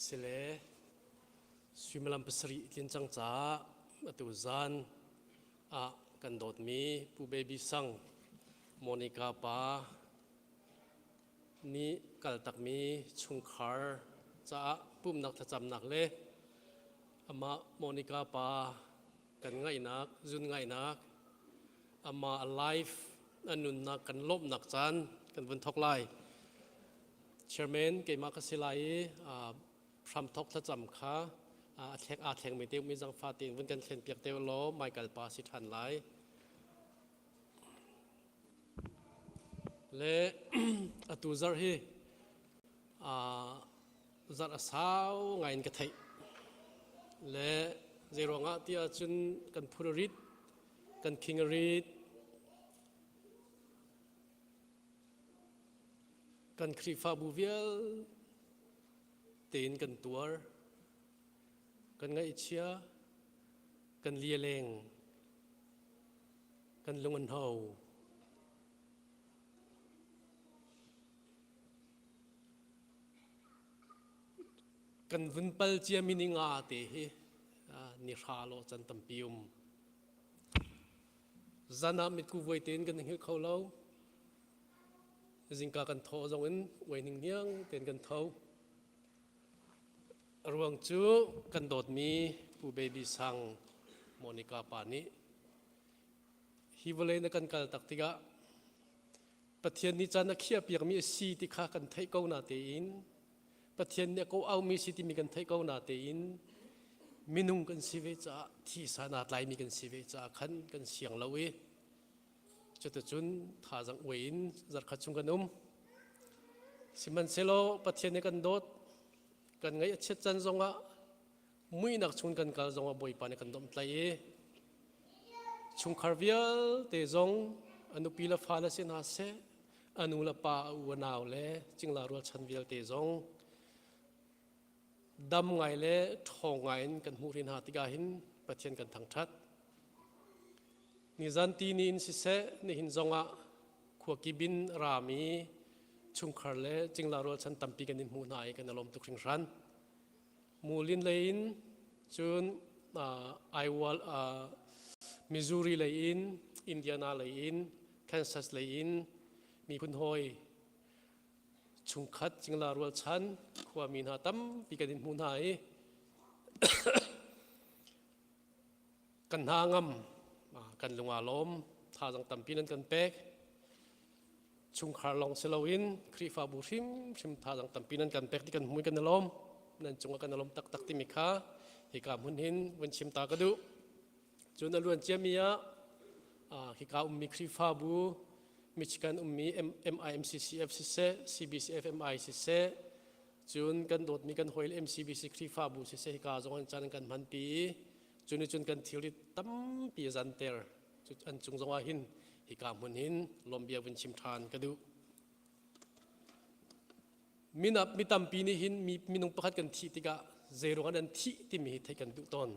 สิเลสุมลัมปสรีทินจังจ้าตุจานกันโดดมีผู้เบบี้สังโมนิกาปานี้กัลตักมีชุงคาร์จ้าปุ่มนักทจำนักเล่มาโมนิกาปากันง่ายนักจุนง่ายนักมาไลฟ์อันนุนนักกันลบนักจันกันวันทอกไลเชอร์แมนเกมาคสิไลพรำทอกทจำค่ะอาแทงไม่เตียวมีจังฟาตินวันกันเขียนเปียกเตียวล้อไม่กัลปาสิทันไลและตัวจาร์ฮีจาร์สาวไงน์กระไทยและเจรองอาที่อาจุนกันพูดริดกันคิงริดกันครีฟาบูเวลเตีนกันตัวกันไงเชียกันเลียเลงกันลงอันเฮากันวุ่นเปลเจียมินิงาเตะนิราโลจันตัมปิอุมจานามิดกูไวเตนกันหิ้วเขาเล่าจิงกากันทอจงอินไวนิ่งเนียงเตนกันเท่ารวงจูกันโดดมีผู้เบบี้สังโมนิกาปานิฮิวเลนกันกัลตักติกะปะเทียนนิจานักเขียเปียกมีสีติขากันไทยเก้านาเตอินปะเทียนเนี่ยก็เอามีสิทธิมีกันไทยเก้านาเตอินมินุงกันสิเวจ้าที่สานาไลมีกันสิเวจ้าขันกันเสียงละเวจุดจุนท่าจังเวินจัดขัดชุงกันสิมันเซโลปะเทียนเนี่ยกันโดดกันไงเช็ดจันทรงะมุ้ยนักชุนกันกาจงะบ่อยปานกันดมไตชุงคาร์เวียลเตจงอนุปีละฟ้าละเสนาเสอนุละปาวนาวเล่จิงลารัวชันเวียลเตจงดำไงเล่ทองไงกันหูรินหาติกาหินปะเทียนกันทางทัดนิจันตีนินสิเสนิหินจงะขวกิบินรามีชุงคาร์เล่จิงลารัวชันตัมปีกันนินหูนายกันอารมณ์ตุกริงรันมูลินเลนจุนไอวอลมิสซูรีเลนอินเดียนาเลนแคนซัสเลนมีพุนหอยชุงคัดจิงลารัวชันขวามินหาตัมปีกันนินหูนายกันหางมกันลงอารมณ์ท่าจังตัมปีนั้นกันเป๊กชุงคาร์ลองเซลวินครีฟาบูริมชิมท่าจังตัมปีนั้นกันเป๊กที่กันมุยกันอารมณ์นั่นจงกันอารมณ์ตักตักติมิคาฮิกามุนหินวันชิมตากระดูจนอล้วนเจียมีฮิกามีครีฟาบูมิชิกันมีMIMCCF สิเซ CBCF MI สิเซจนกันโดดมีกันหอย MCBC ครีฟาบูสิเซฮิกาจงกันจันกันพันปีจนกันทิวริตั้มปีจันเตอร์จุดอันจงจงว่าหินฮิกามุนหินลมเบียวันชิมทานกระดูมีตั้มปีนี้หินมีนุ่งประคัดกันที่ติกะเซโรกันที่ที่มีไทยกันดุตอน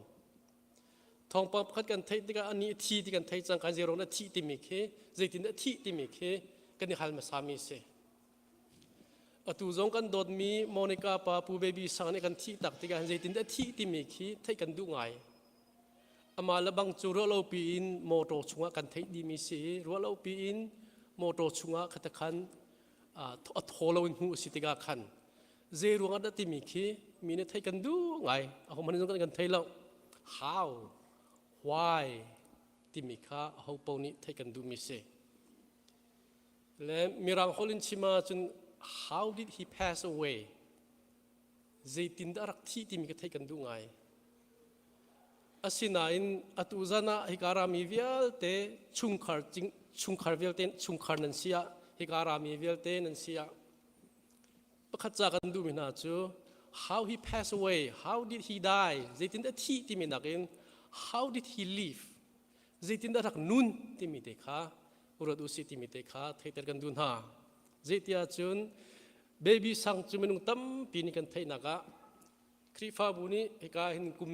ทองประคัดกันไทยติกะอันนี้ที่ที่กันไทยจังการเซโรนั้นที่ที่มีเคเจตินที่ที่มีเคกันในฮัลมาสามีเซอตุจงกันโดดมีโมนิกาปาปูเบบี้สังในกันที่ตักติกะเจตินที่ที่มีเคไทยกันดุไงอามาละบังจูรัวเราปีนโมโตชุงะกันไทยดีมีเสียรัวเราปีนโมโตชุงะขัดขันทอเราอินหูสิติกาขันเจรัวงัดติมีคีมีเนไทยกันดูไงเอามันต้องกันไทยเรา how why ติมีค่าเอาปนี้ไทยกันดูมีเสียและมีรังฮอลินชิมาจน how did he pass away เจตินดารักที่ติมีกันไทยกันดูไงอาศินาอินอัตุจานะฮิการามีเวลเตชุงคาร์เวลเตชุงคาร์นันเซียฮิการามีเวลเตนันเซียประคัตจากกันดูมินาจู how he passed away how did he die เจตินได้ที่มีนักเอง how did he live เจตินได้รักนุนที่มีเด็กข้าอุรดุสิที่มีเด็กข้าไทยเตอร์กันดูน่าเจติอาจุนเบบี้สังจุเมนุงตั้มปีนี้กันไทยนักะครีฟาบุนีฮิกาหินกุม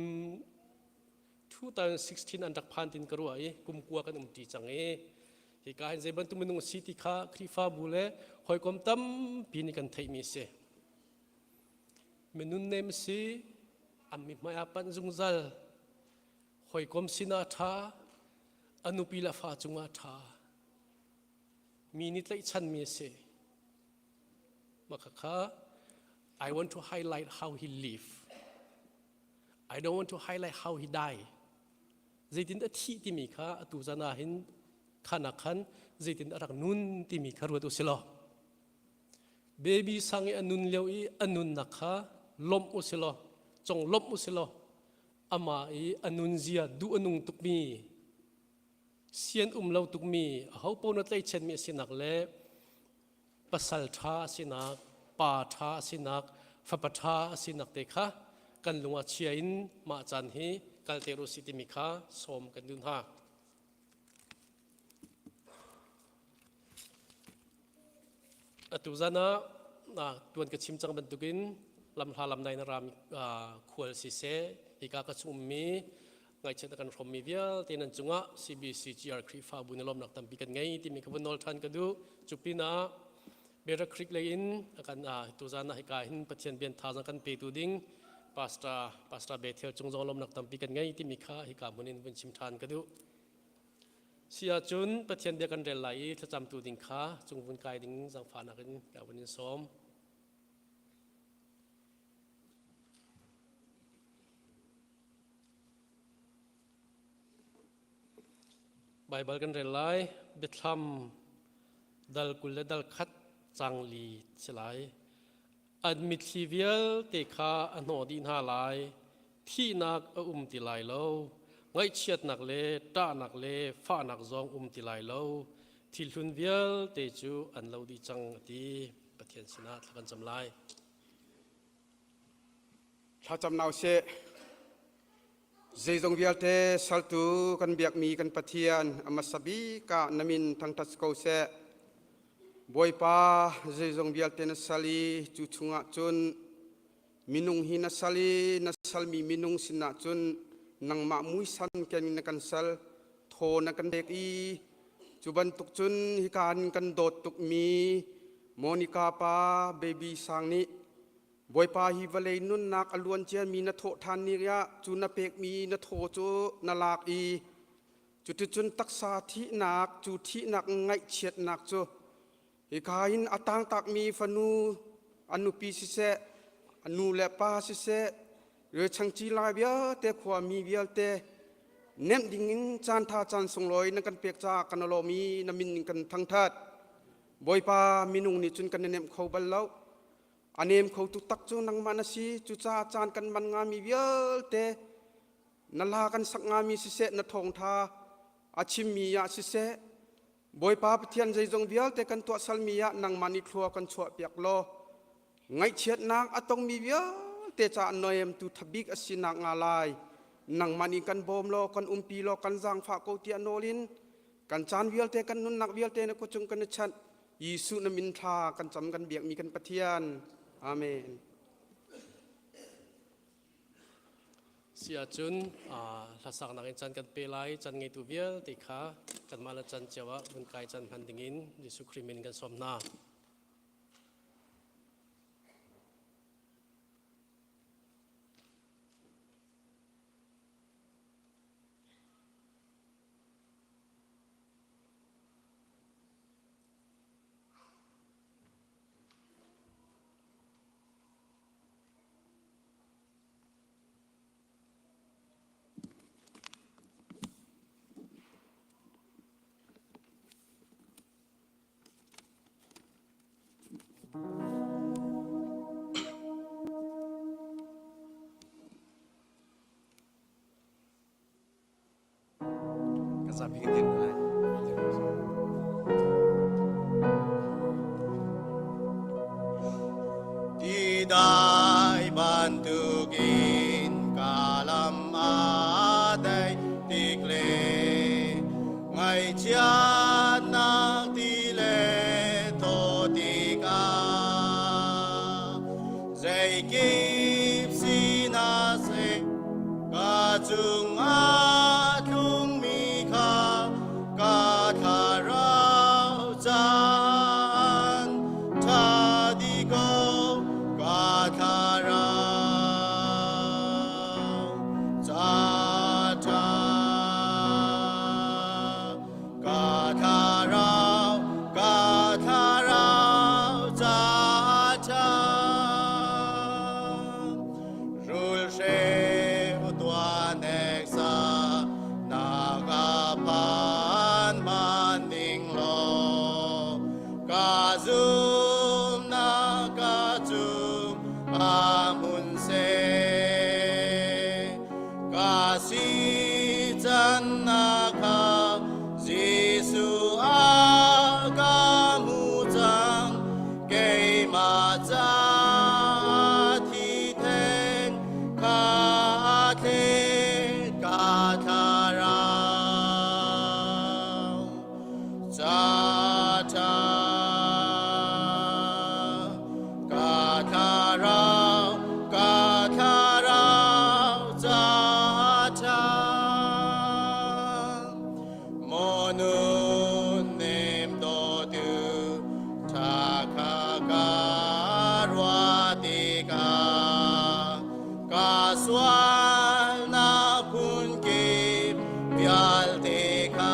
2016 อันดักพันตินกรัวกุมกัวกันตีจังฮิกาหินเจบันตุเมนุงสิติขาครีฟาบุเลหอยกมตั้มปีนี้กันไทยมีเส เมนุนเนมซีอามิมาอาปันจุงซัลหอยกอมสินาธาอนุปิลาฟาจุงอาธามีนิตัยชันมีเสมาค่ะ I want to highlight how he live I don't want to highlight how he die ใจตินอธิที่มีค่ะตุจานาหินขันขันใจตินอรักนุนที่มีค่ะรู้ตัวสิลอเบบี้สังเออนุนเลี้ยวอีอนุนนักค่ะล้มอุสิลอจงล้มอุสิลออามาอีอนุนเจียดูอนุงตุกมีเสียนเราตุกมีเขาปนตัยเช่นมีสินักเล่ปัสสัลทาสินักปาทาสินักฟัปทาสินักเด็กค่ะกันลงอาเชียนมาจันฮีกัลเตรุสิติมิค่ะสมกันดุนฮาตุจานะตัวนกระชิมจังบันตุกินลำทาลำในนารามขวลสิเสอีกากระชุมมีไงเช่นกันพรหมีเวียตีนันจุงะ CBCGR คริฟ้าบุญลมนักตั้มปีกันไงที่มีขบวนนอลทันกันดูจุปีนะเบรคริกเลยอินกันตุจานะอีกาหินปะเทียนเบียนทาจังกันเปตูดิ้งปาสตาเบเทลจงจงลมนักตั้มปีกันไงที่มีข้าอีกาบุญอินบุญชิมทานกันดูเสียจุนปะเทียนเดียกันเรลัยถ้าจำตัวดิ้งข้าจงบุญกายดิ้งสังฝานักันกับบุญอินสมไบเบิลกันเรลัยเบทลัมดัลกุลและดัลคัดจังลีสลายอันมิทีเวียลเตคาอันโนดินฮาลายที่นักติลายโลไงเชียดนักเลตานักเลฟ้านักจงติลายโลที่ลุนเวียลเตจูอันเราดีจังดีปะเทียนสินาทกันจำลายถ้าจำนาวเสเจจงเวียลเตสัลตูกันเบียกมีกันปะเทียนอามาสบีกะนามินทั้งทัศกเสบอยป้าเจจงเวียลเตนัสลีจุชุงะจุนมินุงหินัสลีนัสลมีมินุงสินะจุนนังมามุยสันแกมินกันสัลโทนักันเด็กอีจุบันตุกจุนฮิการกันโดดตุกมีโมนิกาป้าเบบี้สังนี้บอยปาฮิวเลนุนนักอลวนเจียมีนโททานนิยะจุนเปกมีนโทจูนลากอีจุดจุนตักษาทินักจุทินักไงเฉียดนักจูฮิกาอินอตังตักมีฟนูอนุปีสิเสอนุเลปาสิเสเรือชังจีลายเบียเตขวามีเบียเตเนมดิ่งจานทาจานสงลอยนักกันเปียกจากกันโลมีนมินกันทั้งทัดบอยปามินุงนี่จุนกันเนมเขาบัลเลาอันเนมเขาตุตักจูนังมานาซีจุจ้าจานกันมันงามีเบียเตนลากันสักงามีสิเสนทองทาอาชิมมียาสิเสบอยปาเทียนใจจงเบียเตกันตัวสัลมียะนังมานิครัวกันชัวเปียกโลไงเชียดนางอตงมีเบียเตจานนอยมตุทบิกอสินักงาลายนังมานิกันบอมโลกันปีโลกันจางฝากโกติอโนลินกันจานเบียเตกันนุนนักเบียเตนกุจงกันชัดยิสุนมินทากันจำกันเบียกมีกันปะเทียนอาเมนเสียจุนทัศนักจันกันเปลัยจันไงตัวเวียติขากันมาละจันเจวะบุญกายจันพันดิงินยิสุคริมินกันสมนาสับพิกินอะไรที่ได้บันทึกินกาลัมอาได้ติกเลไงเชียนักติเลโทติกาใจกิบสินาเสกาจุงอาKadhara si chan na kha Giêsu aga mu chang ke ma cha thi theng kha the ka tha ra cha cha ka tha ra ka tha ra cha cha monu nem do du tha kha ka rwa ti ka ka swal na kun ki vyal te ka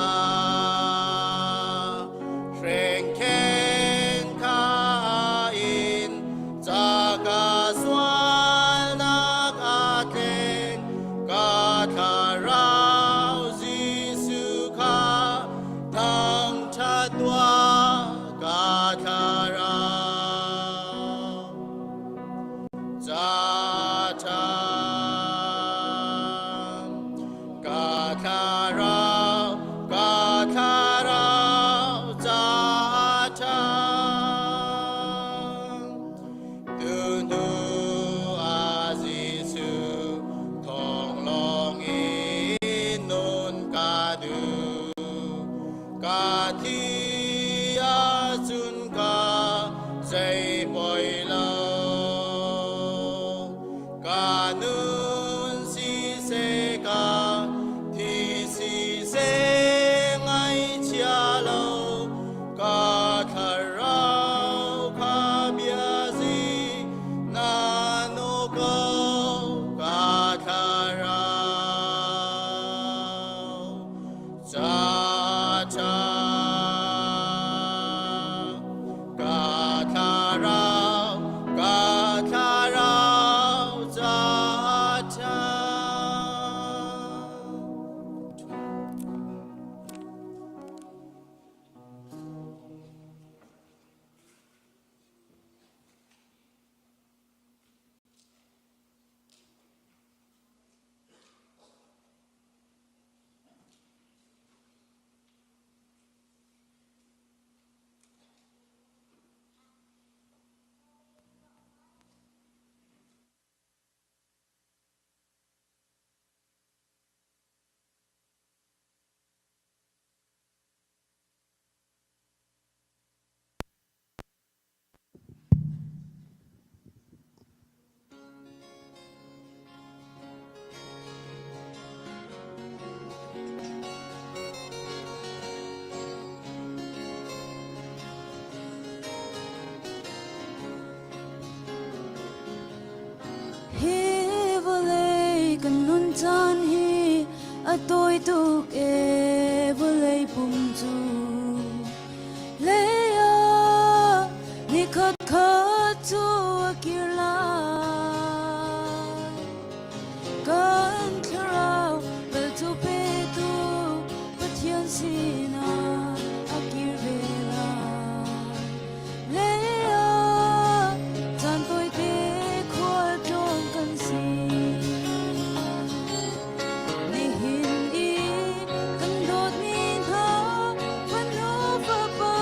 shreng ken ka in cha ka swal na ka ken ka tha rao Giêsu kha thang cha twa ka tha rao cha cha ka tha rao ka tha rao cha cha tu nu a Giêsu thong long in non ca du ca thi a chun ca dây bồi lâu ca nun si se ca thi si se ngay chia lâu ca thà rao ca bia si na no go ca thà rao cha cha ka tha rao ka tha rao cha cha hi volei kan nun chan hi a toi tu e volei pum chu le ya ni khat khat chu akir la kan khrao bel tu pe tu pathian sina akir vela le ya chan toi te khol trong kan si ni hin i kan dot min tha van no fa pa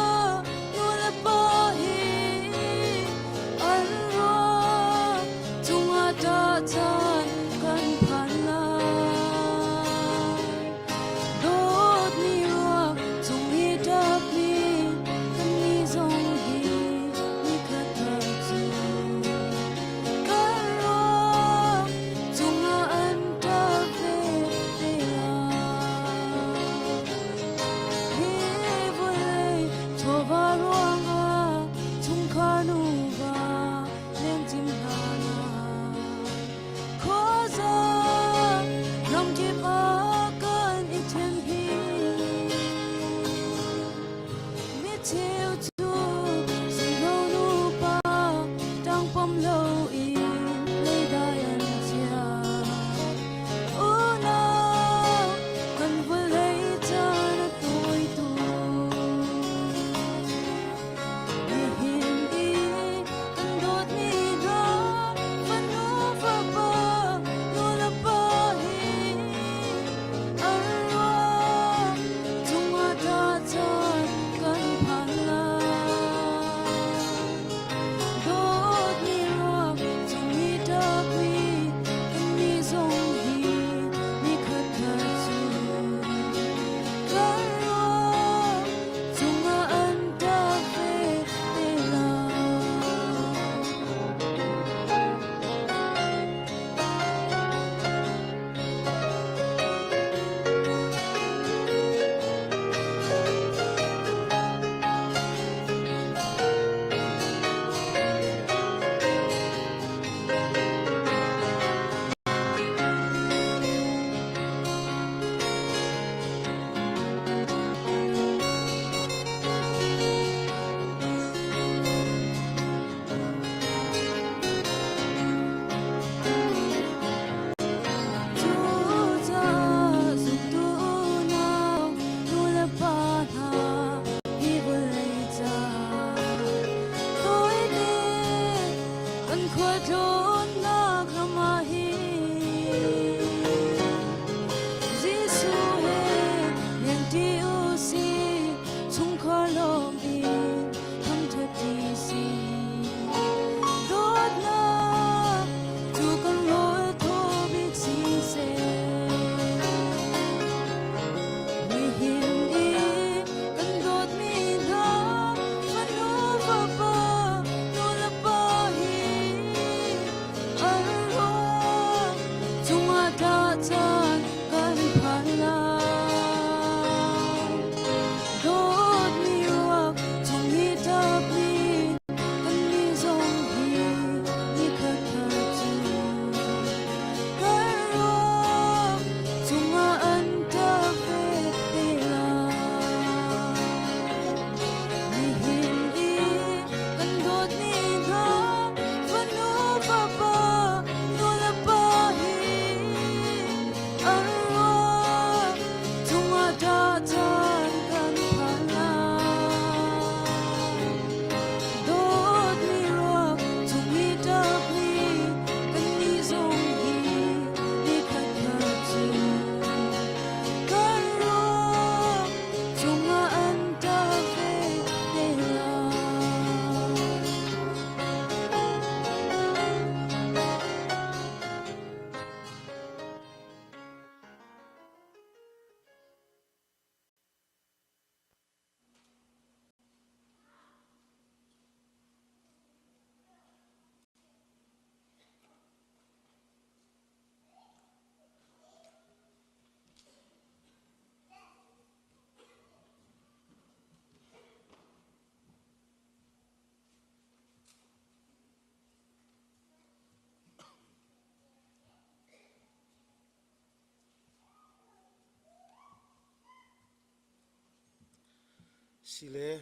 sile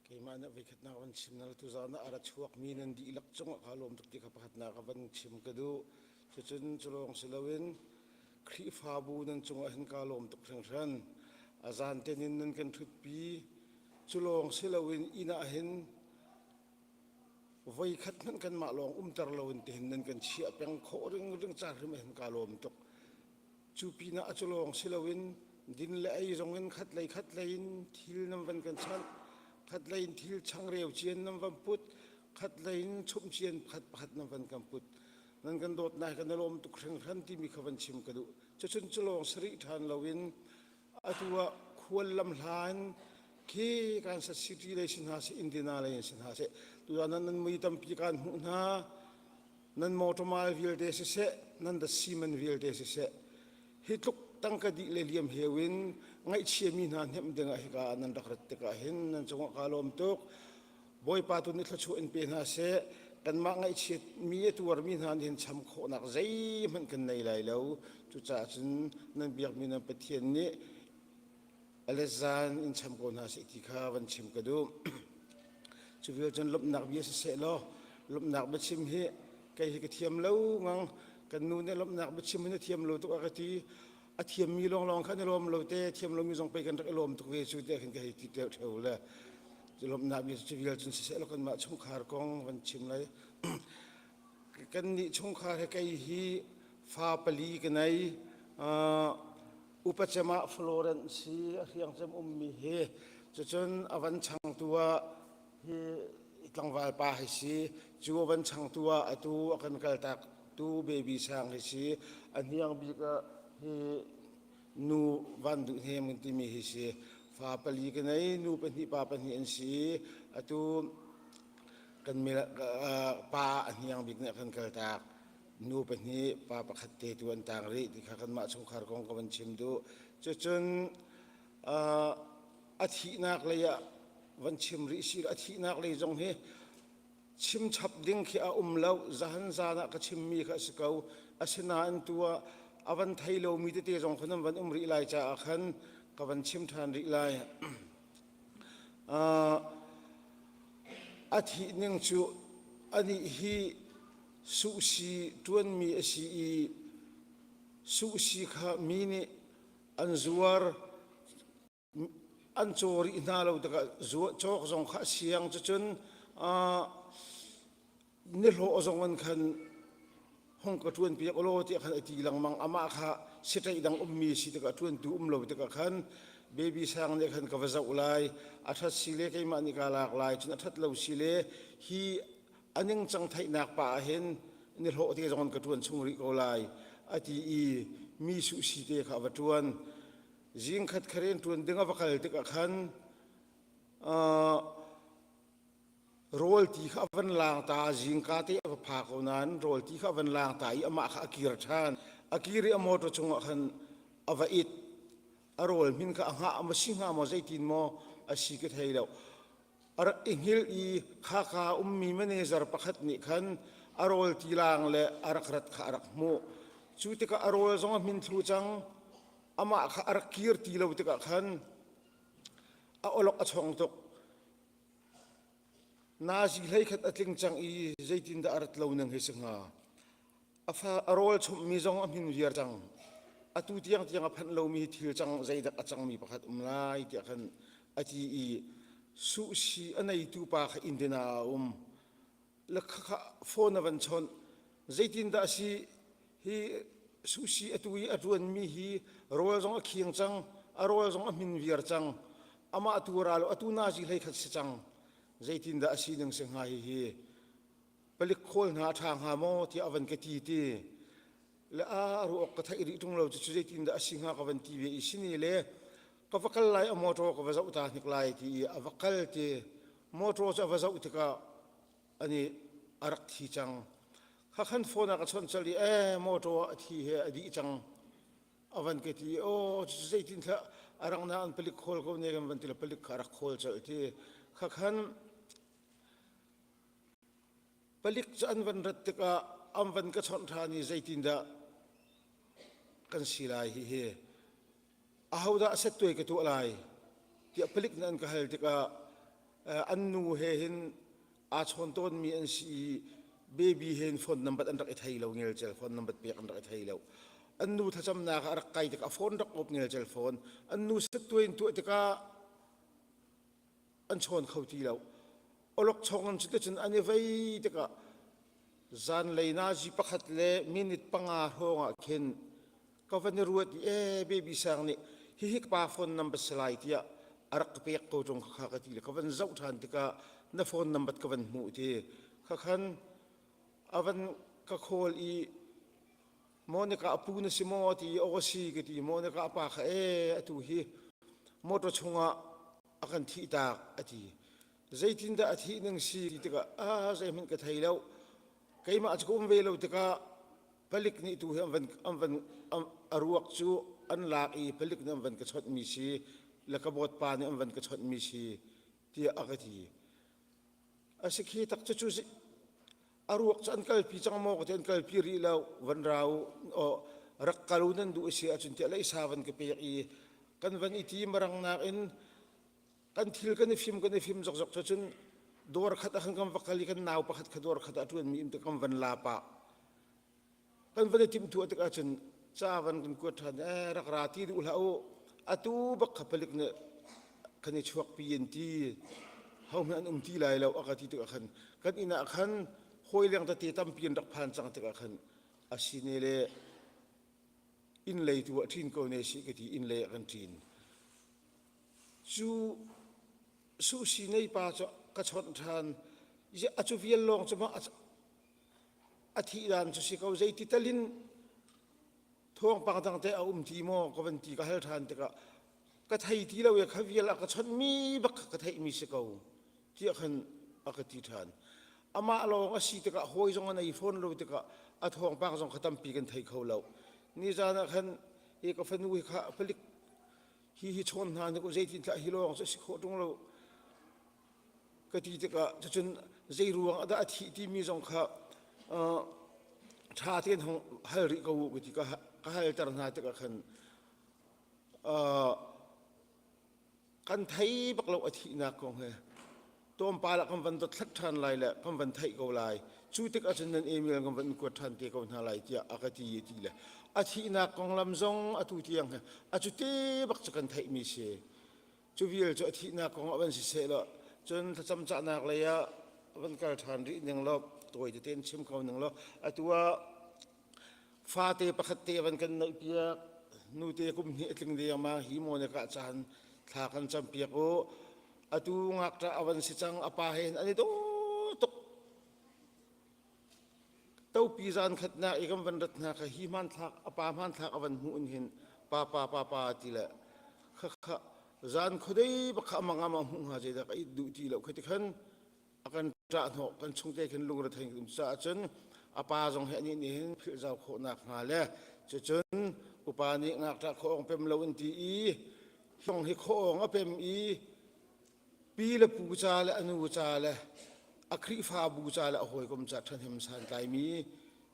keimana vikat na kan chim na tu zana ara chuak mi nan di ilak chong kalom tuk ti kapahat na kaban chim kadu chuchun chulong silawin khri fabu nan chung ahin kalom tuk thang than azan tenin nan kan thut pi chulong silawin ina ahin voi khat nan kan ma long tar lawin te nan kan chia peng kho ring ring char rim ahin kalom tuk chu pi na chulong silawin din le ai rongin khat lein thil nam van kan chan khat lein thil chang reu chian nam van put khat lein chum chian khat nam van kan put nan kan dot na kan lom tu khrang khan ti mi khawan chim kadu chachun chulong sri than lawin atua khwal lam hlan ke kan sa city le sin ha se indina le sin ha se tu nan mi tam pi kan hu na nan motormal vil de se nan da simen vil de se hitluk tangka di le liam hewin ngai chia mi na hem denga hika nan dakrat te ka hin nan chunga kalom tok boy pa tu ni thchu en pe na se kan ma ngai chia mi e tu war mi na hin cham kho nak zai man kan nei lai lo chu cha chun nan biak mi na pathian ni alezan in cham ko na se ti kha van chim ka du chu vil chun lop nak bi se lo lop nak ba chim hi kai hi ka thiam lo ngang kan nu ne lop nak ba chim ne thiam lo to ka ti a thiam mi long khan lom lo te thiam lo mi jong pe kan lom tu ve chu te khan ka hi ti te theu la chu lom na bi chu vil chun se lo kan ma chung khar kong van chim lai kan ni chung khar he kai hi fa pali ka nai upachama florence si riang cham mi he chu chun awan chang tua hi tlangwal pa hi si chu awan chang tua atu akan kal tak tu baby sang hi si aniang bi ka hi nu van du hem ti mi hi si fa pali ka nai nu pa ni pa en si atu kan mi pa aniang bi na kan kal tak nu pa ni pa khat te tu an tang ri ti kha kan ma chung khar kong ka ban chim du chu chun a thi nak le ya van chim ri si a thi nak le jong he chim chap ding khi a lo zahan zana ka chim mi kha sikau asina an tua avan thailo mi te jong khanam van ri lai cha khan ka van chim than ri lai a thi ning chu ani hi su si tuan mi asi i su si kha mi ni an zuar an chori na lo ta zu chok jong kha siang chun ni lo ozong an khan hong ka tuan pi olo ti khan ti lang mang ama kha sitai dang mi si ta tuan tu lo ta khan baby sang ne khan ka waza ulai athat sile kai ma ni ka lak lai chun athat lo sile hi aning chang thai nak pa hen ni lo ti jong ka tuan chung ri ko lai ati i mi su si te kha wa tuan jing khat kharen tuan dinga wakal te ka khan rol ti kha van lang ta jing ka te pha ko nan rol ti kha van lang ta i ama kha akir than akiri amo to chung khan ava it arol min ka nga ama singa mo zaitin mo asi ke thailo ar inghil i kha kha ummi manager pakhat ni khan arol ti lang le arakrat kha arak mo chu te ka arol zong min thu chang ama kha arakir ti lo te ka khan a olok a chong tok na ji lai khat atling chang i zaitin da arat lo nang he sanga afa arol chum mi zong min viar chang atu tiang a phan lo mi thil chang zaida a chang mi pakhat lai ti khan ati i su si anai tu pa kha indina la kha phone van chon zaitin da si hi su si atui atuan mi hi rol zong a khiang chang a rol zong a min viar chang ama atu ralo atu na ji lai khat se chang zaitin da asi nang se ngai hi palik khol na thang ha mo ti avan ke ti le a ru ok ka thai ri tung lo chu zaitin da asi nga ka van ti ve isini le ka vakal lai a moto ka vaza uta nik lai ti avakal ti moto cha vaza utika ani arak thi chang kha khan phone ka chon chali moto thi he adi chang avan ke ti o zaitin tha arang na an palik khol ko ne gam van ti palik kharak khol chal ti kha khan palik chan van rat ka am van ka chon thani zaitin da kan silai hi he ahauda set toy ke tu lai tia pelik nan ka hal tika annu he hin a chon ton mi an si baby hen phone number an rak thai lo ngel cell phone number pek an rak thai lo annu thacham na ka rak kai tika phone rak op ngel cell phone annu set tuin tu tika an chon khauti lo olok chong an chute chen ani vai tika zan leina ji pakhat le minute panga honga khen kavan ruat baby sang ni hi hik pa phone number slide ya arak pek ko jong kha ka ti le kavan zau than tika na phone number kavan mu ti kha khan avan ka khol i monica apu na si mo ti osi ke ti monica pa kha atu hi moto chunga akan thi ta ati zaitin da athi nang si tika zai min ka thailo keima achkum velo tika palik ni tu amvan aruak chu an lak i palik nam van ka chot mi si lakabot pa ni amvan ka chot mi si ti akati asikhi tak chu si aruak chan kal pi chang mo ko ten kal pi ri law van rau o rak kalunan du si achun ti lai savan ke pe i kan van iti marang na in kan thil kan film jok jok chun dor khat a khangam vakali kan naw pakhat khador khat atun mi im te kam van la pa kan van tim tu atak achun chavan kan ko than rak rati du lau atu bak khapalik ne kani chuak pi en ti hau man ti lai lo akati tu khan kan ina khan hoi leng ta ti tam pian rak phan chang ta khan asine le in lei tu thin ko ne si ke ti in le kan tin chu su si nei pa cho ka chon than je achu vial long chama athi dan chu si ko zai ti talin thong pang tang te ti mo ko van ti ka hal than te ka thai ti lo ya kha vial ka chon mi bak ka thai mi se ko ti khan akati than ama lo nga si te ka hoi jong na phone lo te ka a thong pang jong khatam pi kan thai kho lo ni jana khan e ka fanu kha pelik hi chon na ko zai ti tla hi lo so si kho tung lo ka ti te ka chun zai ruang ada athi ti mi jong kha tha ten hong hal ri ko ko ti ka hal tar na te ka khan kan thai bak lo athi na ko he tom pa la kam van dot thak than lai la kam van thai ko lai chu tek a chen nan email kam van ko than te ko na lai tia akati ye ti le athi na kong lam zong atu tiang a chu te bak chakan thai mi se chu vial chu athi na kong awan si se lo chun cham cha nak le ya van kal than ri ning lo toi te ten chim ko ning lo atua fa te pakhat te van kan na pia nu te kum ni atling de ma hi mo ne ka chan thla kan cham pia ko atu ngak ta awan si chang apa hen ani do tok tau pi zan khat na ekam van rat na ka hi man thak apa man thak awan hu un hin pa ti la kha kha zan khodei ba kha manga ma hu ha je da kai du ti lo khati khan akan tra no kan chung te khan lung ra thang dum cha chen apa jong he ni hin phil jaw kho na kha le che chen upa ni ngak ta khong pem lo un ti i hong hi khong a pem i pi le pu cha le anu cha le akhri fa bu cha le hoi kom cha than hem san tai mi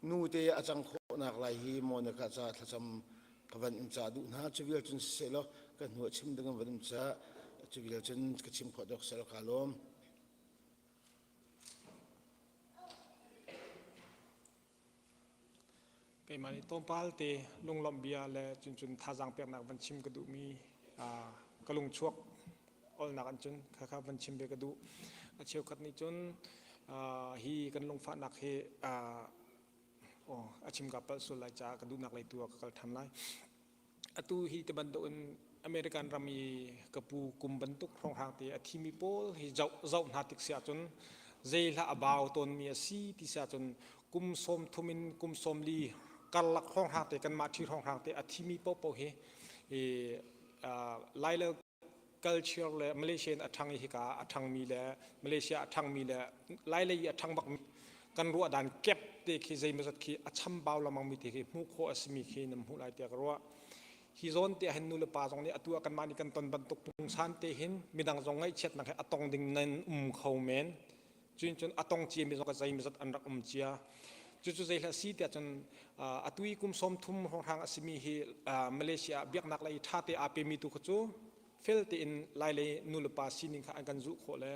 nu te achang kho nak lai hi mo na ka cha thacham kavan in cha du na chuvial chun se lo kan hu chim dang van cha chuvial chun ka chim kho dok sel kalom cái mà tôm pal te lung lom bia le chun chun tha jang pek nak van chim ka du mi ka lung chuak ol nak an chun kha kha van chim be ka du a cheu khat ni chun hi kan lung fa nak he a chim ka pal sul lai cha ka du nak lai tu ka kal tham lai atu hi te ban do in American rami kapu kum bantuk rong hang te a thimi pol hi zau na tik sia chun zeila abaw ton mi si ti sia chun kum som thumin kum som li kal lak rong hang te kan ma thi rong hang te a thimi po po he laila culture le Malaysian athang hi ka athang mi le Malaysia athang mi le laila i athang bak kan ru dan kep te khi zai mazat khi acham baw lamang mi te khi mu kho asmi khi nam hu lai te ka ro hi zon te han nu le pa jong ni atua kan mani kan ton ban tok pung san te hin midang jong ngai chet na kha atong ding nan khau men chun chun atong chi mi jong ka zai mazat an rak chia chu chu zai la si te chun atui kum som thum hong hang asmi hi Malaysia biak nak lai tha te ape mi tu chu fail ti in lai le nulpa sining kha kan zu kho le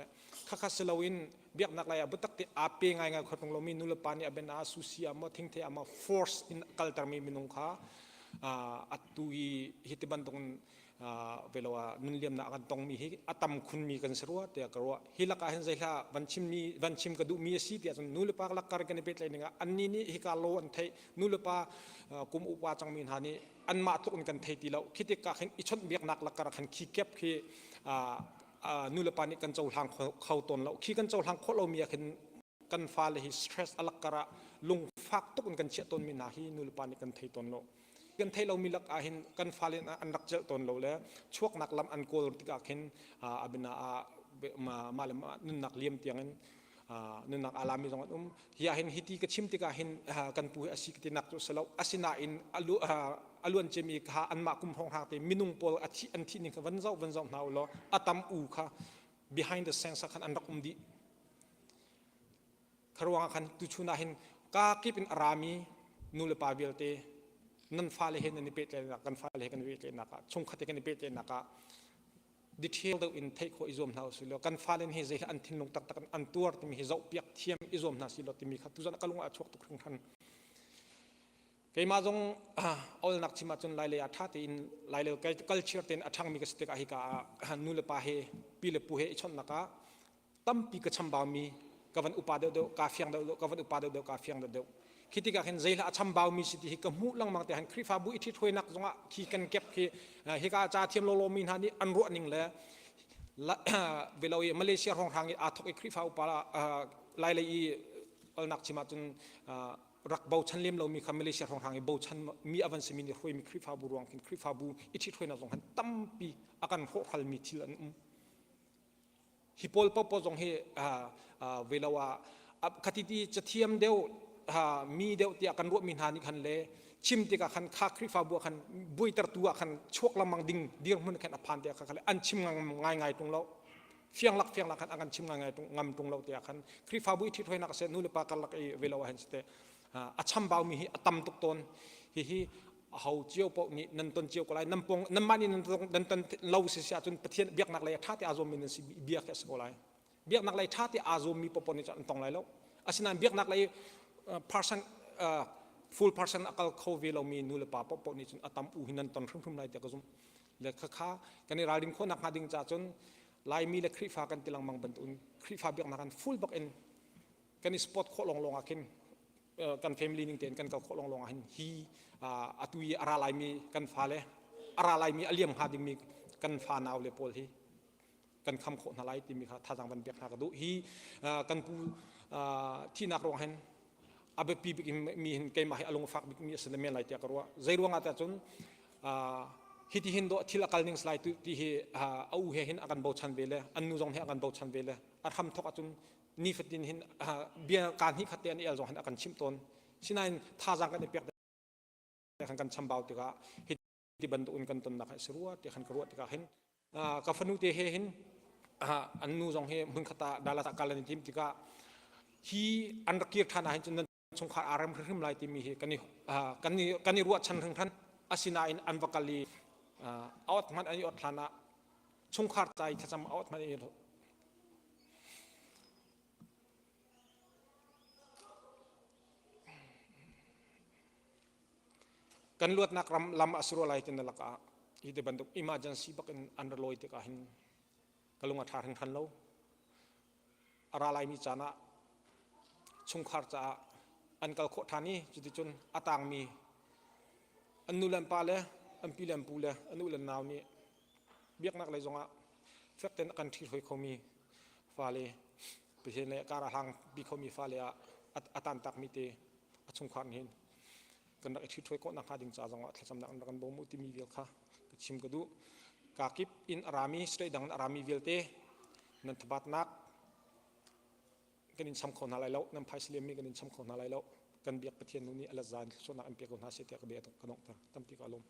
kha kha selawin biak nak lai abutak ti ape ngai ngai khotong lomi nulpa ni abena susia mo thing the ama force in culture mi minung kha atui hitiban tong velowa nunliam na kan tong mi hi atam khun mi kan serwa te karwa hilaka hen zaila vanchim ka du mi si ti asan nulpa lak kar kan pet lai ninga anni ni hi ka lo an thai nulpa kum upa chang min hani an ma tuk kan thai ti lo khitik ka khen ichon biak nak lak kar khan khi kep khi nulpa ni kan chau hlang khau ton lo khi kan chau hlang kho lo mi khen kan fa le hi stress alak kara lung fak tuk kan che ton mi na hi nulpa ni kan thai ton loกันเทเรามีลักอาหินกันฟาเลนอันรักเจตนเราแล้วช่วงนักลำอันโกลติกาเห็นอาบินามาเลมานุนนักเลี้ยมเตียงนุนนักอาลามีตรงนั้นเฮียเห็นฮิติกชิมติกาเห็นกันปุยอาศิกตินักจุสลาวอาศินาอินอลวนเจมีค่ะอันมาคุมห้องทางเตมินุงโปลอันที่นี่ค่ะวันเจ้าหนาวล้ออาตัมอูค่ะ behind the scenes ค่ะอันรักดีคารวงคันตุชุนาเห็นกาคิเป็นอารามีนูเลปาเบลเตนั่นฟ้าเลยเห็นนี่เป็ดเลยนักกันฟ้าเลยกันเป็ดเลยนักชงขัดกันเป็ดเลยนักดีเทลตัวอินเทคของอิสรมนาสิโลกันฟ้าเลยเห็นใจอันทิ้งลงตักตักอันตัวที่มีเจ้าเปียกเทียมอิสรมนาสิโลที่มีขัดตุจันก็ลงอาชวกตุกครั้งทันเกี่ยมาจงเอาหนักชิมาจนลายเลยอาท่าตีนลายเลยกัลเชียร์เต็นอาช่างมีกสติกาฮิกานูเลปาเฮปีเลปูเฮชนนักตั้มปีกชัมบามีกวันอุปาเดวกาเฟียงเดวกวันอุปาเดวกาเฟียงเดวคิดว่าเห็นใจละชัมบาวมีสิทธิกมุลังมังแต่เห็นคริฟาบุอิทิถวยนักจงอ่ะขี้กันเก็บขี้เฮกาจ่าเทียมโลมินฮานี่อันรัวนิ่งเลยเวลามาเลเซียห้องทางอาทกคริฟาอุปาลายเลยนักชิมาจนรักเบาชันเลี้ยมเรามีคำมาเลเซียห้องทางเบาชันมีอวันสมินถวยมีคริฟาบุรวงคริฟาบุอิทิถวยนักจงหันตั้มปีอาการโคตรมีทิลันฮิปโปลปปจงเฮเวลาว่าคติที่จะเทียมเดียวมีเดียวที่อาการรวมมินหานิคันเล่ชิมที่กับขันข้าคริฟาบัวขันบุยตรตัวขันชวกละมังดิ่งเดียร์มันขันอภันเดียขันอันชิมง่ายตรงเราเฟียงลักขันอันชิมง่ายตรงงำตรงเราเดียขันคริฟาบุยที่ถอยนักเสนุเลปากันลักเวลาเห็นสเตอัชมบ่าวมีอัตมตุกตนฮิเขาเจียวปกนี้นันตนเจียวก็ไรน้ำปงน้ำมันนี่นันตนเราเสียจนประเทศเบียกนักเลยท่าที่อาโซมินสิเบียกแค่สกอไรเบียกนักเลยท่าที่อาโซมีปปนิจันตรงไรแล้วอาศินันเบียกนักเลยperson full person akal kho velo mi nule pa pop ni chun atam u hinan ton thum lai te ka zum le kha kha kan ni riding kho nak hading cha chun lai mi le khrifa kan tilang mang ban un khrifa biak na kan full back in kan spot kho long akin kan family ning ten kan ka kho long hin hi atui ara lai mi kan fa le ara lai mi aliam hading mi kan fa naw le pol hi kan kham kho na lai ti mi kha tha jang ban biak na ka du hi kan pu thi nak rong hen abe pi mi hin kai ma along fak mi se me lai te karwa zairuang ata chun hiti hin do thila kalning slai tu ti hi au he hin akan bo chan vele annu jong he akan bo chan vele ar ham thok achun ni fatin hin bia kan hi khaten el jong han akan chim ton sinain tha jang kan pek kan cham baw ti ka hiti ban un kan ton na kha sruwa ti khan karwa ti ka hin ka fanu te he hin annu jong he mun khata dala ta kalan tim ti ka hi an rakir thana hin chunสงขลาอารมณ์ขึ้นมาที่มีกันนี่รัวชันทั้งท่านอาศินาอินอันวกาลีเอาทมันอันนี้อัตลานะสงขลาใจจะจำเอาทมันอันนี้กันลวดนักลำอสุรไลตินละกะที่จะบรรทุก emergency บักอันดรอยติกาหินกลุงอัฐาทั้งท่านเราอะไรมีจานะสงขลาจะอันกัลโคทานีจุดที่จนอาตางมีอันนูเลนปาเลอันปีเลนปูเลอันนูเลนนาวนี่เบียกนักเลยจงอ่ะเฟกเต็นกันที่ถอยเขามีฟาเลไปเห็นในการหางบีเขามีฟาเลอาตันตักมีเตอชงขันเห็นกันนักที่ถอยก็นักหาดิ่งจ่าจงอ่ะทำนักกันบ่มุติมีเวียลค่ะชิมกระดูกากิบอินอารามีสเตดังอารามีเวียลเตนันทบัตนักกันอินซ้ำคนอะไรแล้วน้ำพายเสลียมีกันอินซ้ำคนอะไรแล้วกันเบียกประเทศนู้นนี่อลาซานส่วนนักอันเปียกคนหาเสียกับเบียกกันออกตาตั้มปีกอารมณ์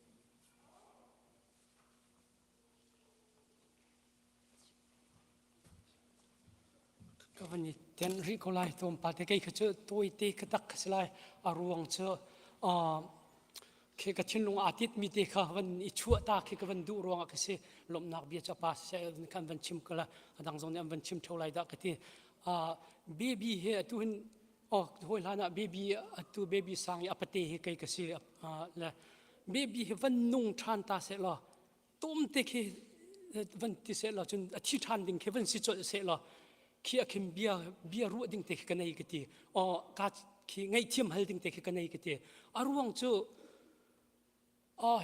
ก็วันนี้เทนริโกไลตัวปาเตกิขเจอตัวตีกตักสลายอารวงเจอเค เคกชินลงอาทิตย์มีเด็กวันอิชัวตาเคกวันดูรวงก็เสลมนักเบียจะป้าเสกันวันชิมก็ละดังตรงนี้วันชิมเท่าไรดักที่เบบี้เฮตุนอ๋อหัวล้านเบบี้ตัวเบบี้สังอปเตเฮก็เสละเบบี้วันนุ่งทานตาเสละต้มเตเควันที่เสละจนที่ทานดิ่งเควันสิจเสละขี้อคิมเบียรู้ดิ่งเตกันในกตีอ๋อการขี้ไงเทียมหัลดิ่งเตกันในกตีอารวงจู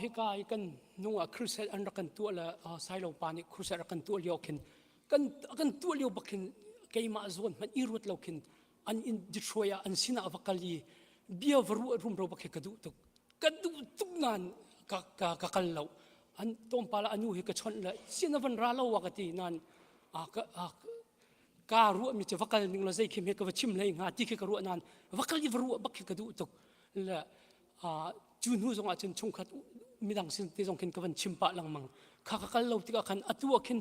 ฮิกายกันนุ่งครูเซอันรักันตัวละไซโลปานิครูเซรักันตัวเลียวขินกันตัวเลียวบักขินเกยมาซวนมันอีรุดเลียวขินอันอินดิทรอยอันสินาอวกาลีเบียวรู้รุมเราบักขิกระดูตุกงานกัลเลวอันต้มปลาอันนู้ฮิกชนละสินาวันราลาวกตีนันการรู้มีจะวักกันนึงเราใจเข้มเฮกว่าชิมเลยงาที่เฮกรู้นันวักกันยี่รู้บักขิกระดูตุกละจูนหูจงอาจจะชงขัดมีดังสิ่งที่จงเห็นกับวันชิมปะลังมังข้ากัลเราที่กันอัตัวเห็น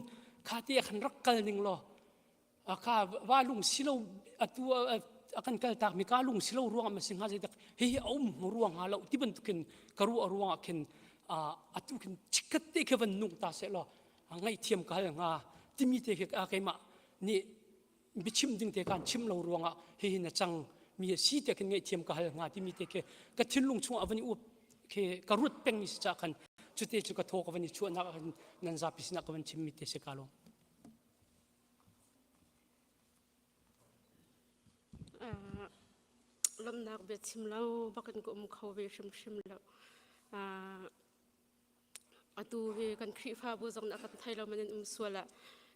ข้าที่กันรักกันนึงล้อข้าว่าลุงสิเราอัตัวกันกัลตากมีการลุงสิเราร่วงมาสิ่งหาใจดักเฮียอุ้มร่วงหาเราที่บันทุกินกรู้ร่วงเห็นอัตัวเห็นชิคกี้พายวันนุ่งตาเสร็จล้อไงเทียมกันงาที่มีเทกอะไรมานี่บิชิมดึงเทกันชิมเราร่วงเฮียน่ะจังมีสีเทกันไงเทียมกันงาที่มีเทกกระทิ้งลงช่วงอวันนี้อุบเคกรุดเป็นมิสจักันจุดที่จุดกระทบวันนี้ช่วงนั้นจะพิจารณาวันชิมมิเตสกาลงลำนักเบ็ดชิมแล้วบักกันก็เขาเวชิมแล้วตูเฮกันครีฟ้าบุษงนักไทยเรามันส่วนละ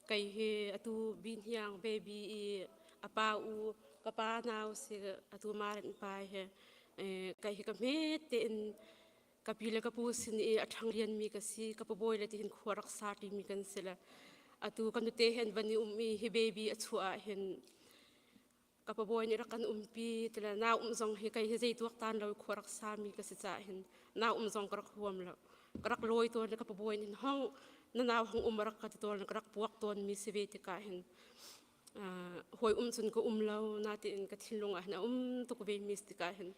ไก่เฮตูบินเฮียงเบบี้อาป้าอูกับป้านาวสิตูมาเล่นไปเฮไก่เฮกับเมตเต็นกับพี่เล็กกับผู้สินีอัฐังเรียนมีกันสิกับบ่อยเลยที่เห็นขวารักษาที่มีกันสิละตูกันดูเตเห็นวันนี้มีเฮเบบี้ชัวเห็นกับบ่อยนี่รักกันปีแต่ละน้าจงเฮไก่เฮใจตัวตานเราขวารักษามีกันสิจะเห็นน้าจงกระควมแล้วกระลอยตัวนี่กับบ่อยนี่ห้องน้าห้องรักกันตัวนี่กระปวกตัวมีสิเวติกาเห็นหอยจนก็เรานาตินกับทิ้งลงนะตุกเวมีสติกาเห็น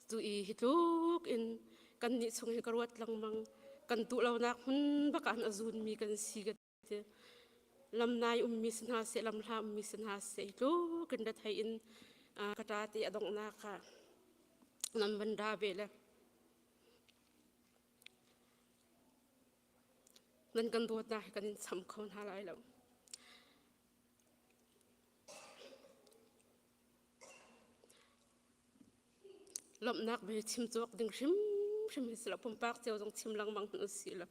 ตัวฮิตลูกอินกันนี่ส่งให้กระวัดลังมังกันตัวเรานักหุ่นบักอันอาจุนมีกันสิกเตลำนายมีสันหาเสลำลามีสันหาเสลูกกันได้ไทยอินกระดาษที่อดงนาค่ะลำบรรดาเบลนั่นกันตัวได้กันสำคัญหาอะไรแล้วลำนักไปชิมจวกดึงชิมให้สลับผมปากเจ้าจงชิมลังมังนั่นสิละ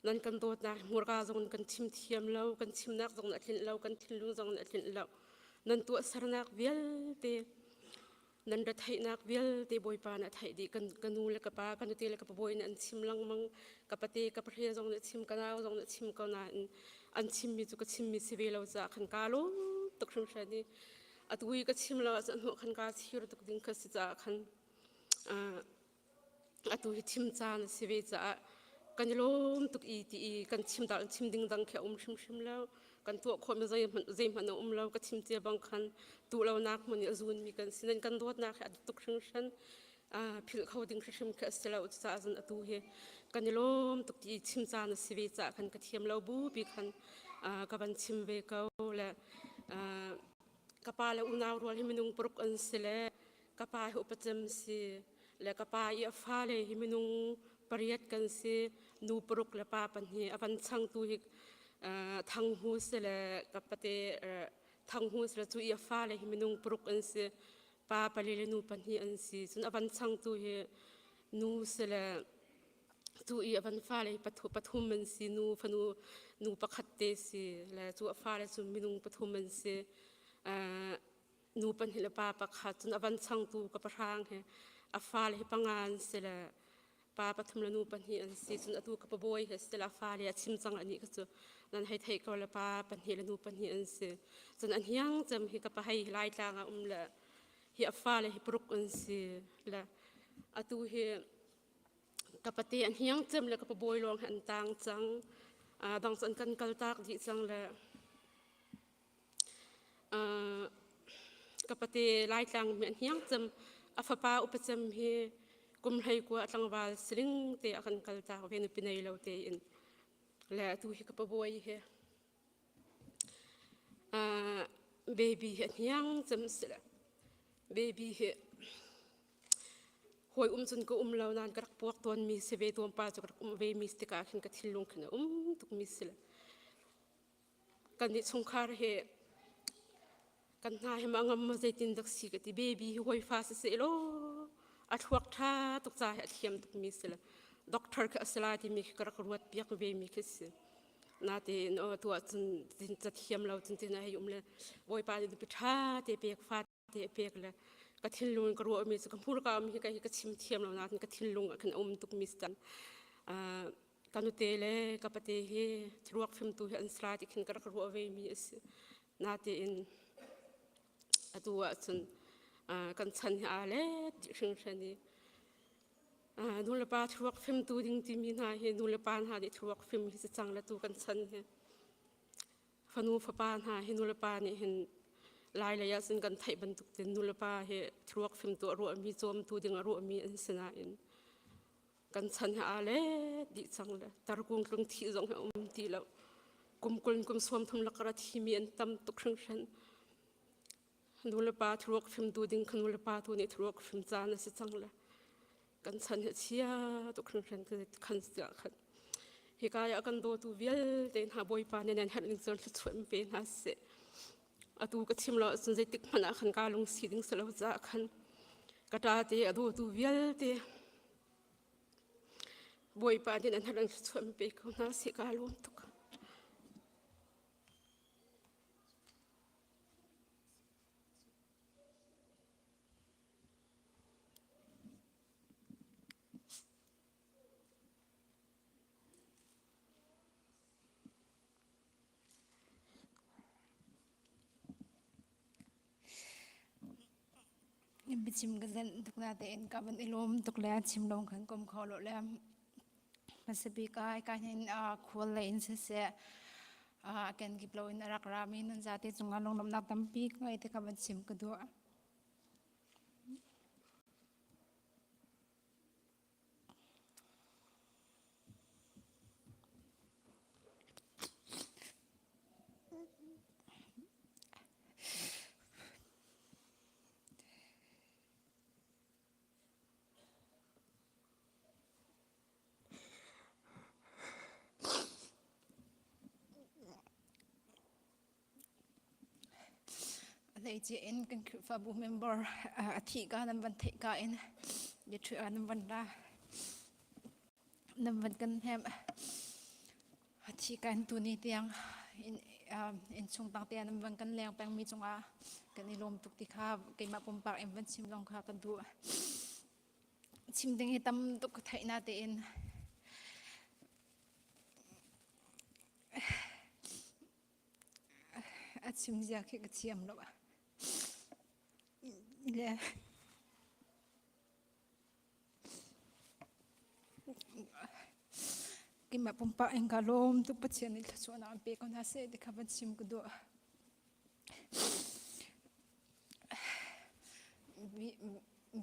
นั่นกันตัวได้หัวกาจงกันชิมเทียมเล่ากันชิมนักจงนัดลิ้นเล่ากันทิ้งลุงจงนัดลิ้นเล่านั่นตัวสารนักเวลเตนั่นได้ไทยนักเวลเตบอยปานะไทยดีกันนูเล็กกับปากันนูเตเล็กกับบอยนั่นชิมลังมังกับปะเตกับประเทศจงนัดชิมกันเอาจงนัดชิมกันอันชิมมีจุกชิมมีสิเวลาจะขันกาโลตกชมชาดีat ui ka chim la san ho khan ka thir tuk ding ka si cha khan at ui chim cha na si ve cha kan lom tuk I ti kan chim dal chim ding dang khe shim la kan tu kho me zai man la ka chim che bang khan tu lo nak mun azun mi kan sinan kan dot na kha tuk shing shan phil kho ding shim kha sela ut cha zan atu he kan lom tuk ti chim cha na si ve cha khan ka thiam lo bu bi khan ka ban chim ve ka la kapal unaw rual himinung puruk an sile kapal upacem si le kapal iafale himinung pariat kan si nu puruk le pa panhi avan chang tu hik thang hu sile kapate thang hu sile tu iafale himinung puruk an si pa palile nu panhi an si sun avan chang tu hi nu sile tu avan fale pathum an si nu phanu nu pakhatte si le tu afale su minung pathum an siนูเป็นหิลปาปะขัดจนอวันช่างตูกับประทางเหอฟ้าเลยปังงานเสละปาปะทำละนูเป็นหิอันซีจนอตูกับบ่อยเหเสละฟ้าเลยชิมจังอันนี้ก็จะนั่นให้ไทยก็ละปาเป็นหิละนูเป็นหิอันซีจนอันยังจำเหกับให้ลายจางละเหฟ้าเลยปรุกอันซีละอตูเหกับปฏิอันยังจำเลยกับบ่อยลองหันต่างจังดังสันกันกัลตากดิจังละกับปฏิไล่จังเหมือนเฮียงจำอฟปาอุปจำเฮ กุมให้กว่าตั้งวาลสิงเตะกันกัลตาเวนุปินัยเราเตอินและตูฮิกับบัวเฮเบบี้เฮยังจำสิละเบบี้เฮหอยจนก็เรานานกระปวกตัวมีเสวตัวป้าจะกระเวมีสติกาขึ้นกับทิลลงขึ้นตุกมีสิละกันดิสงครามเฮกันหาให้มังมาใจตินดักสิกติเบบี้หอยฟ้าเสียโลอัดหัวท่าตุกใจอัดเขียมตุกมีสิละด็อกเตอร์ก็สลายที่มีกระกรวดเปียกเวมีคิสนาทีนตัวจนจะเทียมเราจนที่ไหนยุ่มเลยบอยปาดิบท่าเตะเปียกฟ้าเตะเปียกเลยกระทินลุงกระโดดมีสกัมพูดก็มีก็ชิมเทียมเรานาทีกระทินลุงขันตุกมิสตันการุเตเลกับปฏิเหทรวกฟิมตัวอันสลายที่ขันกระโดดเวมีสนาทีอินตัวจนกันชันอาเลดิฉันชันนี่นูเลปาทรวกฟิมตัวดิ้งที่มีนาเฮนูเลปานหาดิทรวกฟิมฮิสจังและตัวกันชันเฮฟนูฟปานหาเฮนูเลปานี่เห็นลายระยะสิ่งกันไทยบรรทุกเต็นนูเลปาเฮทรวกฟิมตัวรัวมีโจมตัวดิ้งรัวมีอันสนาอินกันชันหาเลดิจังและตารุงกรุงที่จงให้ทีแล้วกุมกุมสวมทุนลักระที่มีอันตั้มตุกครั้งฉันนูเลปาทรวกฟิมตัวดิ้งนูเลปาตัวนี้ทรวกฟิมจานสิจังและกันฉันเชียตุกครั้งฉันคือขันเสียขันเฮกายกันโดตูเวลเดินหาบอยปานเนี่ยหันลิงซอนช่วยเป็นหาเสอตูก็ชิมเราสนใจติกมันขันกาลงสีดิ้งสลาวจ้าขันกระดาษเตะดูตูเวลเตะบอยปานเนี่ยหันลิงช่วยเป็นเขาหน้าเสกาลงตุกบิชิมกันตุกนาเตนกับบันอิลมตุกแล้วชิมลงขันกลมคอโลแล้วมันสปีกายการเห็นควอลเลนเสียแกนกิบโลอินรักรามีนันจาติจงอาลงน้ำหนักตั้มปีกไว้แต่กับบันชิมกันด้วยเลยจีเอ็นกันคือฟาบูเมมเบอร์อาทิตย์การนำวันเทกาเอ็นอย่าช่วยนำวันได้นำวันกันแฮมอาทิตย์การตัวนี้เตียงอินชงต่างเตียงนำวันกันแรงแปลงมีจงอากันในลมตุกติคาเกี่ยมาปมปากเอ็มวันชิมลองคากันดูชิมดึงให้ตั้มตุกไทยนาเตียนชิมยาคิดกับเชียมแล้วเนี่ยกินแบบปุ่มปะเองก็ลมทุกปัจจัยนี่ส่วนน้ำเปรี้ยวน่าเสียดีครับวันชิมก็ด้วย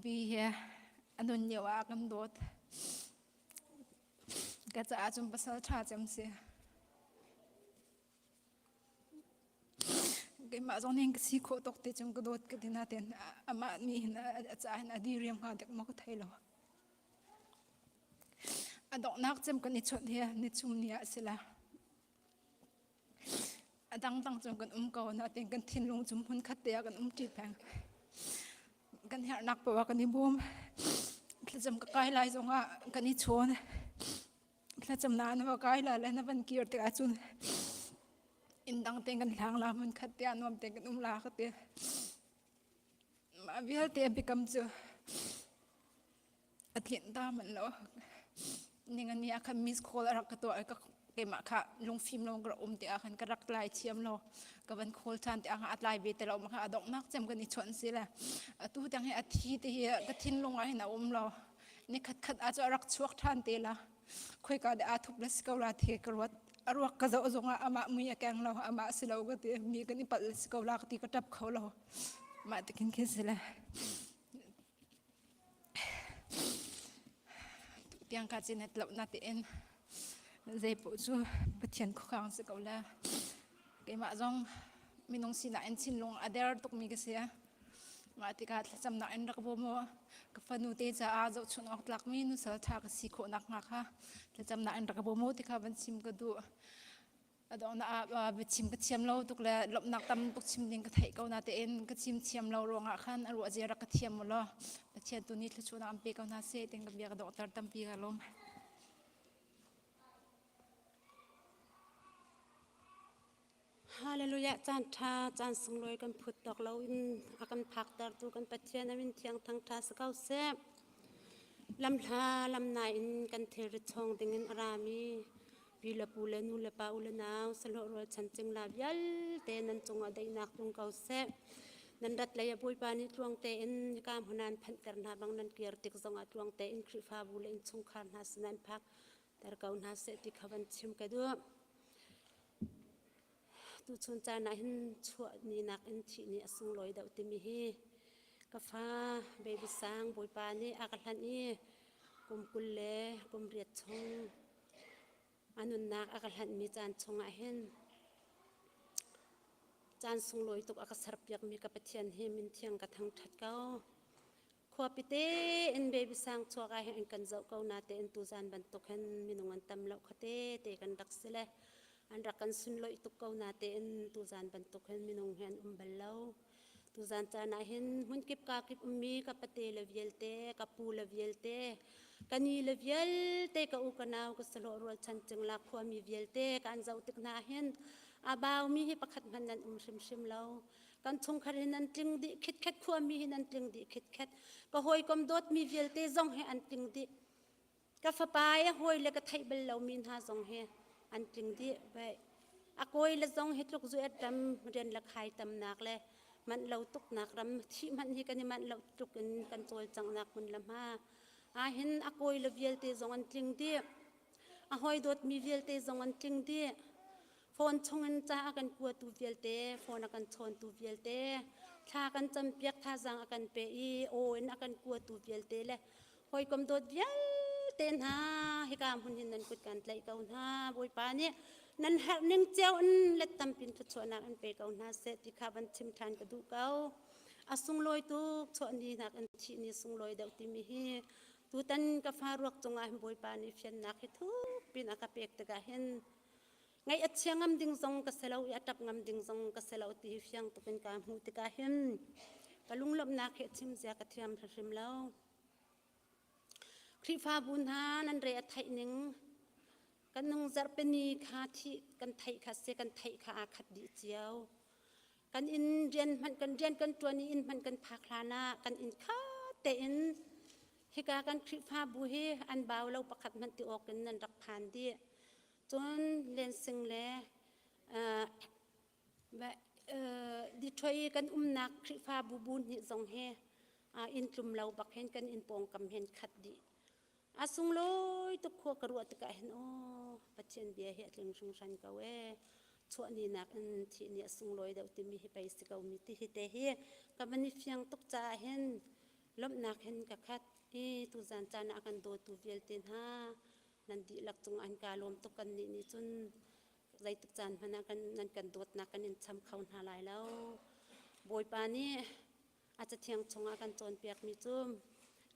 บีเฮอันนู้นเยอะกันโดดก็จะอาจจะภาษาชาจำเสียกินมาจงเนี่ยสิโคตกติจงกระโดดกันที่น่าเต้นอามานี่นะอาจารย์อดีเรียงเขาเด็กมากไทยหรอดอกนักจำกันนิชนเฮียนิชุมเนี่ยสิละตั้งจงกันก่อนน่าเต้นกันทิ้งลงจุ่มหุ่นขัดเตียกันจีแพงกันเฮียนักเพราะว่ากันนี่บูมจำกับไกด์ไลน์จงว่ากันนิชนจำนานว่าไกด์ไลน์แล้วนับเป็นเกียรติอาจุนอินดังเต็งกันหลังลามันขัดเตียนวมเต็งกันลาขัดเตียมาวิหารเตียพิกำจูอาทิตย์ตามันแล้วนี่งันนี้อาคันมิสโคลรักกับตัวก็เกมาค่ะลงฟิล์มลงกระอมเตียอาคันกระรักลายเชียมเรากับวันโคลชันเตียอาคันอัดลายเบตเรามาค่ะดอกนักจำกันนี่ชนสิแหละตู้จังให้อาทิตย์ที่กระทิ้นลงไว้นะอมเรานี่ขัดอาจจะรักช่วงทันเตียละคุยกันอาทุบเลสกอลาเทกรวดอารวกกระเจ้าจงอามามีแกงเราอามาสิเราก็เตียมีกันนี่ปัดเลสกอลาที่กระดับเขาเรามาตะกินคิดสิแหละ tiếng cả trên hết lậu nát tiền dây bộ chu bất thiện khó khăn sẽ cầu là cái mà dòng mình nông xin lại xin long ader tục mi cái gì mà thì cả chăm lại ra cái bộ mà cái phần nụ tê cha dấu chun ọc lạc mi nụ sợ thà cái xì khổ nặng ngạc ha chăm lại ra cái bộ mà thì cả vẫn chim cái đũa đó là bị chim cái chiêm lâu tục là lộng nặng tâm tục chim đến cái thấy câu nào tiền cái chim chiêm lâu rồi ngạc khan ở ruộng gì ra cái chiêm một lo cái chiêm tu nít là chun am pe câu nào sẽ đến cái việc đó tar tâm pi cái lom Hallelujah chan tha chan sung loi kan phut tok lo in akan phak tar tu kan pathian amin thiang thang tha sakau se lam hla lam nai in kan thir chong ding in arami pila pula nu le pa ula naw salo ro chan ching la yal te nan chung a dei nak tung kau se nan dat le boi pa ni tuang te in kam hunan phan kar na bang nan kier tik zong a tuang te in khri fa bu le in chung khan na snan phak tar kau na se ti khaban chim ka du tu chun cha na hin chua ni nak in thi ni asung loi dau ti mi hi ka fa baby sang boi pa ni akal ni kum kul le kum riat chong anun nak akal han mi chan chong a hen chan sung loi tuk akasar piak mi ka pathian he min thiang ka thang that kau khwa pite in baby sang chua ka hen kan zau kau na te in tu zan ban tok hen minungan tam lau khate te kan dak sele an rakan sun loi tuk kau na te in tu zan ban tok hen minung hen ballau tu zan cha na hen hun kip ka kip ummi ka pate le vielte ka pu le vielte kani le vielte ka u kanaw ka salo rol chan chang la khwa mi vielte kan zau tik na hen abaw mi hi pakhat man nan shim shim lo kan chung khar hin an tling di khit khat khwa mi hin an tling di khit khat ka hoi kom dot mi vielte zong he an tling di ka fa pa ya hoi le ka thai bel lo min ha zong he an tling di vai a koi le zong he tluk zu atam ren la khai tam nak le man lo tuk nak ram thi man hi kan man lo tuk in kan chol chang nak mun lam ha a hin a koi le vielte zong an tling di a hoi dot mi vielte zong an tling di phone chung an cha kan ku tu vielte phone akan chon tu vielte tha kan cham piak tha jang akan pe i o in akan ku tu vielte le hoi kom dot vial ten ha hi kam hun hin nan kut kan tlai kau na boi pa ni nan har ning cheu an let tam pin thu chona an pe kau na se ti kha ban chim than ka du kau asung loi tu cho ni nak an thi ni sung loi dau ti mi hi tu tan ka fa ruak chunga boi pa ni fian nak hi thu pin aka pek ta ga hen ngai achiang am ding zong ka selo ya tap ngam ding zong ka selo ti fiang tu pen ka mu ti ka hen kalung lom nak he chim ja ka thiam thrim lo khri fa bun ha nan re athai ning kan nung zar peni kha thi kan thai kha se kan thai kha a khat di chiao kan in rian kan tuani in man kan phak hlana kan in kha te in hika kan khri fa bu he an baw lo pakhat man ti ok nan rak phan di chon len sing le di thoi kan nak khri fa bu bun ni zong he in tlum lo bak hen kan in pong kam hen khat di asung loi tu kho karu at ka hen o pachen bia he tling sung san ka we chua ni nak an thi ni asung loi da ti mi hi pai si ka mi ti hi te hi ka mani fiang tuk cha hen lom nak hen ka khat e tu zan cha na kan do tu vel ten ha nan di lak chung an ka lom tuk kan ni chun zai tuk chan hana kan nan kan dot na kan in cham khaun ha lai lo boi pa ni acha thiang chunga kan chon piak mi chum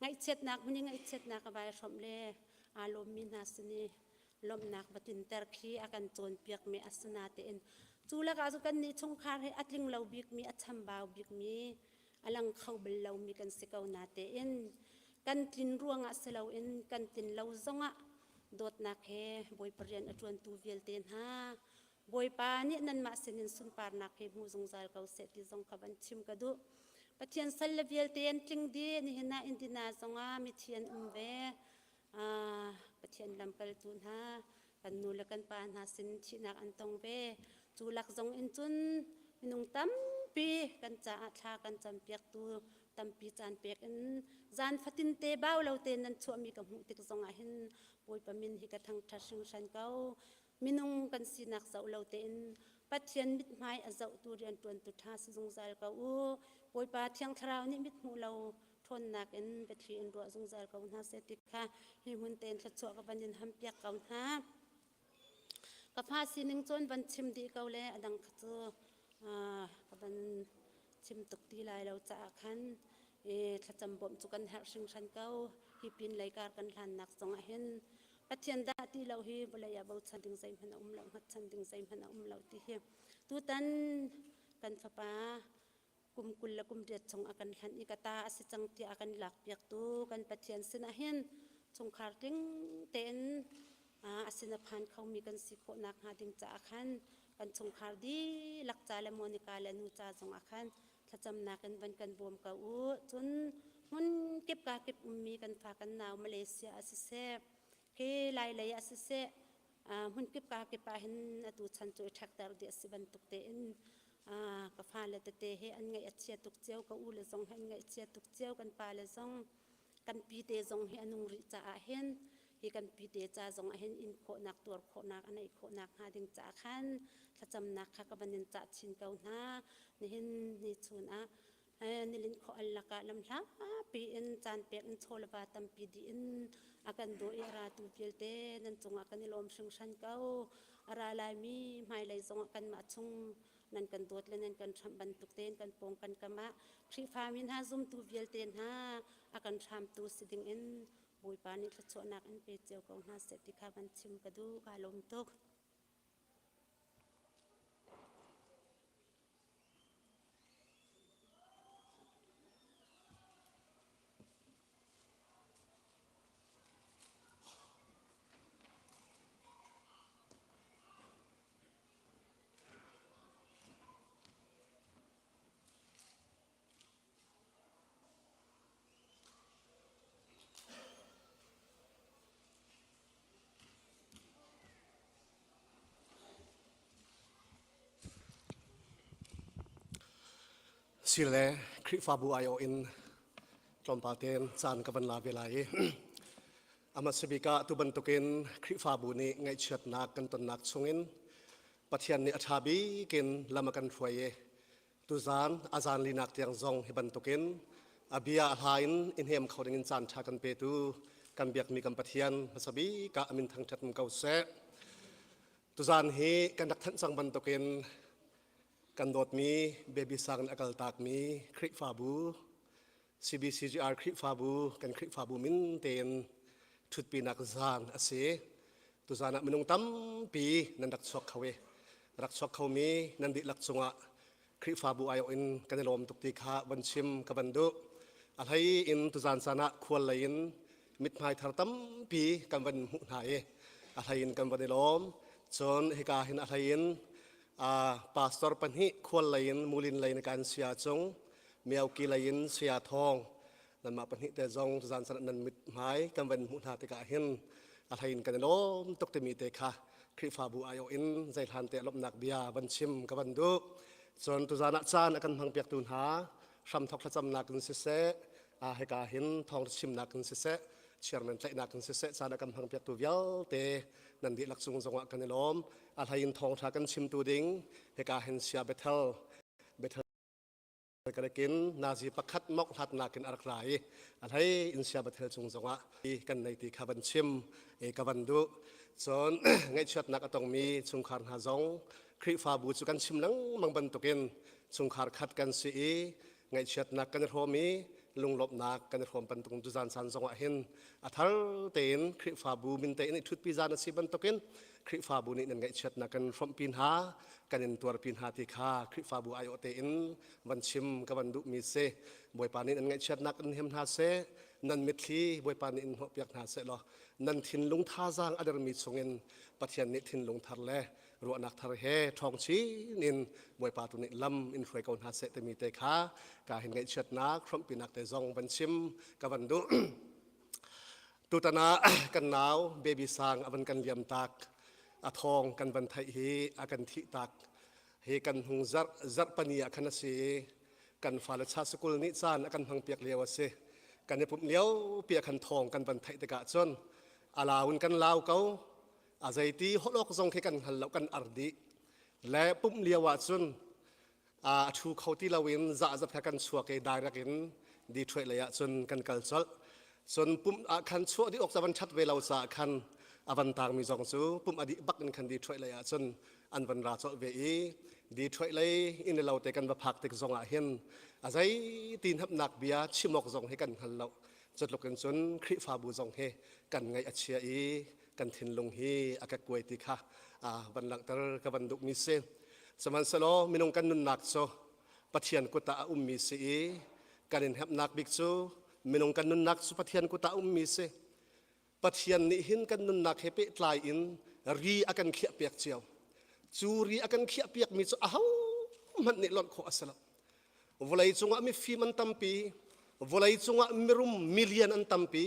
ngai chet nak muni ngai chet nak ba som le alom min hasni lom nak batin ter khi akan chon piak me asna te en chula ka zu kan ni chung khar he atling lo bik mi acham baw bik mi alang khau bel lo mi kan se kau na te en kan tin ruanga selo en kan tin lo zonga dot nak he boi parian atron tu vel ten ha boi pa ni nan ma senin sun par nak he mu zong zal kau se ti zong khaban chim ka du pathian sal le vel ten tling di ni hena indina zonga mi thian ve pathian lam kal tun ha kan nu la kan pa na sin thi nak an tong ve chu lak zong in chun minung tam pi kan cha tha kan cham piak tu tam pi chan pek in zan fatin te baw lo te nan chu mi ka mu tik zonga hin boi pa min hi ka thang tha sing san kau minung kan sinak zau lo te in pathian mit mai a zau tu rian tuan tu tha si zong zal ka u boi pa thiang tharau ni mit mu lo ทนนักเอ็นไปทีอินรัวสงสารเขาหน้าเสติค่ะหิมุนเตนขจัวกับบันยินหำเปียกเขาหน้ากับพาสินึงจนบันชิมดีเขาเลยอดังขจัวกับบันชิมตกตีลายเราจะขันถ้าจำบ่มจุกันหาสิ่งฉันเก้าฮิปินไลการกันหลานนักสงเห็นปัจจัยดาที่เราฮิบลายาบ่ชันดึงใจพันเราหัดชันดึงใจพันเราที่เฮตุตันกันฟ้าป้ากุมกุลละกุมเดียดจงอากันหลานอีกตาสิจังที่อากันหลักเปียกตูกันปัจจัยสินะเห็นจงขาดดิ้งเต็นสินพันเขามีกันสิโคนักหาดิ้งจะอาคันกันจงขาดดีหลักใจละโมนิกาละนูจาจงอาคันถ้าจำนักกันบันกันบวมกับจนมันเก็บกาเก็บมีกันพากันหนาวมาเลเซียอาศิเซเฮไลเลยอาศิเซมันเก็บกาเก็บไปเห็นตัวฉันจะทักดาวเดียสิบันตุกเตนกับพาเลตเตเฮอันไงอัจเชียตุกเจียวกับอูเลซงอันไงอัจเชียตุกเจียวกันปาเลซงกันปีเตซงเฮอนุริจ่าเห็นเฮกันปีเตจ่าซงเห็นอินโคนักตัวโคนักอันไหนโคนักหาดึงจ่าขันถ้าจำนักค่ะกับบันยินจ่าชินเกาหน้านี่เห็นนี่ชุนนี่ลินขออัลละกะลำลับปีอินจานเปียกอินโชลบาตัมปีดีอินอากันโดยราตูเปียลเตนันจงอากันนิลอมชงชันเก้าอาราลายมีไม่เลยจงอากันมาชงนันกันโดดและนันกันทำบันตุกเตนกันปงกันกะมะทรีฟามินฮาซุมตูเปียลเตนฮาอากันทำตูสิดิงอินบุยปานิทชวนักอินเปเจียวของฮาเสติคาบันชิมกระดูกาลมตุกสิเลคริฟาบูไอโออินจอมปาเตนจานกับบันลาเวลาอามาสบิกาตุบันตุกินคริฟาบูนี้ไงเชิดนักกันตนนักชงินปัทยันนี้อัฐาบีกินลำกันฟวยตุจานอาจารย์ลีนักเตียงซองให้บันตุกินอาบียาหาอินอินเฮมเขาดึงจานชากันเปตูกันเบียกมีกันปัทยันมาสบิกาอามินทางจัดมุกเอาเสตุจานเฮกันนักทันสังบันตุกินกันโดดมีเบบี้สังอากาศตากมีคริฟาบู CBCGR คริฟาบูกันคริฟาบูมินเตนทุดปีนักจานอาเซตุจานะมินุงตั้มปีนันดักชกเขารักชกเขามีนันดิลักจงะคริฟาบูไอโออินกันลมตุกติขาบันชิมกับบันดุอะไรอินตุจานสานะควรเลยอินมิดหมายทาร์ตั้มปีกันบันหุ่นหายอะไรอินกันบันลมจนเหกาหินอะไรอินปาสตอร์ปันหิควรเลยมูลินเลยในการเสียจงเมียวกีเลยเสียทองนั่นมาปันหิแต่จงทุจานสนันมิดหมายกันเป็นมุนาติกาหินอะไรอินกันล้มตกเตมีเตค่ะคริฟาบูไอโออินใจทันเตลบนักเบียบันชิมกับบันดุจนทุจานจานอากันพังเปียกตุนหาซ้ำทอกขจำนักกันเสะให้กาหินทองชิมนักกันเสะเชื่อมันใจนักกันเสะจานอากันพังเปียกตุเยลเตนันดิลักซุงจงวะกันล้มอะไรอินทองทากันชิมตูดิงให้กาเห็นเสียเบทลกันกินนาซีปักขัดมอกทัดนากินอะไรอะไรอินเสียเบทลจงวะกันในตีขับันชิมกับบันดุจนไงเชิดนักต้องมีสุงคาร์หาจงคริฟาบูจุกันชิมนังมังบันตุกินสุงคาร์ขัดกันสีไงเชิดนักกันโรมีลุงลบนักกันโรมปันตุงจุจานสันจงวะเห็นอัฐลเตนคริฟาบูมินเตนทุดพิจารณาสีบันตุกินคริฟาบูนี่นั่นไงเชิดนักกันฟอมปินหากันอินตัวปินหาติคาคริฟาบูไอโอเตนวันชิมกับวันดุมีเซบวยปานี่นั่นไงเชิดนักกันเฮมนาเซนันมิตรีบวยปานี่อินหัวเปียกนาเซลอนันทินลุงท่าจางอเดอร์มีสงเงินปัจจัยนิทินลุงทัรเลรัวนักทาร์เฮทองชีนินบวยปาตุนิลำอินฟรวยกอนนาเซเตมีเตคากาเห็นไงเชิดนักฟอมปินักเตจงวันชิมกับวันดุตุตนากันหนาวเบบีสางอวันกันเลียมตักอาทองกันบันไทเฮอากันทิตักเฮกันหงจัดปนีอาคันเสกันฟาลชาสกุลนิจานอากันพังเปียกเลียวเสกันในปุ่มเลี้ยวเปียกขันทองกันบันไทตะกะจนอาลาวุนกันลาวเขาอาใจตีฮลอกทรงเฮกันหันเหล่ากันอาร์ดีและปุ่มเลี้ยวจนชูเขาที่ลาวินจะกันชัวเกได้รักิน ดีช่วยเลยส่วนกันกัลซอลส่วนปุ่มอาคันชัวที่ออกจากวันชัดเวลาสาคันอวันตางมีสองสูปุ่มอดีบักกันคันดีช่วยเลยส่วนอันวันราชเวีดีช่วยเลยอินเราแต่กันประพักแต่กซองอาเห็นอาศัยตีนทับหนักเบียชิมอกซองให้กันหันเราจุดลกกันส่วนคริฟาบูซองเฮกันไงอัจฉริกันทินลงเฮอากาศกวยติค่ะวันหลังตะกับวันดุมิเซสมันสโลมินงกันนุนนักโซปะเทียนกุตามีเสกันเห็นหับนักบิกซูมินงกันนุนนักสุปะเทียนกุตามีเสปะเทียนนี่หินกันนุนนักเฮเปตลายอินรีอากันเขียเปียกเจียวจูรีอากันเขียเปียกมีซูมันนี่หลอนโคอัสละวลัยจงอามีฟิมันตัมปีวลัยจงอามีรุมมิลเลียนอันตัมปี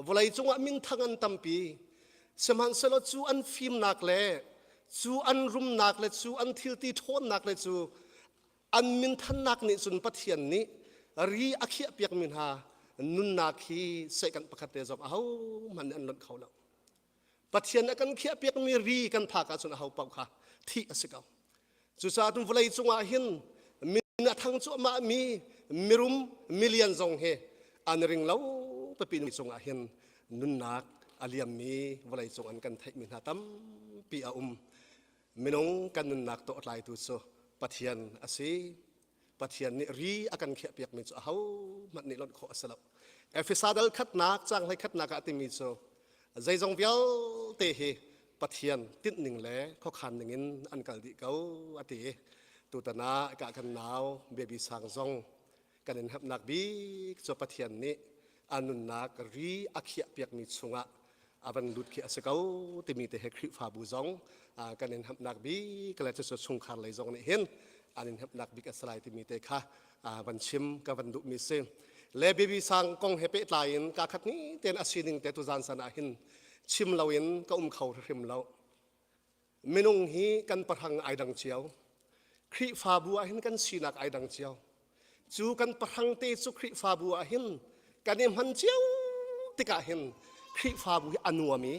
วลัยจงอามินทังอันตัมปีสมันสโลจูอันฟิมนักเล่จูอันรุมนักเล่จูอันทิลตีโทนนักเล่จูอันมินทันนักนี่สุนปะเทียนนี่รีอาเขียเปียกมินหานุนนักฮีเสกันประคัตเตจอมมันอันหลอนเขาแล้วปะเทียนกันเขียเปียกมีรีกันพากันสุนเป่าค่ะที่อสิกาจุสาตุวลัยจงอาหินมินทั้งจุมามีมิรุมมิลเลียนจงเฮอันริงเล่าปะปีนจงอาหินนุนนักอาลียมมีวลัยจงอันกันไทยมินหาตัมปีอามินงกันนุนนักโตอลายตุโซปะเทียนอสิปะเทียนนี่รีอากันเขียเปียกมินโซมันนี่หลอนโคอัสลับเอฟิซาดัลขัดนักจังให้ขัดนักอติมิโซใจจงเวียวเตเฮปะเทียนติดหนึ่งแหล่ข้อขันหนึ่งอินอันกัลดิเกาอติตุตนากะกันหนาวเบบีสังซองกันเห็นหับนักบีจบปะเทียนนี้อันนุนนักรีอาเขียเปียกมิสุงะอาบันลุดเขียสเกาติมีแต่เฮคริฟาบูซองกันเห็นหับนักบีก็เลยจะสุงคาร์เลยซองนี่เห็นอันเห็นหับนักบีก็สลายติมีแต่ค่ะบันชิมกับบันดุมิเซเลเบบีสังกงเฮเปตลายินกะขัดนี้เต็นอาศินิงแต่ตุจานสนาหินชิมเราเห็นก็เขาริมเราเมนุงฮีกันประทังไอดังเจียวคริฟาบัวหินกันสีนักไอดังเจียวจูกันประทังเตจุคริฟาบัวหินกันเอ็มหันเจียวติกาหินคริฟาบัวอนัวมี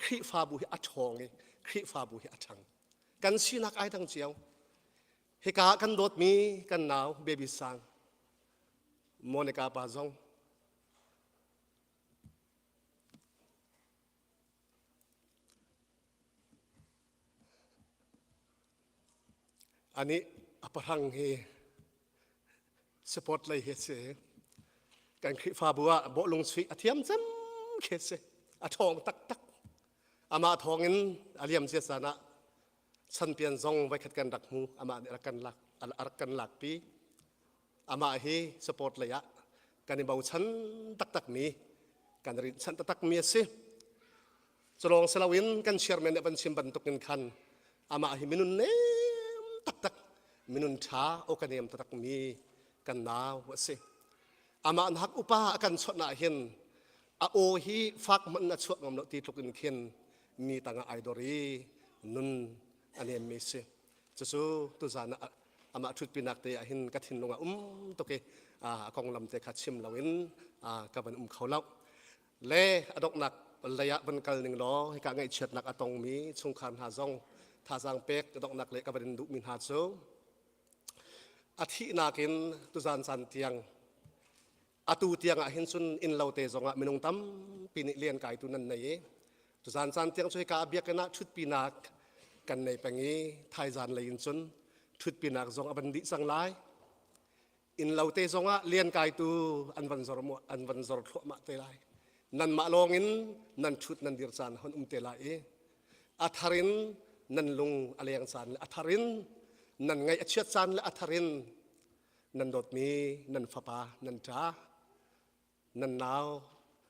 คริฟาบัวอัดทองคริฟาบัวอัดชังกันสีนักไอดังเจียวเฮกากันโดดมีกันหนาวเบบีสังโมนิกาปาซองอันนี้อภรังเฮสปอตเลยเฮเสกันคริฟาบัวโบลงสวีอเทียมจำเคเสอทองตักตักอามาทองอินอาเลียมเสียสานะสันเปียนซองไว้ขัดกันดักมูอามารักกันหลักรักกันหลักปีอามาเฮสปอตเลยอะกันในเบาชั้นตักตักมีกันริชั้นตักตักมีสิจะลองสลาวินกันเชียร์แมนบันชิมบันตุกินคันอามาเฮมินุนเนตักมินุนช้าโอกันเนียมตักมีกันนาวสิอามาหักอุปากันสดนาเห็นอาโอฮีฟักมันนัดสวดงมโนตีตุกินเข็นมีต่างไอดอรีนุนอันเนียมีสิจะสู้ตุจานะอามาชุดปีนักเตะเห็นกัดหินลงตุกกองลำเตะขัดชิมเราเห็นกับมันเขาเล่าเล่อดอกหนักระยะบรรกัลหนึ่งล้อให้การไงเฉียดหนักอตองมีชงคานหาซองท่าจางเป็กดอกนักเล็กกับประเด็นดุมินหาโซอาทินากินตุจานสันเตียงอาตูเตียงเห็นสุนอินเราเตจงมินงตั้มปีนิเลียนกายตุนันในตุจานสันเตียงช่วยกาเบียกันนะชุดปีนักกันในปังงี้ไทยจานเลยอินสุนชุดปีนักจงอบันดิสังไลอินเราเตจงเลียนกายตูอันวันจรมอันวันจรทั่วมาเตไลนันมาลองอินนันชุดนันดิรจานฮอนเตไลอัทารินนันลุงอะไรอย่างสันอัทารินนันไงเชียสันและอัทารินนันโดดมีนันฟ้านันจ้านันนาว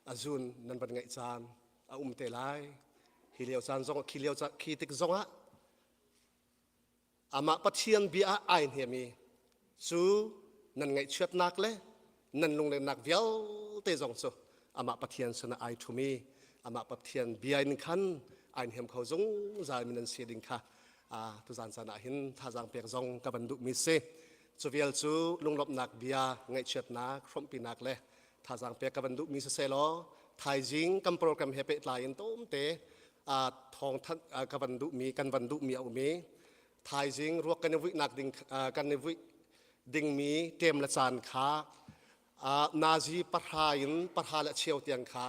อาจุนนันบันไงสันเตลายฮิเลียวสันซงฮิเลียวจะขีติกซงอามาปัจเจียนบีอาไอเฮียมีซูนันไงเชียนักเลยนันลุงเลยนักเวียวเตจงโซอามาปัจเจียนสนะไอทูมีอามาปัจเจียนบีไอนึงขันไอเฮียมเขาจงใจมินันเสียดิงค่ะตุจานสนาหินท่าจางเปียกจงกับบันดุมิเซจูเวลจูลุงลบนักเบียไงเชียนักครมปีนักเลยท่าจางเปียกกับบันดุมิเซโลไทยจิงกัมโปรแกรมเฮเปตลายินต้มเตทองทัดกับบันดุมีกันบันดุมีเอามีไทยจิงรวกกันในวินักดิ่งกันในวิดิ่งมีเต็มละจานขา นาซีปะทายินปะทาละเชียวเตียงขา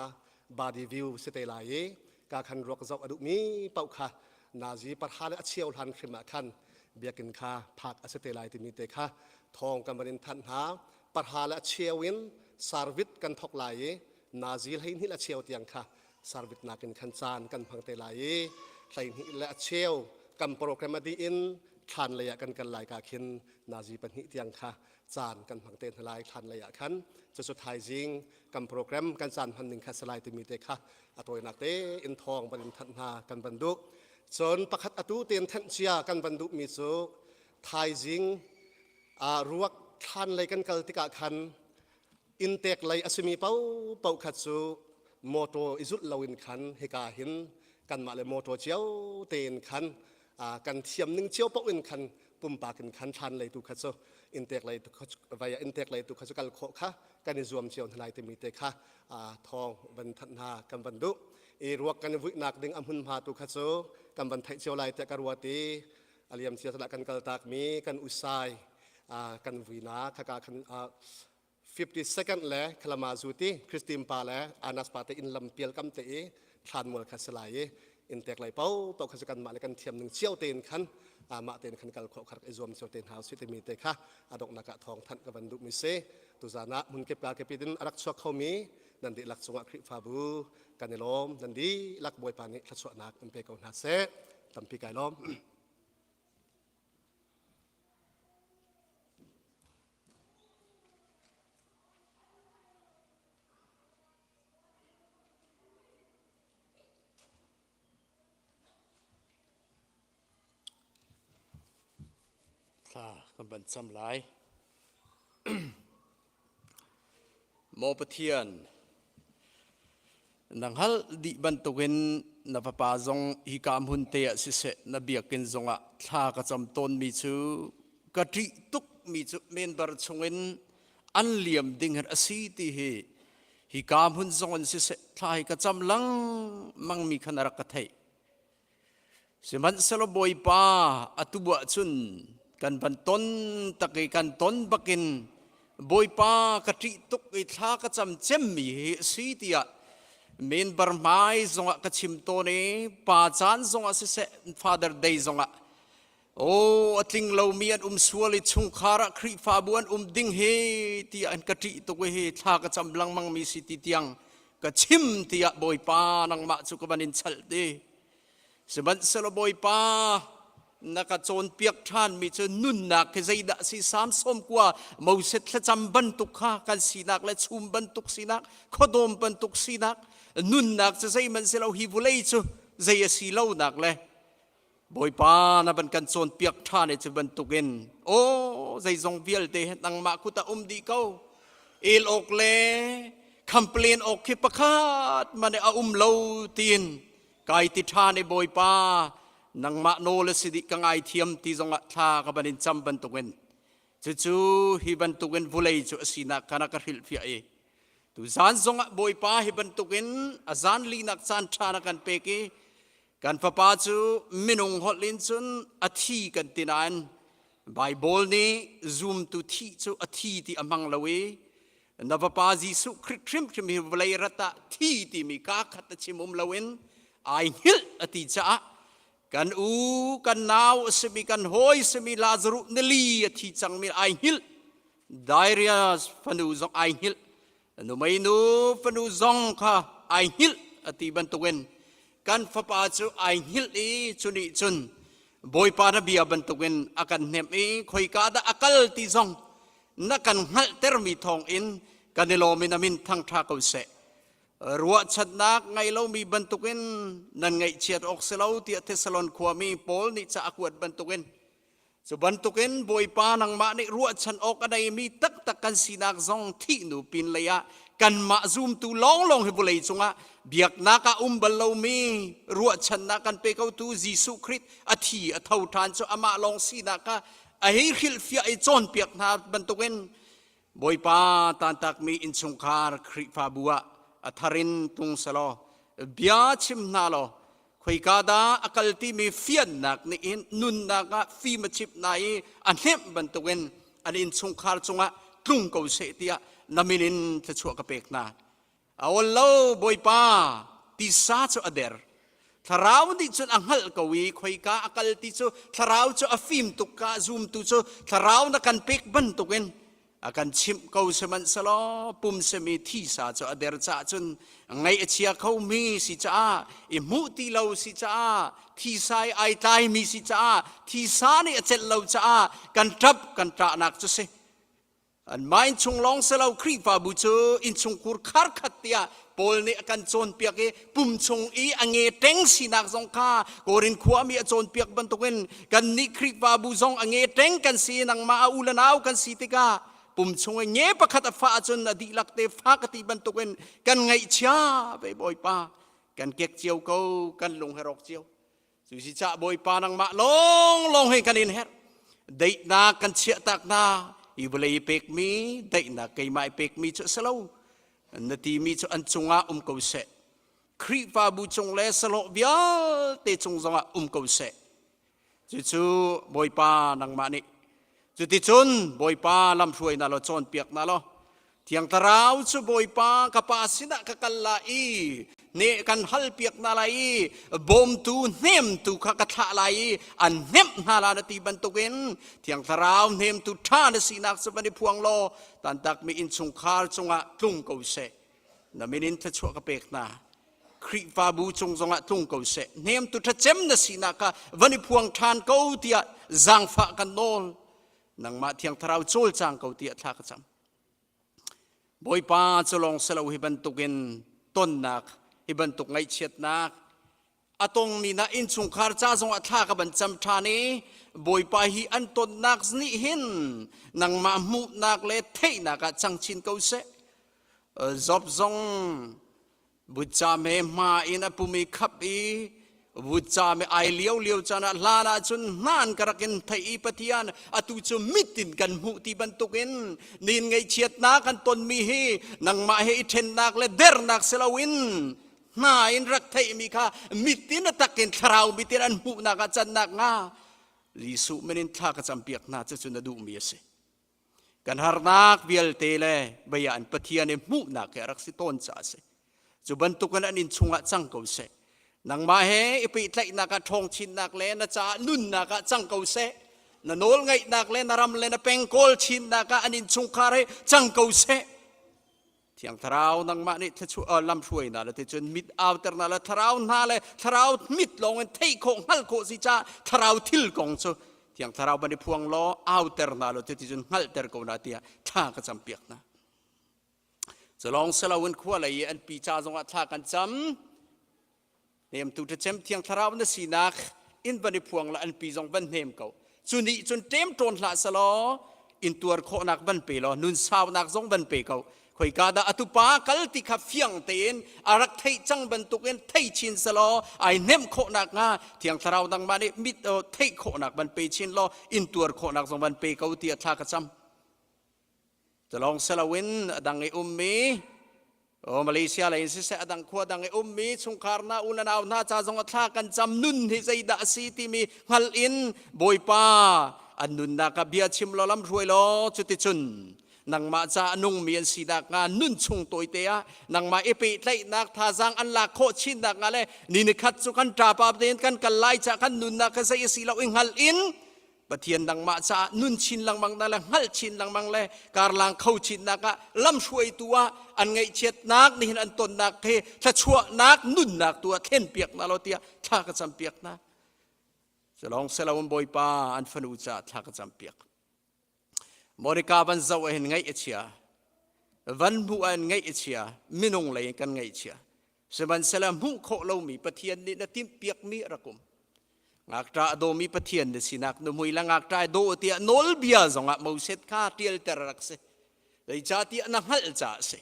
บาดีวิวสเตลายกาคันรวกจอกอดุมีเป่าขานาซีปะทาละเชียวทันขึ้นมาคันเบียกินขาผักอสเตลายที่มีเตขาทองกันบริณทันหาปะทาละเชียววินสารวิทกันทอกลายนาซีให้นี่ละเชียวเตียงขาสารวิทนากินขันจานกันพังเตลายใส่นี่ละเชียวกันโปรแกรมดีอินทันเลยกันลายกาคินนาซีปัญหิเตียงขาจานกันพังเตนทลายทันเลยคันจะสุดท้ายจริงกันโปรแกรมกันจานพันหนึ่งคัสลายที่มีเตค่ะอตัวนักเตอินทองบันทันหากันบรรดุจนประคัดอตุเตียนทันเชียกันบรรดุมีสุไทยจริงรวกทันเลยกันกัลติกาคันอินเตกเลยอสมีเป้าขัดสุโมโตอิจุดลาวินคันเฮกาหินกันมาเลยโมโตเจียวเตนคันกันเทียมหนึ่งเจียวเป้าอินคันปุ่มปากันคันทันเลยตุขัดสุอินเตกเลยตุวายอินเตกเลยตุขัดสุกัลโคค่ะกันในรวมเชียวทลายที่มีเตค่ะทองบรรทันหากันบรรดุรวกกันวินักดึงอัมพุนพาตุขัดสุกันบรรทัยเชียวลายเตกรวตีอาเลียมเชียวสละกันกัลตากมีกันอุสัยกันวินาขกาคัน50 second และคลามาจูติคริสติมปาและอานัสปาเตอินลำเปียลกัมเตะทานมวลคัสลายอินเตกไหลเป้าตกขจกันมาเลยกันเทียมหนึ่งเชี่ยวเตนขันมาเตนขันกัลขอขัดไอรวมเชี่ยวเตนหาวสิเตมีเตค่ะอดอกนักทองทันกับวันดุมิเซตุจานะมุนเก็บกาเก็บดินรักชัวเขามีนันดิลักสวะคริฟาบูกันในลมนันดีลักบวยปานิลักสวะนักอันเปกอนหาเซตัมปีไก่ลมกันบันซ้ำหลายโมปเทียนนังฮัลดิบันตุกินนับปาจงฮิกามหุนเตะสิเสนเบียกินจงอะท่ากระจำต้นมีชูกะทิตุกมีชูเมนบาร์ชงเงินอันเหลี่ยมดิ่งหัดสีที่ฮิกามหุนจงอันสิเสท่ากระจำลังมังมีขนาดกระเทยสมันสลบอยป้าอตุบะชุนกันบันต้นตะกี้กันต้นบักินบอยป้ากะทิตุกไอท่ากระจำเจมมีสีที่อะเมนบาร์ไม้จงกระชิมตัวนี้ป่าจานจงสิเสฟาเดอร์เดย์จงโอ้ทิ้งเรามีอันสวลิชุงคาระครีฟาบวนดิ่งเฮที่อันกะทิตุกเฮท่ากระจำลังมังมีสิติยังกระชิมที่อะบอยป้านังมาจุกบันินชัลเดสบันสลบอยป้านักโจรเปียกท่านมีเจนุนนักใจดักสีสามสมกว่ามูเสตละจำบรรทุกข้ากันสีนักและชุมบรรทุกสีนักขดมบรรทุกสีนักนุนนักจะใจมันเสลาฮิบุเลยจูใจสีเหล่านักเลยบอยป้านับกันโจรเปียกท่านจะบรรทุกเงินโอ้ใจจงเวียลเตะนังมาคุตาดีเขาเอลอกเล่คำเปลี่ยนอกขิปะคาดมันเอาเหล่าตีนกายติดท่าในบอยป้านังมาโนเลสิดิกังไอเทียมที่จงอัฐากับบันจำบรรทุกเงินจู่ๆฮิบันทุกเงินบุเลยจู่สินักคณะกริลฟิเอตุจานจงบอยป้าฮิบันทุกเงินอาจารย์ลีนักจานชานักันเปกีกันฟ้าป้าจู่มินุงฮอลลินจุนอธิกันตินันไบเบิลนี้ซูมตุที่จู่อธิที่อมังละเวนับป้าจิสุคริสต์มิบุเลยรัตที่มีกาขัดชิมุมละเวนไอฮิลอธิจ้ากันกันนาวสมีกันหอยสมีลาซารุนลีที่จังมีไอฮิลไดเรียสฟนูซองไอฮิลนุไม่นูฟนูซองค่ะไอฮิลอธิบันตุเวนกันฟ้าป้าจูไอฮิลอีจุนิจุนบอยปานาบียบันตุเวนอากันเนมอีคอยกาดาอักลที่ซองนักกันหัลเตอร์มีทองอินกันในโลมินามินทั้งทากุเสรัวชัดนักไงเรามีบรรทุกินนั่นไงเชียดออกเสลาที่เทสลอนขวามีโพลนี่จะอากวดบรรทุกินจะบรรทุกินบอยปานังมาในรัวชันออกอะไรมีตักกันสีนักซองที่หนูปินเลยะกันมาซูมตูลองให้บุเลยจงะเบียกนักบรรลุมีรัวชันนักกันไปเขาตูจิสุคริสอธิอเท่าทานจะอามาลองสีนักไอ้ฮิลฟิไอจอนเปียกนาบรรทุกินบอยปาตันตักมีอินสุงคาร์คริฟาบัวอัทารินตุงสโลเบียชิมนาโลคุยกาดาอักลที่มีเฟียนนักนี่นุนนักฟีมาชิบนายอันเนมบรรทุกินอันอินสุงคาร์จงะตุงกูเสีย naminin ta chua ka pek na awal lo boy pa ti sa chu ader tharau di chun anghal kawi khoi ka akal ti chu tharau chu afim tu ka zoom tu chu tharau na kan pek ban tuken akan chim kau seman salo pum semi thi sa chu ader cha chun ngai achia khau mi si cha i mu ti lo si cha thi sai ai tai mi si cha thi sa ni achel lo cha kan trap kan tra nak chu se an main chung long selo khri pa bu chu in chung kur khar khat tia pol ni akan chon piak e pum chung i ange teng sinak zong kha korin khua mi chon piak ban token kan ni khri pa bu zong ange teng kan si nang ma ulanau kan si tika pum chung nge pakhat fa chun adi lakte fa kati ban token kan ngai cha be boy pa kan kek chiao ko kan lung herok chiao su si cha boy pa nang ma long long he kan in her dei na kan chia tak na i bulai pek mi dei na kai mai pek mi chu salo na ti mi chu an chunga ko se khri pa bu chung le salo bia te chung zonga ko se chu boy pa nang ma ni chu ti chun boy pa lam hruai na lo chon piak na lo thiang tarau chu boy pa ka pa sina ka kalla i ne kan hal piak na lai bom tu nem tu ka tha lai an nem na la na ti ban tuken thiang tarau nem tu tha na sinak sa bani phuang lo tan tak mi in chung khar chunga tlung ko se na minin tha chua ka pek na khri fa bu chung zonga tlung ko se nem tu tha chem na sinaka bani phuang than ko tia zang fa kan nol nang ma thiang tarau chol chang ko tia tha ka cham boy pa cholong selo hi ban tuken ton nak iban tuk ngai chet nak atong mi na in chung khar cha zong atha ka ban cham thani boy pa hi an ton nak ni hin nang ma mu nak le thei na ka chang chin ko se zob zong bu cha me ma in a pumi khap i bu cha me ai liao liao chana la la chun nan karakin thei patian atu chu mitin kan mu ti ban tukin nin ngai chet na kan ton mi hi nang ma he then nak le der nak selawin na in rak thei mi kha mitin takin tharau mitin an mu na ka chan nak nga li su menin tha ka champiak na chu chu na du mi ase kan har nak bial te le bayan pathian e mu na ke rak si ton cha se chu ban tukan an in chunga chang ko se nang ma he ipi tlai na ka thong chin nak le na cha nun na ka chang ko se na nol ngai nak le na ram le na pengkol chin na ka an in chung khare chang ko se thiang tharau nang ma ni thu lam hruai na la te chun mit outer na la tharau na le tharau mit long en thei khong hal kho si cha tharau thil kong chu thiang tharau ban ni phuang lo outer na lo te chun hal ter ko na tia tha ka cham piak na chalong selawin khwa lai an pi cha zonga tha kan cham nem tu te chem thiang tharau na sinak in ban ni phuang la an pi zong ban nem ko chuni chun tem ton hla salo in tuar kho nak ban pe lo nun saw nak zong ban pe ko khoi kada atupa kalti kha fiang ten arak thei chang ban tuken thei chin salo ai nem kho nak nga thiang tharau dang mani mit thei kho nak ban pe chin lo in tur kho nak zong ban pe ko ti tha ka cham chalong selawin dang e ummi o Malaysia la in se adang khwa dang e ummi chung kharna ulanaw na cha zong tha kan cham nun hi zaida si ti mi ngal in boipa anun na ka bia chim lo lam ruai lo chuti chun nang ma cha anung mian si dak nga nun chung toi te a nang ma epi tlai nak tha jang an la kho chin dak nga le ni ni khat chu kan tra pa den kan kalai cha kan nun na ka sai si lo inghal in pathian nang ma cha nun chin lang mang na la hal chin lang mang le kar lang khau chin na ka lam shuai tua an ngai chet nak ni hin an ton nak he tha chua nak nun nak tua then piak na lo tia tha ka cham piak na selong selawon boy pa an fanu cha tha ka cham piak Morika ban zau hen ngai achia van bu an ngai achia minung lai kan ngai achia seban salam hu kho lo mi pathian ni na tim piak mi rakum ngak tra do mi pathian de sinak no mui la ngak tra do tia nol bia zonga mo set kha tiel ter rak se dei cha ti na hal cha se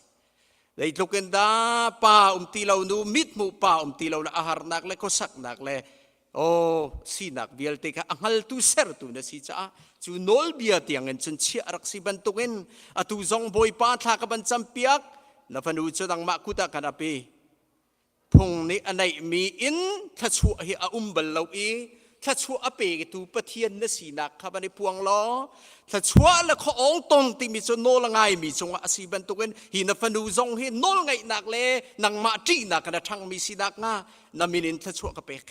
dei luken da pa ti lo nu mit mu pa ti lo na ahar nak le ko sak nak le o sinak bial te ka angal tu ser tu na si cha chu nol bia tiang en chun chi arak si ban tuken atu zong boy pa tha ka ban champiak na fanu chu dang ma kuta kana pe phung ni anai mi in tha chu hi a bal lo i ถ้าชัวอเปกตูปะเทียนนสีนักขับในพวงล้อถ้าชัวละข้อองตรงที่มีจนโนละไงมีจงอาศีบันตุกันหินฟันูจงหินโนละไงนักเลนังมาจีนักกันทั้งมีสีนักงานามินินถ้าชัวกะเปก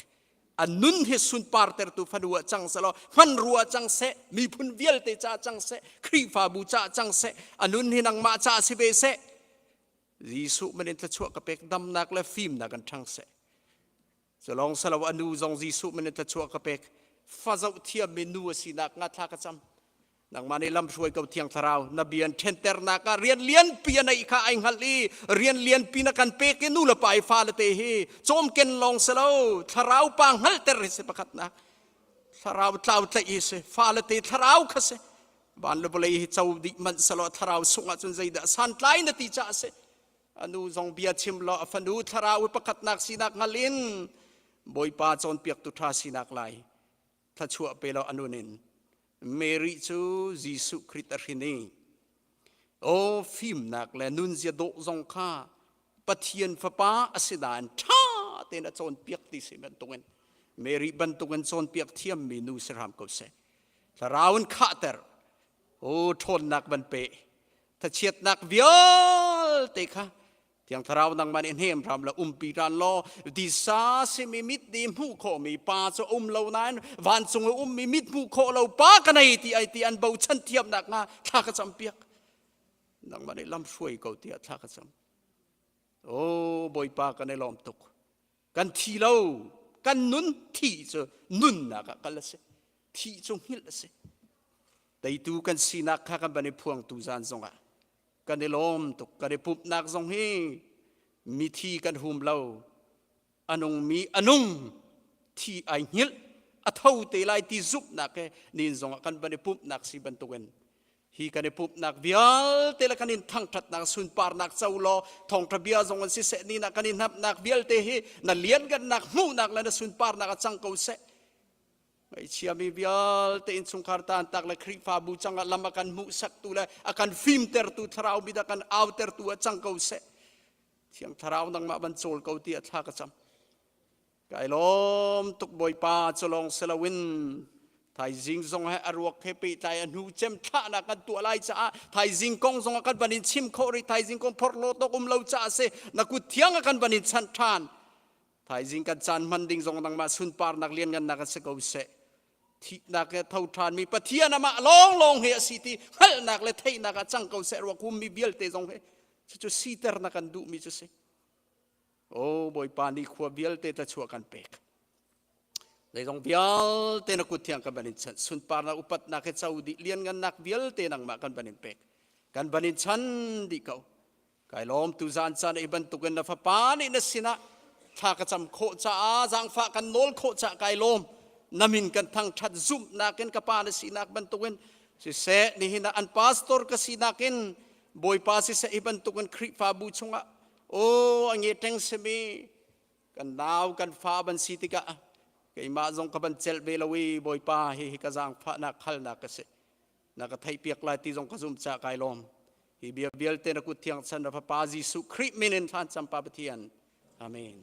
อันนุนเฮสุนปาร์เตอร์ตูฟันูจังสลอฟันรัวจังเสมีพุนเวลเตจ่าจังเสครีฟาบูจ่าจังเสอันนุนหินังมาจ่าสิเบเสยิสุมันเถ้าชัวกะเปกดำนักและฟิมนักกันทั้งเสจะลองสลาวอนูจงยิสุมันจะชัวกระเปกฟาเจ้าเทียมเมนูสินักงัดทากระจำนังมาในลำช่วยกับเทียงทาราวนับเบียนเทนเตอร์นักเรียนเลียนปีในข้าไอฮัลลีเรียนเลียนปีนักันเปกนูละไปฟาลเตฮีโจมเกนลองสลาวทาราวปังฮัลเตอร์เสปขัดนักทาราวเจ้าเตอีเสฟาลเตทาราวขเสบ้านลบเลยเจ้าดิมันสลาวทาราวสุงจนใจดาสันไลนติจ่าเสอนูจงเบียชิมลอฟันูทาราวปขัดนักสินักฮัลลินบอยป้าจนเปียกตุทาสินักไลถ้าชั่วไปแล้วอนุนินเมริจูยิสุคริสต์รินีโอ้ฟิมนักและนุนเสียโดจงข้าปะเทียนฟ้าป้าอสิดานท่าเตนจนเปียกติสิบันตุกันเมริบันตุกันจนเปียกเทียมมีนูสรามกุเสถ้าราวนข้าเตอร์โอ้ทนนักบันเปถ้าเชียดนักวิอลเตค่ะที่ยังทาราวนังมันเอ็นเฮมพรำละปีรันลอดิซาสิมีมิดดีมูโคมีปาจะเหล่านั้นวันทรงมีมิดมูโคเหล่าปากันในที่ไอที่อันเบาชันเทียมนักงาท่ากระจำเปียกนังมันได้ลำช่วยเกาเตียท่ากระจำโอ้บอยปากันในลอมตกกันทีเรากันนุนที่จะนุนนักกันละเสที่จงหิละเสแต่ดูกันสีนักข้ากันบันในพวงตูจานทรงอ่ะกันในลมตกกันในปุบนักทรงให้มีที่กันหุมเราอนงมีอนงที่ไอหิลอัฐเอาเตลัยที่ซุบนักนินทรงกันบันในปุบนักสิบันตุกันฮีกันในปุบนักเบียลเตละกันนินทั้งทัดนักสุนปาร์นักเจ้าลอทองทะเบียทรงกันสิเสนีนักกันนินนับนักเบียลเตฮีนั่นเลี้ยนกันนักมูนักและสุนปาร์นักจังเกาเสไอเชียมีเบียลเตอินสุงคาร์ตานตักและคริฟาบูจังลำกันมุสักตุละakan film tertu tharau bidakan aw tertu chang kau se thiang tharau nang ma ban chol kau ti atha ka cham kai lom tuk boy pa cholong selawin thai jing zong ha arwak he pe tai anu chem tha na kan tu lai cha thai jing kong zong kan banin chim khori thai jing kong phorlo to lo cha se na ku thiang kan banin chan than thai jing kan chan man ding zong nang ma sun par nak lien gan nak se kau seที่นักเท่าทานมีปะเทียนมาลองเฮียสิที่ฮัลนักเลยที่นักจังเขาเสรวคุมมีเบียลเตจงเฮจะซีเตอร์นักกันดูมีจะเสโอ้บอยปานีขวบเบียลเตจะชัวกันเปกเลยจงเบียลเตนักกุฏิยังกันบันินชันสุนปาร์นักอุปัตนักเจ้าดิเลียนกันนักเบียลเตนักมากันบันินเปกกันบันินชันดิเขาไก่ล้อมตุจานชันไอ้บรรทุกันนับปานีนัสินะถ้ากระจำโคจ่าจังฟ้ากันโนลโคจ่าไก่ล้อมนามินกันทั้งชัดซุ่มนักเก็นกับปานสินักบรรทุกันสิเสนี่หินะอันพาสตอร์ก็สินักเก็นบอยพาสิเสอีบรรทุกันคริฟาบูชงะโอ้อันนี้เต็งเสมีกันดาวกันฟ้าบันสิติกะไก่มาจงกับบันเจลเบลวีบอยพาเฮฮิกะจังฟ้านักขัลนักเสนักไทยเปียกลายที่จงกระซุ่มจากไก่ลมฮิเบียเบียลเตนักกุฏิยังสันพระปาจิสุคริมินินท่านจำปาปเทียนอาเมน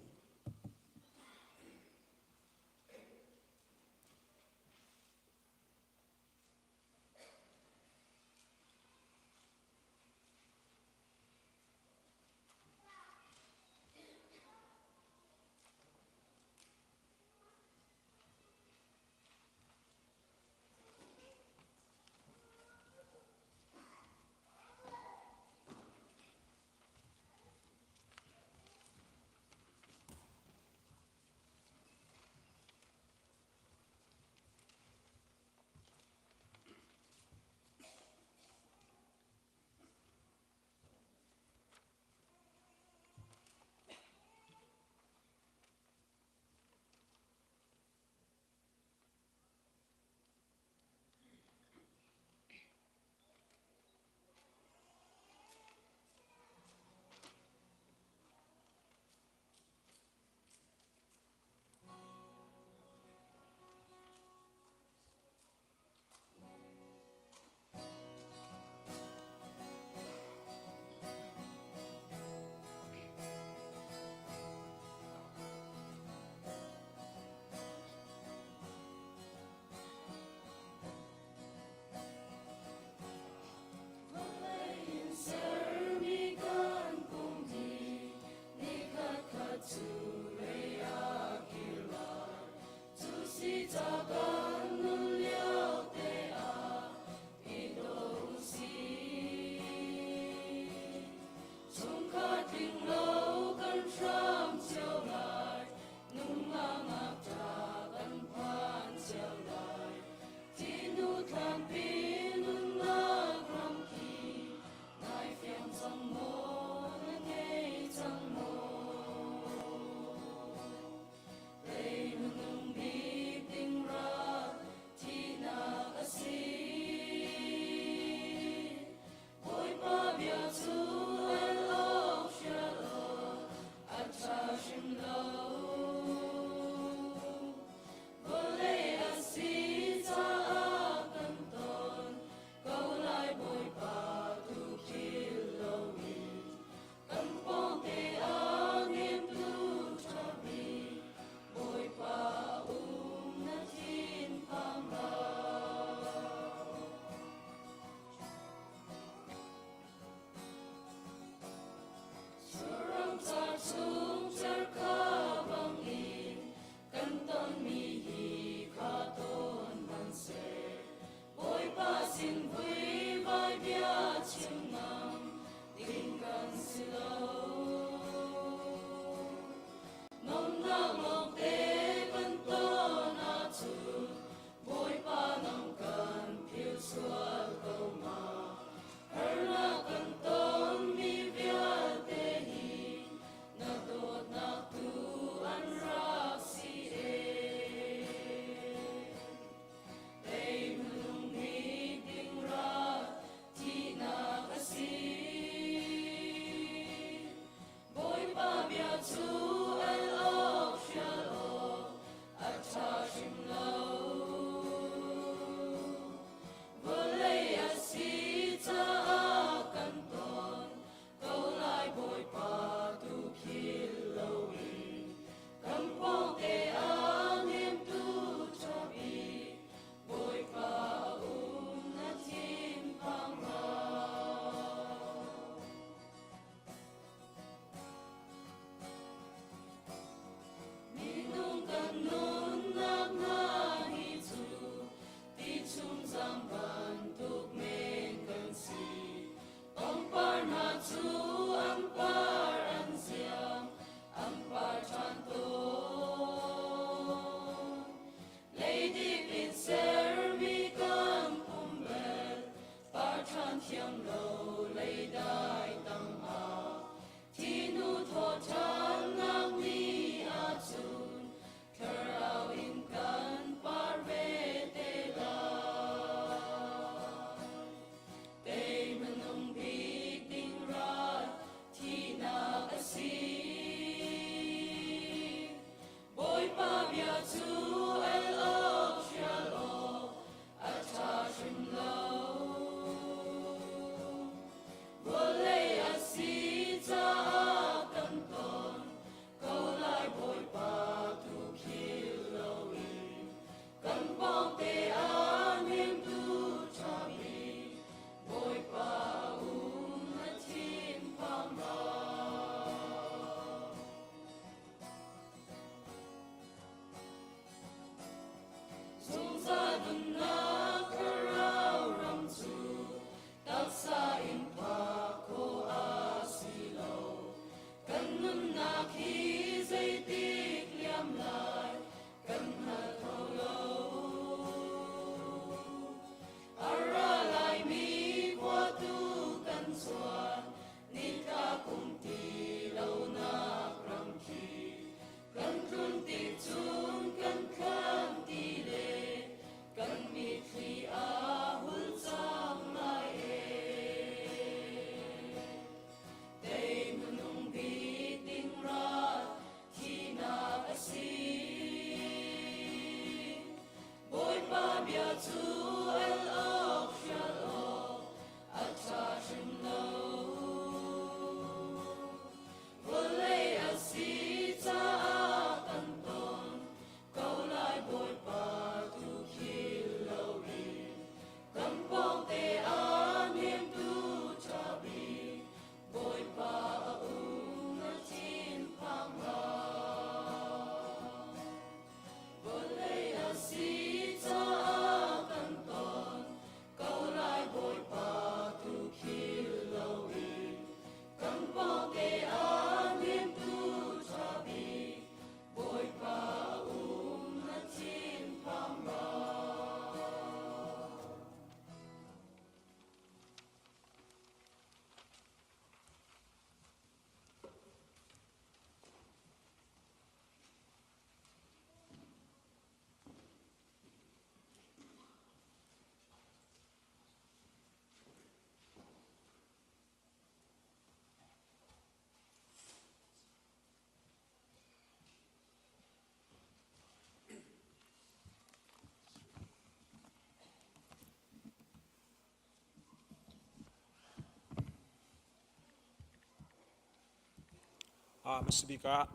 Masibika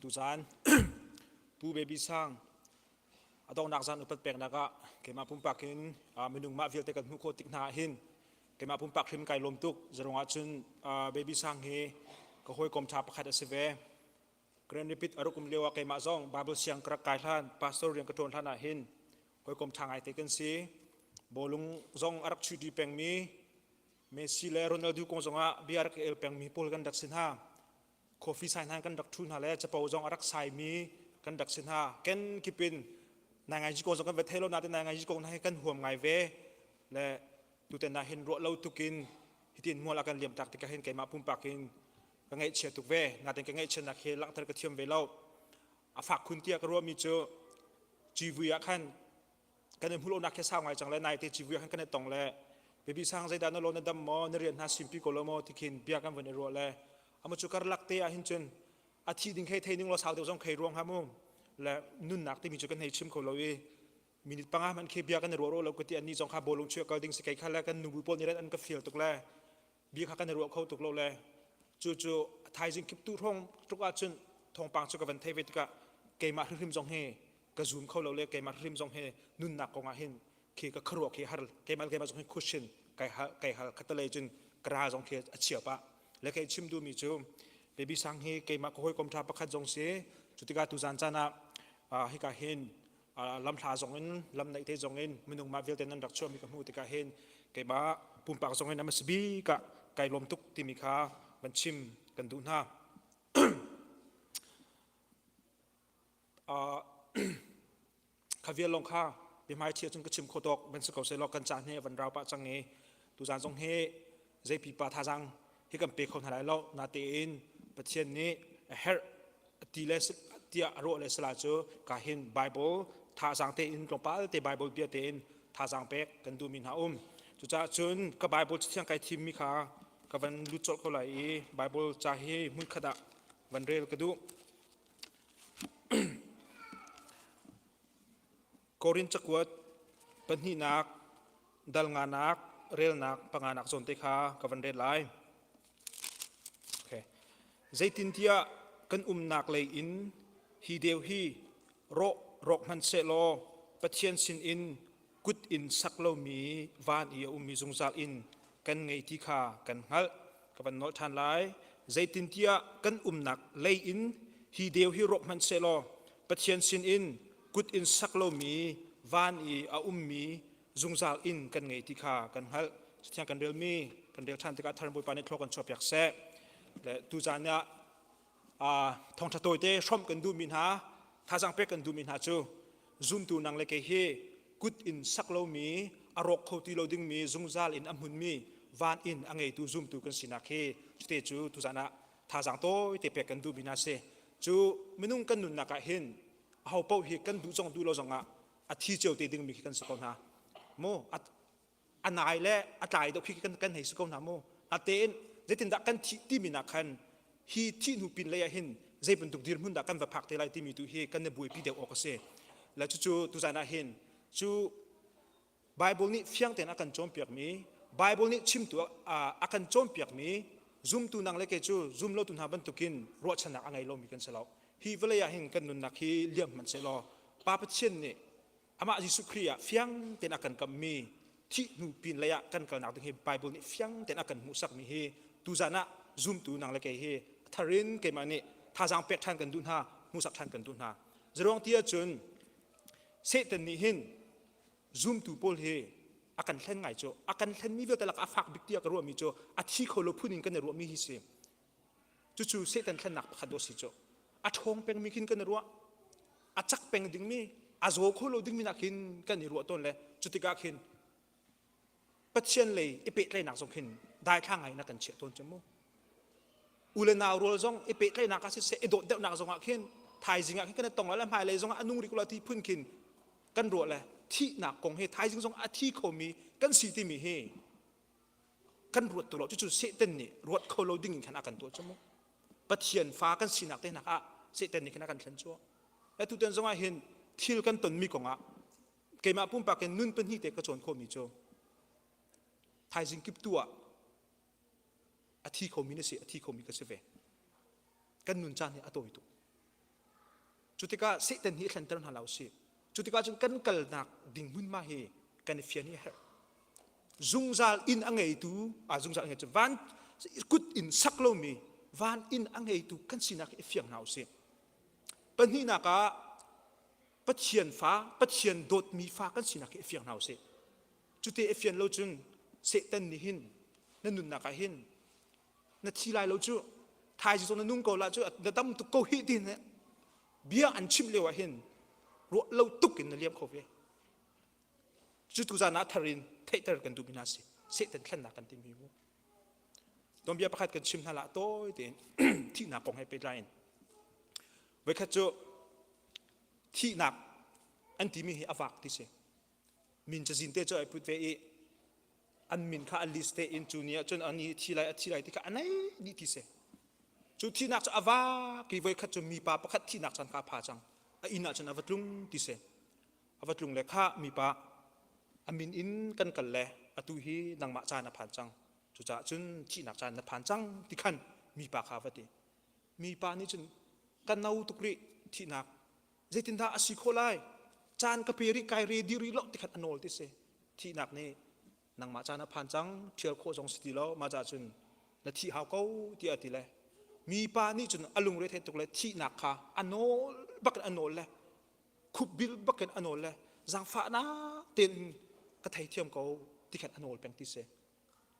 tuzan pu baby sang adong nakzan upat pek naga kema pumpakin minung ma vil tekan muko tikna hin kema pumpak him kai lomtuk zeronga chun baby sang he ko hoi kom cha pakhat aseve grand repeat arukum lewa kema zong bible siang krak kai than pastor yang katon thana hin hoi kom thangai teken si bolung zong arak chu di peng mi Messi le Ronaldo kong zonga biar ke el peng mi pol kan dak sin ha coffee sign han kan dak thun ha le chapau zong arak sai mi kan dak sin ha ken kipin na ngai ji ko zong kan vethelo na te na ngai ji ko na kan huam ngai ve le tu te na hin ro lo tukin hitin mo la kan liam tak te ka hin ke ma pum pakin ka ngai che tuk ve na te ka ngai chen na khe lak tar ka thiam ve lo a fak khun tia ka ro mi cho ji vu ya khan kan em hulo na khe sa ngai chang le nai te ji vu ya khan kan tong le baby sang zai dan lo na dam mo na rian na simpi ko lo mo tikin bia kan ven ro le amu chu kar lak te a hin chen a thi ding khe thei ning lo sau de jong khe rong ha mu le nun nak te mi chu kan hei chim ko lo wi minute panga man khe bia kan ro ro lo ko ti ani jong kha bolung chu ka ding se kai kha la kan nu bu pol ni ran an ka feel tuk le bi kha kan ro kho tuk lo le chu chu thai jing kip tu thong tuk a chun thong pang chu ka van thei ve ka ke ma hrim jong he ka zoom kho lo le ke ma hrim jong he nun nak ko nga hin khi ka khro khi har ke mal ke ma jong cushion kai hal khatale chun kra jong khe achia pa le ke chim du mi chu baby sang he ke ma ko hoi kom tha pakhat jong se chutika tu jan chana hi ka hin lam thla jong in lam nei te jong in minung ma vel ten nan rak chom mi ka mu te ka hin ke ba pum pak jong in amasbi ka kai lom tuk ti mi kha ban chim kan du na khavial long kha bi mai thia chung ka chim khotok ben se ko se lo kan cha ne van rau pa chang nge tu jan jong he jai pi pa tha jang hi kam pe khon halai lo na te in pathian ni her ti les tia ro le sala chu ka hin bible tha jang te in tong pa te bible bia te in tha jang pek kan du min ha chu cha chun ka bible chiang kai thim mi kha ka van lu chol ko lai bible cha hi mun khada van rel ka du Korin chakwat panhi nak dal nga nak rel nak panganak zon te kha kavan red lai okay zaitin tia kan nak lei in hi deu hi rok man se lo pathian sin in kut in saklo mi van ia mi zungzal in kan ngei ti kha kan hal kavan nol than lai zaitin tia kan nak lei in hi deu hi rok man se lo pathian sin in kut in saklo mi van i a ummi zungzal in kan ngei ti kha kan hal siang kan rel mi kan rel than tika tharn boi pani thlok kan chop yak se le tu jania thong tha toy te shom kan du min ha tha jang pe kan du min ha chu zum tu nang le ke hi kut in saklo mi arok khoti lo ding mi zungzal in amhun mi van in angei tu zum tu kan sina khe chute chu tu jana tha jang toy te pe kan du min ha se chu minung kan nun na ka hin hau pau hi kan du jong du lo jong a thi cheu te ding mi kan sakon ha mo anai le atai do khi kan hei sakon ha mo aten zetin da kan thi ti mi na khan hi thi nu pin le ya hin zai bun tuk dir mun da kan va phak te lai ti mi tu hi kan ne bui pi de o ka se la chu tu jana hin chu bible ni fiang ten akan chom piak mi bible ni chim tu akan chom piak mi zoom tu nang le ke chu zoom lo tu na ban tukin ro chana angai lo mi kan selo hi vele ya hin kan nun na khi liam man se lo pa pa chen ni ama jisu khria fiang ten akan kam mi thi nu pin le ya kan kal nak hi bible ni fiang ten akan mu sak mi hi tu jana zoom tu nang le ke hi tharin ke mani tha jang pek than kan dun ha mu sak than kan dun ha zrong tia chun se ten ni hin zoom tu pol he akan thlen ngai cho akan thlen mi ve talak afak bik tia ka ro mi cho a thi kholo phunin kan ro mi hi se chu se ten thlen nak khado si cho a thong peng mi kin kan ro a chak peng ding mi a zo kholo ding mi nakin kan ni ro ton le chutika khin pathian le ipe tle nak song khin dai thang ngai na kan che ton chemo ule na rol zong ipe tle nak ka se edot de nak zong a khin thai jinga khin kan tong la mai le zong anung ri kula ti phun khin kan ro le thi na kong he thai jing zong a thi kho mi kan si ti mi he kan ruat to lo chu se ten ni ruat kho lo ding kan akan to chmo pathian fa kan si nak te nak a se ten ni kan akan thlen cho e tu ten zong a hin thil kan ton mi konga ke ma pum pa ken nun pen hi te ka chon kho mi cho thai jing kip tua a thi kho mi ne se a thi kho mi ka se ve kan nun chan ni a toi tu chu te ka se ten hi thlen ter na lau si chutika chung kan kal nak ding mun ma he kan fian hi her zungzal in angei tu zungzal nge van kut in saklo mi van in angei tu kan sinak e fiang nau se pan hi na ka pathian dot mi fa kan sinak e fiang nau se chute e fian lo chung se tan ni hin na nun na ka hin na thi lai lo chu thai ji na nung ko la chu na tam tu ko hi tin ne bia an chim le wa hin ro lo tukin na liam khove chu tu za na tharin theater kan du binasi se ten thlan na kan ti mi mu dom bia pakhat kan chim hala toy ten thi na kong hai pe line we kha chu thi na an ti mi hi awak ti se min cha jin te cho ai put ve e an min kha a list te in junior chun ani thi lai ti kha anai ni ti se chu thi na cha awa ki we kha chu mi pa pakhat thi na chan ka pha chang a ina chana avatlung ti se avatlung le kha mi pa amin in kan kal le atu hi nang ma cha na phan chang chu cha chun chi nak chan na phan chang ti khan mi pa kha vati mi pa ni chun kan nau tukri thi nak zetin da asi kholai chan ka peri kai re di ri lo ti khat anol ti se thi nak ni nang ma cha na phan chang thial kho jong sti lo ma cha chun na thi haw ko ti ati le mi pa ni chun alung re the tuk le thi nak kha anol bak anol le khub bil bak anol le zang fa na ten ka thai thiam ko ti khat anol peng ti se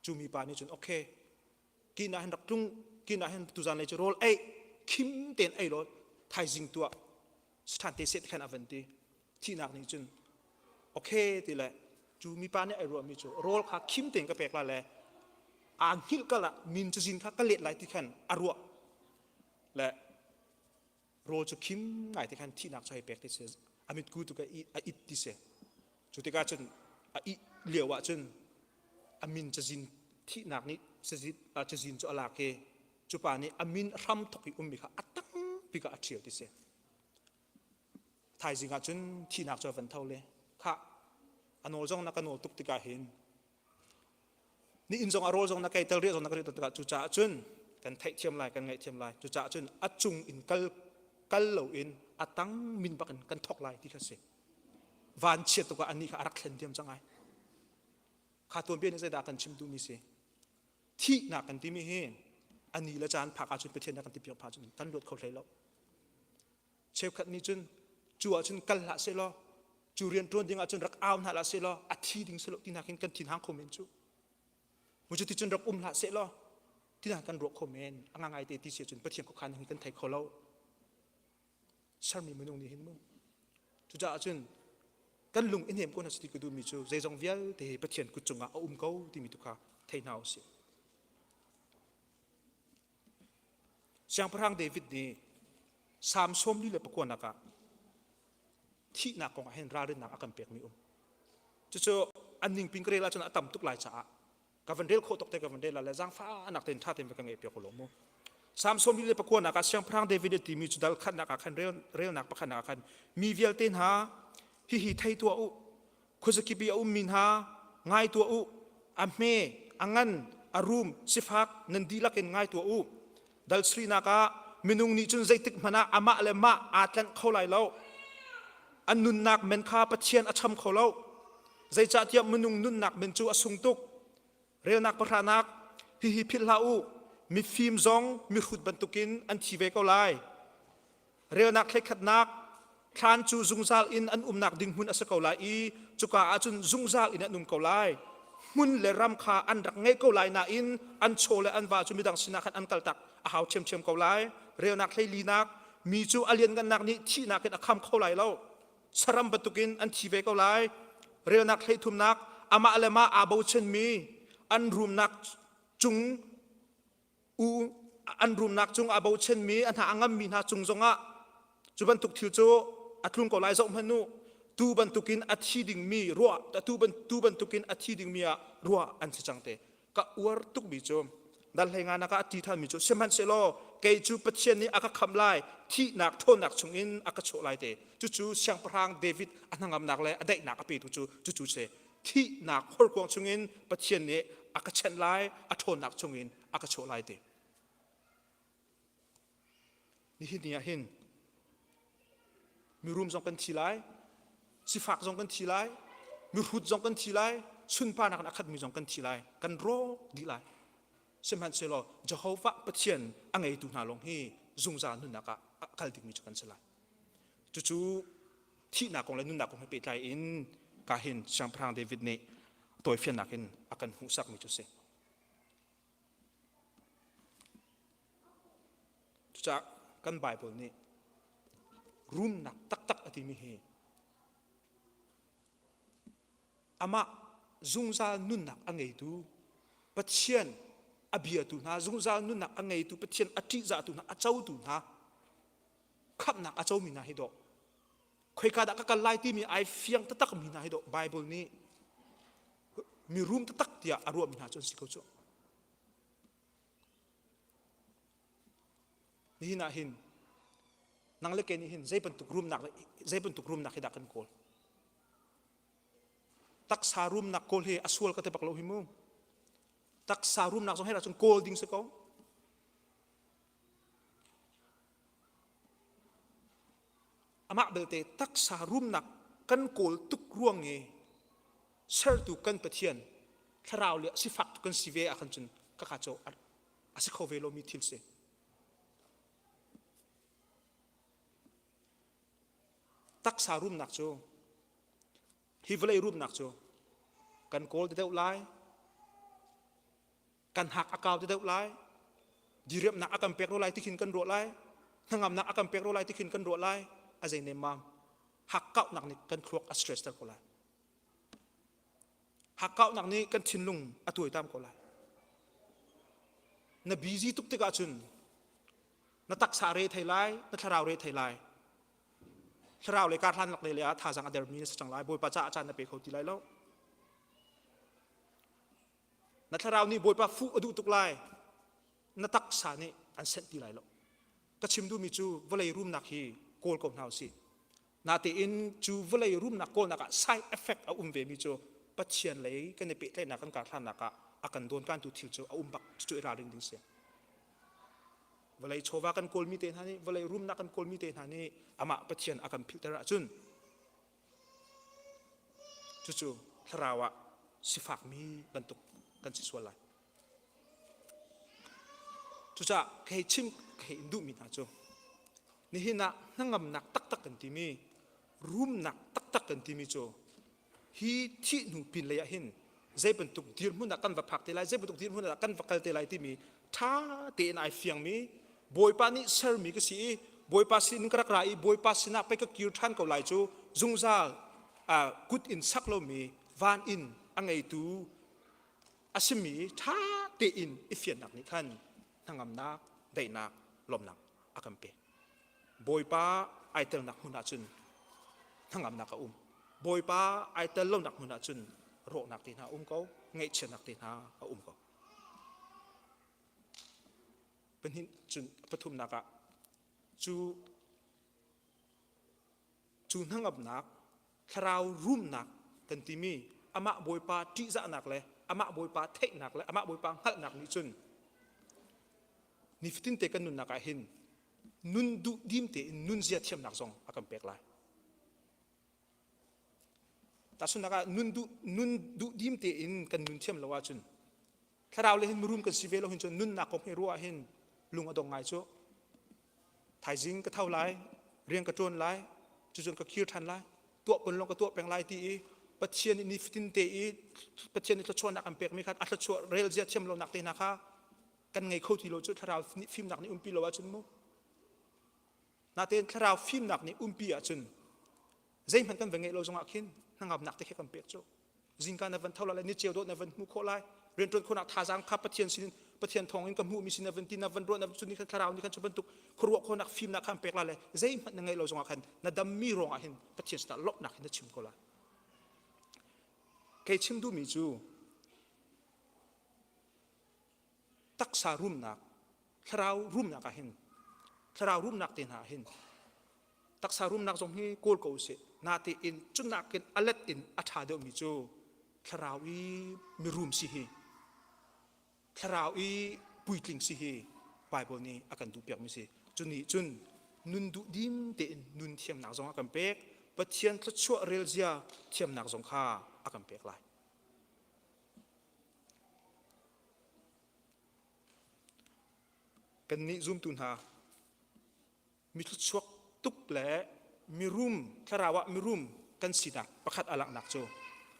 chu mi pa ni chun okay ki na hen rak tung ki na hen tu jan le chu rol ai kim ten ai lo thai jing tua stan te set khan avanti thi nak ni chun okay ti le chu mi pa ni ai ro mi chu rol kha kim ten ka pek la le ang hil kala min chu jin kha ka let lai ti khan arwa le rol chu kim ngai ti khan thi nak chai pek ti se amit ku tu ka it ti se chu ti ka chun i lewa chun amin cha jin thi nak ni se jit cha jin chu ala ke chu pa ni amin ram thoki mi kha atang pi ka achiel ti se thai jinga chun thi nak cho van thau le kha anol jong na ka nol tuk ti ka hin ni in jong arol jong na kai tel re jong na ka ri ta chu cha chun kan thai thiam lai kan ngai thiam lai chu cha chun achung in kal lo in atang min bakan kan thok lai ti kha se van chet to ka ani kha arak thlen diam changai kha ton bien se da kan chim tu mi se thi na kan ti mi hen ani la chan phak a chun pe then na kan ti piang pha chun kan lot khol hlai lo chep khat ni chun chu a chun kal la se lo จูเรียนตรวนดิ้งอาจนรักอ้าวน่าละเสลออาทิดิ้งสลบที่นักกันทินหางคอมเมนต์จูมุจที่จนรักละเสลอที่นักกันรักคอมเมนต์อ่างไงเตติเสียจนประเทียมกับคันให้กันไทยเขาเล่าชามีมันงนี่เห็นมั้งจุจ้าจนกันลุงอินเห็มก็น่าสติกดูมีจูใจจงเวียลเตะประเทียนกุจงเอาเขาที่มีตุกาไทยนาวเสียเสียงพระรังเดวิดนี่สามส้มนี่เลยประกวนนักที่นักของเห็นราเรื่องนักอาการเปียกมีจู่ๆอันหนึ่งปิงเกลียจนอัตมตุกหลายจ้ากับวันเดลโคตกแต่กับวันเดลละจังฟ้านักเต้นท่าเต้นไปกันเอเปียกโลมูสามส้มนี่เลยประกวนนักเสียงพระรังเดวิดที่มีจุดดัลขันนักขันเรียวนักประขันนักขันมีเวียลเต้นหาฮิไทยตัวคุสกิบีมินหาง่ายตัวอัมเมอังันอารุมสิฟักนันดีลักเนง่ายตัวดัลสรีนักมินุงนิจุนใจติกมันอามาเลมาอาจกันเขาไหลเล่าอันนุนนักเมนคาปัจเจียนอัชมเขาเล่าใจจัดยามมินุงนุนนักเมนจูอสุงตุกเรียวนักประธานักฮิพิลลามีฟิล์มซองมีขุดบรรทุกินอันทีเวเขาไหลเรียวนักเล็กขัดนักคลานจูซุงซาลอินอันนักดิ่งหุ่นอัศเขาไหลจุกาอาจุนซุงซาลอินอันนุ่มเขาไหลมุนเลรำคาอันรักเงยเขาไหลนาอินอันโชเลอันวาจุมิดังสินักอันกัลตักอาหาวเชมเขาไหลเรียวนักเลยลีนักมีจูอเลียนกันนักนี้ที่นักเป็นอาคำเขาไหลเล่าสรัมบรรทุกินอันทีเวเขาไหลเรียวนักเลยทุมนักอามาเลมาอาบูเชนมีอันรุมนักจุงอันรุมนักจุงอาบูเชนมีอันหาอังมีนาจุงจงะจุบรรทุกทิวโจอัตลุงเขาไหลจงมนุตูบรรทุกินอัฐิดิ่งมีรัวแต่ตูบรรทุกินอัฐิดิ่งมีรัวอันสิจังเตกะอวร์ตุกบิโจดัลเฮงานักอัฐิท่านมิโจเซมันเซโลเกจูปัจเจนี้อากัคำไลที่นักโทนักชงอินอากัโชไลเตจู่ๆเสียงพระเดวิดอันงำนักเลยอเดนักอภิตุจู่ๆเสที่นักฮอลกวงชงอินปัจเจนี้อากัเชนไลอัโทนักชงอินอากัโชไลเตนี่หินมีรูมจงกันทีไรสิฟักจงกันทีไรมีหุดจงกันทีไรสุนพานักนักขัดมีจงกันทีไรกันโรดีไรเสมันเสลอจะเขาฟักปัจเจียนอังไงตุนาลงฮีจุงจานุนักกัลดิมีจงกันสลายจู่ๆที่นักของเลยนุนักของให้ไปใจอินกาเห็นช่างพรางเดวิดเนี่ยตัวเฟียนนักเห็นอาการหูสักมีจุดเสจากกันไบเบิลนี่รุมนักตักอธิมิเฮอามาจุงจานุนักอังไงตุปัจเจียนอภิยตุนะจุงจานุนักอังไงตุปัจเจียนอธิจาตุนะอาเจ้าตุนะขับนักอาเจ้ามีนาฮิโดใครกาดักกันไล่ที่มีไอเฟียงตักมีนาฮิโดไบเบิลนี้มีรุมตักเดียอารมณ์มีนาจนสิเขาจ้นี่น่าเห็นนังเล็กนี่เห็นใจเป็นตุกรุมหนักใจเป็นตุกรุมหนักให้ดักกันโกลตักสารุมหนักโกลเฮอสวลก็เตปักโลหิมุตักสารุมหนักสงให้เราจนโกลดิ้งสักองอามาเบลเตตักสารุมหนักกันโกลตุกร่วงเงเชิดตุกันปะเทียนถ้าเราเลี้ยสิฟักตุกันสิเวอาคันจนก็ขาดโจอาศัยเขาเวโลมีทิลเซตักสารุมหนักโจฮิวเลยรุมหนักโจกันโกลเดาไลกันหักอากาศเดาไลดีเรียบหนักอาการเปียกโรไลที่ขินกันโรไลทั้งงำหนักอาการเปียกโรไลที่ขินกันโรไลอาเจเนมามหักเก้าหนักนี่กันครวกอัสเตรสตร์โกไลหักเก้าหนักนี่กันชินลุงอตุยตามโกไลนบีจีตุกติกาจุนนตักสาเรไทยไลนทราวเรไทยไลถ้าเราเลยการทันหลักเลยท่าสังอาเดอร์มีสังหลายบอยป้าจ้าอาจารย์นับเป็นเขาตีไรแล้วนัทเรานี่บอยป้าฟูอดูตุกไลนัตักษานี่อันเซนตีไรแล้วก็ชิมดูมีจูวลัยรูมนักฮีโกลกบนาวสินาทีอินจูวลัยรูมนักโกลนักไซเอฟเฟกต์เอาเวมีจูปัจเจียนเลยกันในเปิดเลยนักการทันนักอาการโดนการตูทิลจูเอาบักจูเอราดิงดิงเสียวลัยโชวากันโกลมีเตนฮานี่วลัยรูมนักกันโกลมีเตนฮานี่อามาปัจเจียนอาการพิจารณาจุนจู่ๆทราวะสิฟักมีบรรทุกกันสิสวลายจู่จ้าเคยชิมเคยดูมีนาจูนี่หินะนั่งงำนักตักกันที่มีรูมนักตัก ตักกันที่มีโจฮีที่หนูปินเลยหินใจเป็นตุกดีมุนนักกันวักผักเตลัยใจเป็นตุกดีมุนนักกันวักกัลเตลัยที่มีท่าเตนไอเฟียงมีบอยปานิเซอร์มีก็สีบอยปาสินกระไรบอยปาสินักไปก็กิวท่านก็ไหลจูจุงซากุดอินสักโลมีวานอินอังไงตูอาสมีท่าเตอินอิเฟียนนักนี่ขันทั้งอำนักได้นักลมนักอากัมเปบอยปาไอเตลนักมุนาจุนทั้งอำนักบอยปาไอเตลลมนักมุนาจุนโรนักตีนาเขาไงเชนักตีนาเขาเป็นหินจุนปฐุมนักจูทั้งอำนักคราวรุ่มนักกันที่มีอามาบอยปาที่จะนักเลยอามาบอยปาเทนักเลยอามาบอยปาหักนักนี่จุนนิฟตินเตกันนุนนักหินนุนดูดิมเตนุนเสียเทียมนักซองอากัมเปกไลแต่สุนักนุนดูดิมเตอินกันนุนเทียมละว่าจุนคราวเลยหินรุมกันสิเวลหินจุนนุนนักของเฮรัวหินลุงอดงไงจูไทยจิงก็เท่าไรเรียงกระโจนไรจุนก็คิวทันไรตัวคนลงกับตัวแปลงไรตีปัจเจียนนิฟตินเตอีปัจเจียนนี่ตะชวนนักอัมเปกมีคัดอัตชวนเรลเจียเทียมเราหนักเตนะคะกันไงเข้าที่เราจุดถ้าเราฟิล์มหนักนี่ปีเราว่าจุนมุนาเตนถ้าเราฟิล์มหนักนี่ปีอ่ะจุนใจมันกันเป็นไงเราจงอาคินนั่งอับหนักแต่แค่กันเปกจูจิงการในวันเท่าไรนี่เจียวโดนในวันมุขโคไลเรียนจนคนอักทาจังขับปัจเจียนสินปัจเจียนทองอินกับหูมีสินในวันที่ในวันรุ่นในจุดนี้ถ้าเรานี่กันจะบรรทุกครัวคนนักฟิล์มนักอัมเปกอะไรใจมันยังไงเราจงอาคินนาดำมีรองอาคินปัจเจียนสตาร์ลบหนักในชิมโคไลเคชิมดูมีจูตักสารุมนักคราวรุมนักหินคราวรุมนักเตนหาหินตักสารุมนักทรงให้โกลโกเสนาเตอินจุนักอินอเลตอินอัฐาเดมีจูคราวอีมีรุมสิฮีคราวอีปุยกลิงสิฮีไบเบิลนี้อากันดูเปียกมิสิจุนนี้จุนนุนดูดิมเตอินนุนเทียมนักทรงอากันเปกปัจเจียนทชัวเรลเซียเทียมนักทรงข้าอากันเปกไลกันนี้ซูมตุนหามีทุกช่วงตุกแหลมีรุมคาราวะมีรุมกันสินักประคัดอลักนักโจ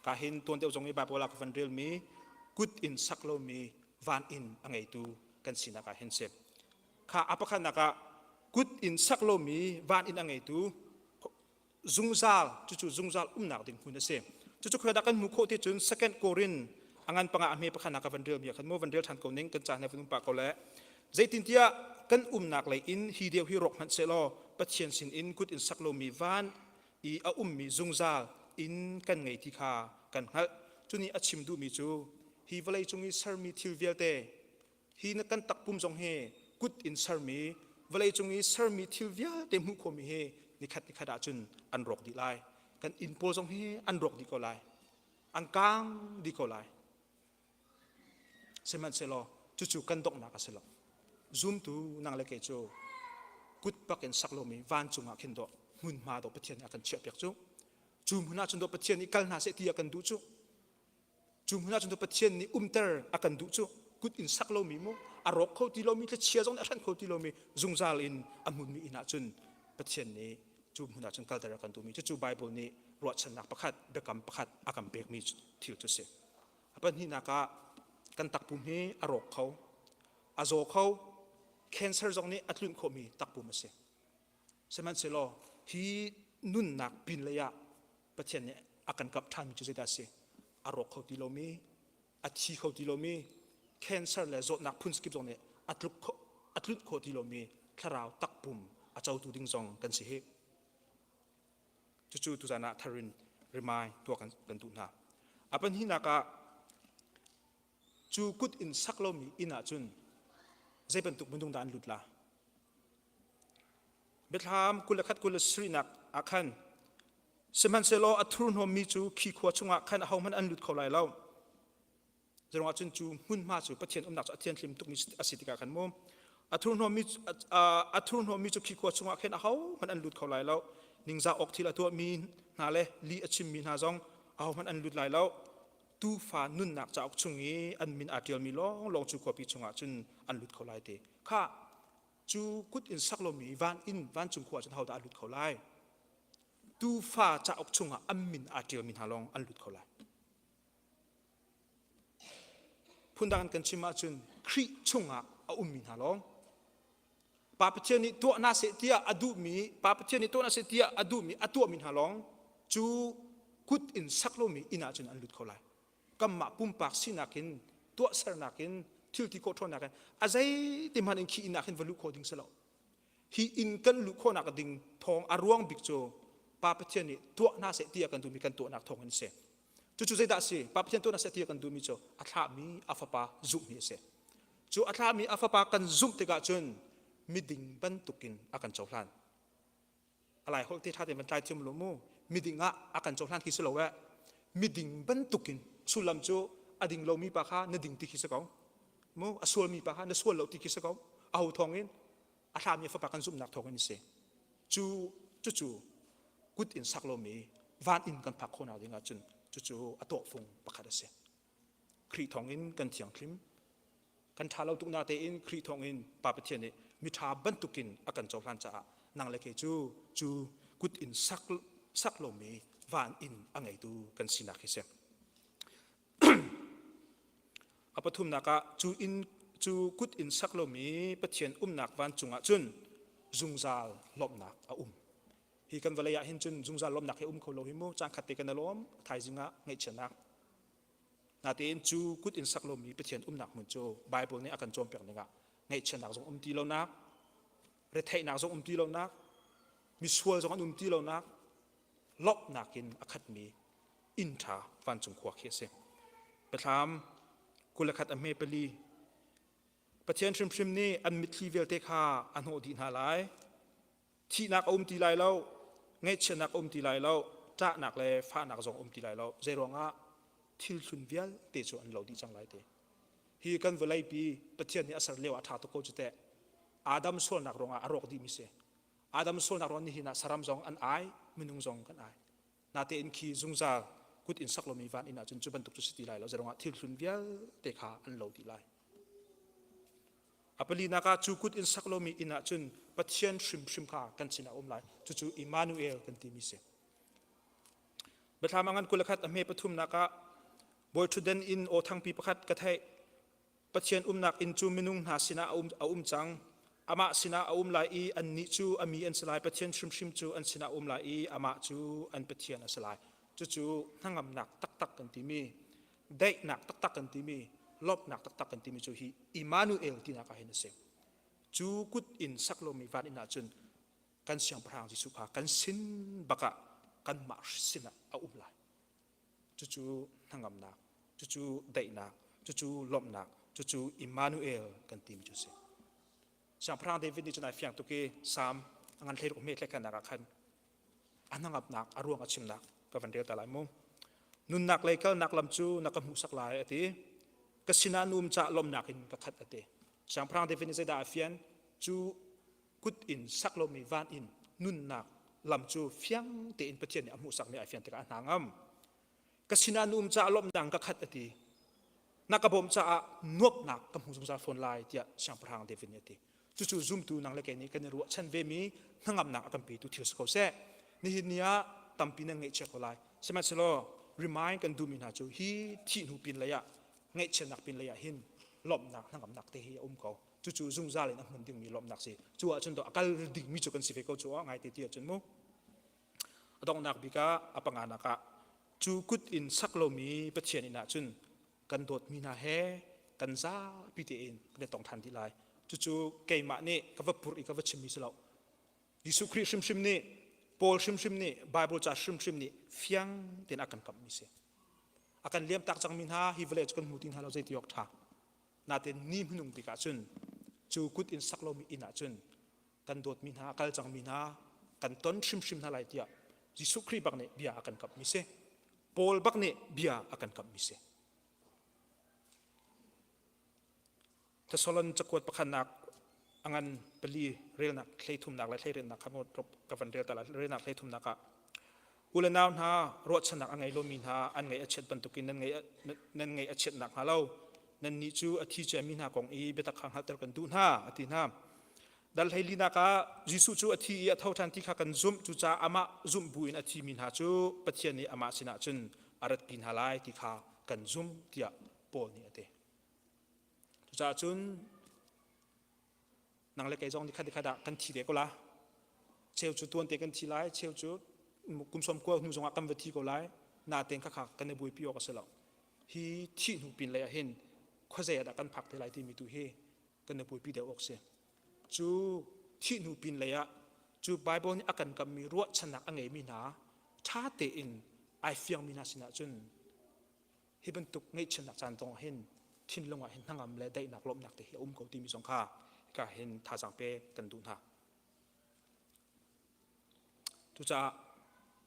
กาเห็นตัวเดียวจงมีบาปวลากันเรียลมีกุดอินสักโลมีวานอินอังไงตูกันสินักเห็นเสพข้าอภิคันนักกุดอินสักโลมีวานอินอังไงตูจุงซาลจู่จุงซาลนักดิ่งหุ่นเสพจู่เคยดักกันมุขที่จุน second Korin อังอันปังอาเมประคันนักกันเรียลมีขันโมวันเรียลทันเขาเน่งกันจานในฝุ่นปากเขาแหละใจตินเตียกันนักเลยอินฮีเดียวฮีรกมันเซโลปัจเจียนสินอินกุดอินสักโลมีวานอีอามีจุงซาลอินกันไงที่ข้ากันฮัลจุนี้อัชิมดูมีจูฮีวลัยจงอีสาร์มีทิลเวียเตฮีนักกันตักปุ่มจงเฮกุดอินสาร์มีวลัยจงอีสาร์มีทิลเวียเตมุขมีเฮนิขัดาจุนอันรกดีไลกันอินโพจงเฮอันรกดีก็ไลอันกางดีก็ไลเซมันเซโลจู่กันตกนักเซโลซูมตูนางเล็กโจกุดปักเอ็นสักโลมีวันจุงอาคินโดมุนมาโดปะเทียนอากันเชียบยักจูจูมุนาจุนโดปะเทียนนี่กัลนาเสตีอากันดูจูจูมุนาจุนโดปะเทียนนี่เตอร์อากันดูจูกุดอินสักโลมีโมอารกเขาตีโลมีจะเชียร์จงอากันเขาตีโลมีจุงซาลินอามุนมีอินาจุนปะเทียนนี่จูมุนาจุนกัลเตอร์อากันดูมีจู่ไบเบิลนี่รวดชนักประคัดเบกัมประคัดอากันเบกมีทิลจุเสปัจจุบันนักกันตักปุ่มนี้อารกเขาอาโซเขาcancer ตรงนี้อัตลุนโคมีตักปุ่มเสียสมันเซโลฮีนุนนักปินเลยะประเทศนี้อาการกับท่านจุดเสียอารมณ์เขาตีโลมีอัตชีเขาตีโลมี cancer เลยโจนักพุ่นสกิปตรงนี้อัตลุนเขาตีโลมีคราวตักปุ่มอาเจ้าตูดิงซองกันเสียจู่ตุจานะทารินรีมายตัวกันตุนาอาเป็นที่นักจูกุดอินสักโลมีอินาจุนใจเป็นตุกมันดุงดานหลุดละเบทามกุลคัดกุลสรีนักอาคันสมันเซโลอัตรุนโฮมีจูขีขวดชงอาคันเอามันอันหลุดเขาไหลเล่าจะรงอาจุนจูหุ่นมาจูปะเทียนนักอัตเทียนทิมตุกมีอสิติกาคันโมอัตรุนโฮมีจูขีขวดชงอาคันเอามันอันหลุดเขาไหลเล่านิงซาออกทีละตัวมีนาเลลีอชิมมีนาจงเอามันอันหลุดไหลเล่าตูฟ้านุ่นนักจากชงนี้อันมินอาเดียลมีลองจูขวดปีชงอาจุนอันหลุดเขาไหลเตะข้าจูกุดอินสักโลมีวันจุงขวดจนเท่าดาหลุดเขาไหล ตูฟ้าจะออกชงอัมมินอาเจียวมินฮาลองอันหลุดเขาเลยพุ่นดังกันชิมาจุนครีชงอามินฮาลองปาปเจนี่ตัวนาเสตียอดูมีปาปเจนี่ตัวนาเสตียอดูมีอตัวมินฮาลองจูกุดอินสักโลมีอินาจุนอันหลุดเขาเลยกัมมาปุ่มปากสินักินตัวสรนักินทิลที่โคตรนักันอาศัยที่มันอินขีอินักินวัลุโคดิ้งสลาฮีอินกันลุโคนักดิ้งทองอารวงบิกโจปาปเจนี่ตัวนาเสตียกันดูมีกันตัวนักทองอินเสจู่ๆใจด่าสิปาปเจนตัวนาเสตียกันดูมีโจอัฐามีอาฟปาซุ่มนี่เสจู่อัฐามีอาฟปากันซุ่มติกาจุนมิดิ่งบันตุกินอากันโจพลันอะไรเขาที่ท่าเดินบรรทัดที่มุลมูมิดิ่งอากันโจพลันคิดสโลเวมิดิ่งบันตุกินสุลัมโจอดิ่งเรามีปากฮานดิ่งที่คิดสกองมูอส่วนมีปากฮานส่วนเราที่คิดสกองเอาทองเงินอาทามีอาฟปากันซุ่มนักทองเงินเสจู่กุดอินสักโลมีวานอินกันพักคนเอาดิ่งจุนจู่ๆอตัวฟงปากคาเสครีทองอินกันเถียงคลิมกันทาเราตุกนาเตอินครีทองอินปาปเทียนมิทาบันตุกินอากันโจพลันจ้านางเล็กจู่กุดอินสักโลมีวานอินอังไงดูกันสินักเสอปทุมนักจู่กุดอินสักโลมีปะเทียนนักวานจุงจุนจุงซาลลบนักฮีกันเวลาเห็นจุนจุงซาลลบนักให้เขาโลหิมูจางขัดติกันนล้อมไทยจิงะไงเชนักนาเตนจู่กุดอินสักโลมีปะเทียนนักมุนโจไบเบิลนี้อากันโจมเปียกนึงไงเชนักจงตีเรานักเรทไทยนักจงตีเรานักมิสวลจงตีเรานักลบนักินอคัดมีอินทาฟันจงขวาเขียเสประทามกุลขัดอเมเปลีประเทศชิมนี่อันมิทลีเวลเตคาอันโหดีนาไลที่นักตีไลเราไงเชนักตีไลเราจ้านักเลยฟ้านักจงตีไลเราเจรองะทิลชุนเวียลเตจอันเราดีจังไรเตฮีกันเวลาปีประเทศนี้อาศัยเลวอัฐาตุโกจุเตอาดัมส่วนนักรองอารอกดีมิเซอาดัมส่วนนักรองนี่นะสารมจงอันไอมินุงจงกันไอนาเตอินคีจุงซากุดอินสักโลมีวันอินะจนจุบันตุกจุสติไลเราจะรองทิลชุนเวียลเตคาอันเราดีไลอัปลีนักจูกุดอินสักโลมีอินะจนประเทศชิมคากันสินะไลจู่อิมานูเอลกันตีมิเซบัดทามังกันกุลขัดอเมปทุมนักบอยทุเดนอินโอทังปีประคัดกระเทยประเทศนักอินจูมินุงหาสินะจังอามาสินะลายอันนี้จูอามีอันสลายประเทศชิมจูอันสินะลายอามาจูอันประเทศอันสลายจู่ทั้งอำนักตักกันที่มีได้หนักตักกันที่มีลบหนักตักกันที่มีจูฮีอิมานูเอลที่นักเห็นเสียจูกุดอินสักโลมีวันอินาจุนกันเสียงพระองค์ที่สุภากันสินบักะกันมาสินะลายจู่ทั้งอำนักจู่ได้หนักจู่ลบหนักจู่อิมานูเอลกันที่มีจูเสียเสียงพระองค์เดวิดนี่จะนายเฟียงตุกีสามงานเทลุเมฆเล็กกันนักขันอันนั้นนักอารวงอาชิมนักก็วันเดียวแต่หลายมุมนุนนักเลยก็นักลำจูนักมุสักลายอติก็สินานุมจะลมนักอินก็ขัดอติเสียงพระองค์เดวิดนี่จะได้เฟียนจูกุดอินสักลมมีวันอินนุนนักลำจูเฟียงเตอินประเทศเนี่ยมุสักเนี่ยเฟียนแต่การนางก็สินานุมจะลมนังก็ขัดอตินักกระผมจะนวบนักกับมุสักฝนลายที่เสียงพระองค์เดวิดเนี่ยจู่ๆซุ่มตูนังเล็กนี้กันรัวฉันเวมีนั่งอำนักกันปีตุทิลสโคเซ่นี่เนียตั้มปีนังเงยเช็คอะไรใช่ไหมสโลรีมายกันดูมินาจูฮีที่หนูปีนเลยอะเงยเชนักปีนเลยอะหินลมนักนั่งอำนักเตะฮีเขาจู่ๆซุ่มซาเลยนะมันดึงมีลมนักสิจู่จนตัวกัลดึงมีจุกันสิเฟกจู่ไงตีจนมุดองนักบิกาอปังอานักจู่กุดอินสักโลมีประเทศนี้นะจุนกันโดดมีนาเฮกันซาปีเตอินกันต้องทันทีไรจู่ๆเกย์มาเนี่ยกับว่าปุริกับว่าชิมิสลาวยิสุคริชิมนี่ปอลชิมนี่ไบเบิลจะชิมนี่เฟียงเต็นอากันกับมิเซอากันเลี้ยมตักจังมินฮาฮิเวเลจกันมุตินฮาเราใจที่ยกท่านาเต็นนี่มนุงปิกาจุนจู่กุดอินสักโลมีอินาจุนกันโดดมินฮากัลจังมินฮากันต้นชิมนาไลเดียยิสุคริบักเนี่ยเบียอากันกับมิเซปอลบักเนี่ยเบียอากันกับมิเซถ้าสลันจะกวดประคันนักอันเปรีเรียนนักเคยทุ่มนักและเคยเรียนนักขโมยรบกับวันเรียนแต่ละเรียนนักเคยทุ่มนักอุลนาวนะรถชนักอันไงโลมินฮาอันไงอัจฉริบรรทุกินนั่นไงอัจฉรินักฮาเรานั่นนี่จูอธิเจมินฮากองอีเบตักขังฮัตเตอร์กันดูนะอธินา dal hei lina ka jisu chu athi a thau than ti kha kan zum chu cha ama zum buin athi min ha chu pathian ni ama sina chun arat pin halai ti kha kan zum tia pol ni ate chu cha chun nang le kai jong ni khada kan thi de ko la cheu chu tuan te kan thi lai cheu chu kum som ko nu jong akam vethi ko lai na teng kha kan ne bui pi ok selo hi thi nu pin le hen khoze da kan phak te lai ti mi tu he kan ne bui pi de ok se chu thi nu pin le ya chu bible ni akan kam mi ro chanak angai mi na tha te in ai fiang mi na sina chun hi ban tuk ngai chanak chan tong hen thin longa hen hangam le dai nak lom nak te hi ko ti mi song kha ka hen tha sang pe kan du na tu cha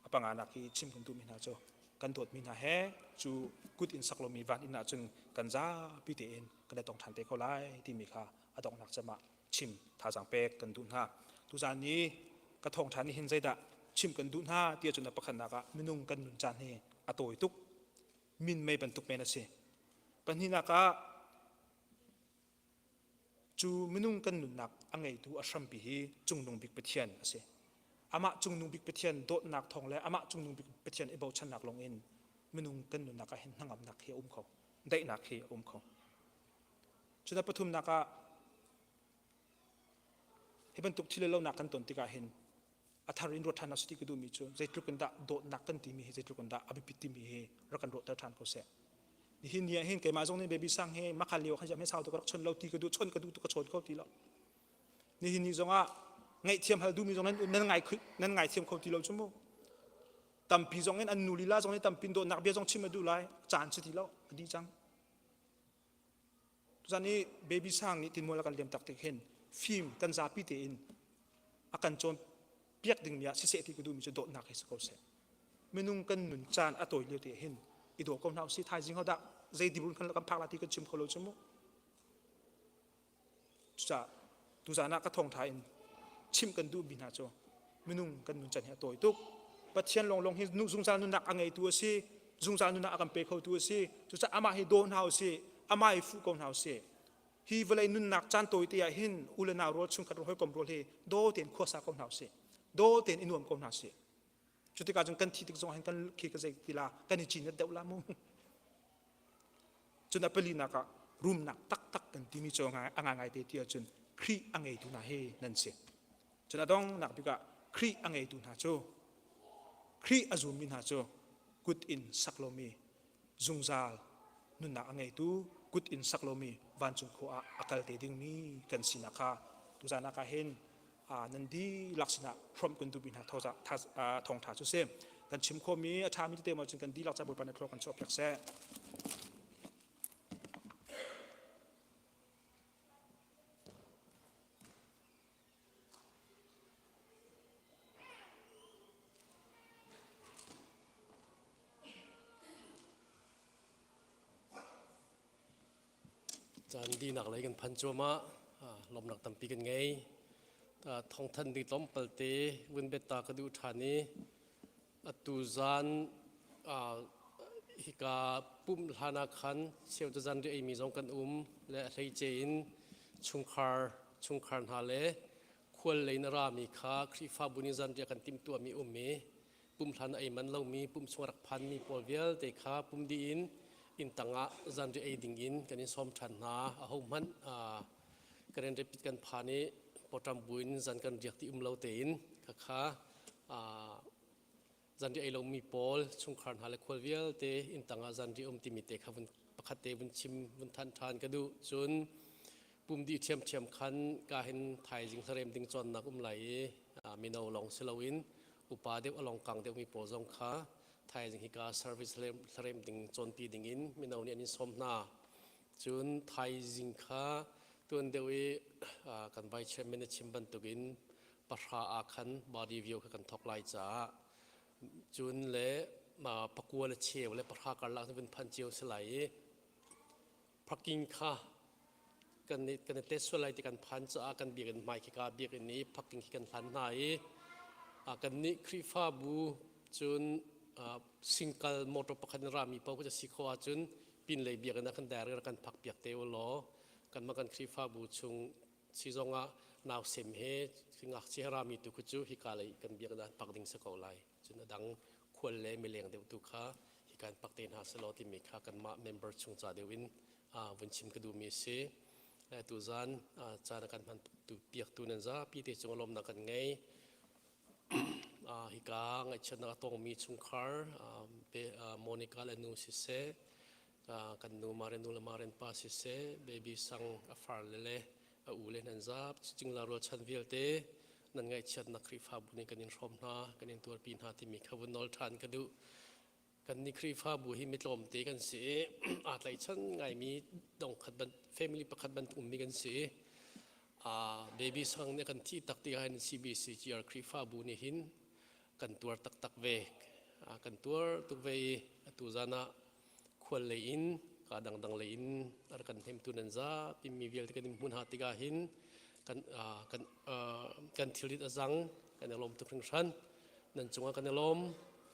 apanga na ki chim kan tu mi na cho kan dot mi na he chu good in saklomi van in na chun kan za pi te en kan da tong than te ko lai ti mi kha adong nak chama chim tha sang pe kan du na tu za ni ka thong than ni hin zai da chim kan du na tia chun na pakhan na ka minung kan nun chan he atoi tuk min mai ban tuk me na se pan hi na ka chu minung kan nun nak angai tu ashram pi hi chung nong bik pathian ase ama chung nong bik pathian dot nak thong le ama chung nong bik pathian ebo chan nak long in minung kan nun nak hen hangam nak he kho dai nak he kho chuda pathum naka heban tuk thile lo nak kan ton tika hen atharin ro thana suti kudu mi chu zeitlu kan da dot nak kan ti mi he zeitlu kan da abi piti mi he rakan ro ta than ko se ni hin ya hen ke ma jong ni baby sang he makhaliu kha jam he sau to ka chon lo ti kudu chon kudu to ka chon ko ti lo ni hin ni zonga ngai thiam hal du mi jong nan ngai thiam ko ti lo chu mo tam pi jong en an nu lila jong ni tam pin do nak bia jong chim du lai chan chi ti lo di chang tu zani baby sang ni tin mo la kan lem tak te hen film kan za pi te in akan chon piak ding mia si se ti kudu mi chu do nak he ko se menung kan nun chan atoi le te hen i do ko nau si thai jing ho da zai di bun kan kan phak la ti kan chim kholo chu mo cha tu za na ka thong thai in chim kan du bin ha cho menung kan nun chan he toi tuk pathian long hi nu zung sa nu nak angai tu si zung sa nu nak akam pe kho tu si tu cha ama hi don hau si ama hi fu kon hau si hi velai nun nak chan toi te ya hin ulana ro chung khat ro kom ro he do ten kho sa kon hau si do ten inuam kon hau si chuti ka jung kan thi tik jong han kan khi ka jai tila kan chi na deu la mo chuna peli na ka room nak tak kan ti mi chong anga ngai te tia chun khri angai tu na he nan se chuna dong nak bi ka khri angai tu na cho khri azum min ha cho good in saklomi zungzal nun na angai tu good in saklomi van chung kho akal te ding mi kan sinaka tu zana ka hen nandi laksina from kun tu bin ha thoza thong tha chu se kan chim kho mi atha mi te ma chung kan di lakcha bol pan thro kan chop yak se chan di nak lai kan phan choma lom nak tampi kan ngai ta thong than di tom palte win beta ka du thani atu zan hika pum lhana khan seu ta zan ri mi jong kan le rei che in chungkhar na le khol leina ra mi kha khri fa buni zan ri kan tim tu mi me pum hlan ai man lo mi pum chungrak phan mi polvel te kha pum di in tanga zan ri ding in kan in som than na a ho man karen repeat kan phani potam buin zan kan riak ti lo te in kha zan ri lo mi pol chungkhar na le kholvel te in tanga zan ri ti mi te kha bun pakhat te bun chim bun than ka du chun pum di thiam khan ka hin thai jing tharem ding chon na lai mi no long selowin upa deu along kang deu mi po jong kha thai jing hi ka service tharem ding chon pi ding in mi no ni ani som na chun thai jing kha tun dewi kan bai chairman chim ban tukin pasha a khan body view kan thok lai cha chun le ma pakua le cheu le pasha kar la ben phan cheu selai parking kha kan te swalai ti kan phan cha kan bi kan mai ki ka bi kan ni parking kan hlan nai kan ni khrifa bu chun single motor pakhan rami pau cha sikho chun pin le bi kan dar kan phak piak te lo kan ma kan khrifa bu chung si zonga นาวเซมเฮงักเชรามีตุกุจูฮิกาเลยกันเบียกดานปักดิ่งสกอไลจนดังควรเล่ไม่เลี้ยงเดือตุขาฮิการปักเตนหาสโลที่มีค่ากันมาเมมเบอร์ชงจ่าเดวินวันชิมกระดูมีเสและตุจานจานกันพันตุเปียกตุนันซาปีเตจงลมนักกันไงฮิกาไงชนะตรงมีชุงคาร์เปโมนิกาและนูซิเซกันนูมาเรนูละมาเรนปาซิเซเบบี้สังอฟาร์เลอูเลนันซาจิงลารชันวิลเตนั่นไงชัดนักครีฟาบุญกันยินรอมนากันยินตัวปีนหาที่มีขบวนนอลทานกันดูกันนิครีฟาบุหิมิตลมเตกันเสียอาจไหลชันไงมีดองขัดบันเฟมิลี่ประคัดบันอุ้มมีกันเสียเบบี้สังเนี่ยกันที่ตักตีให้ใน CBCGR ครีฟาบุญหินกันตัวตักเวกันตัวตุกเวตุจานะควรเลยอินกาดังเลยอินอะไรกันเทมตุนันซาพิมีเวลที่กันมุนหาติกาหินกันทิลิตอาจังกันลมตุกริงชันนั่นจงว่ากันลม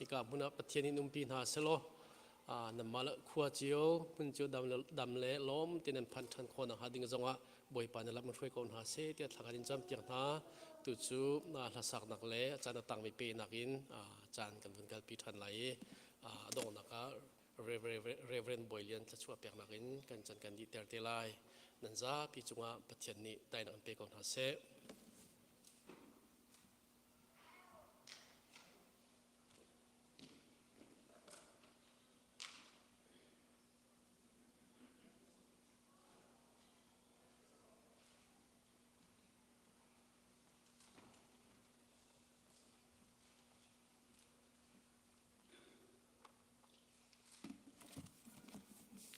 อีกามุนปะเทียนินุมปีนหาเซโลนั่นมาละขัวเจียวมันเจียวดำเละลมที่นั่นพันทันคนหาดิ่งจงว่าบอยปานรับมันช่วยคนหาเสที่ทักการจำเตียงหาตุจูลาสักนักเละจานต่างไม่เป็นนักอินจานกันเป็นการปีทันไหลดงนักReverend Boylian จะช่วยเปียกนักอินกันจันกันดีเตอร์เตลัยนั่นจ้าปีจงว่าปะเทียนนี้ได้นักเปกอนหาเส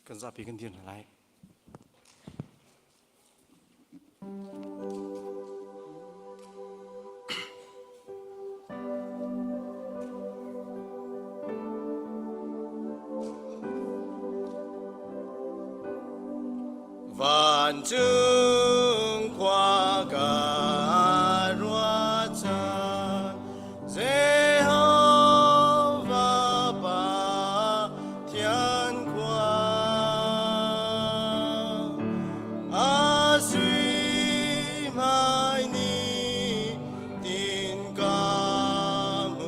กันจะปีกันดีอะไร 万众跨嘎若扎，最后把把天光，阿水买你定嘎木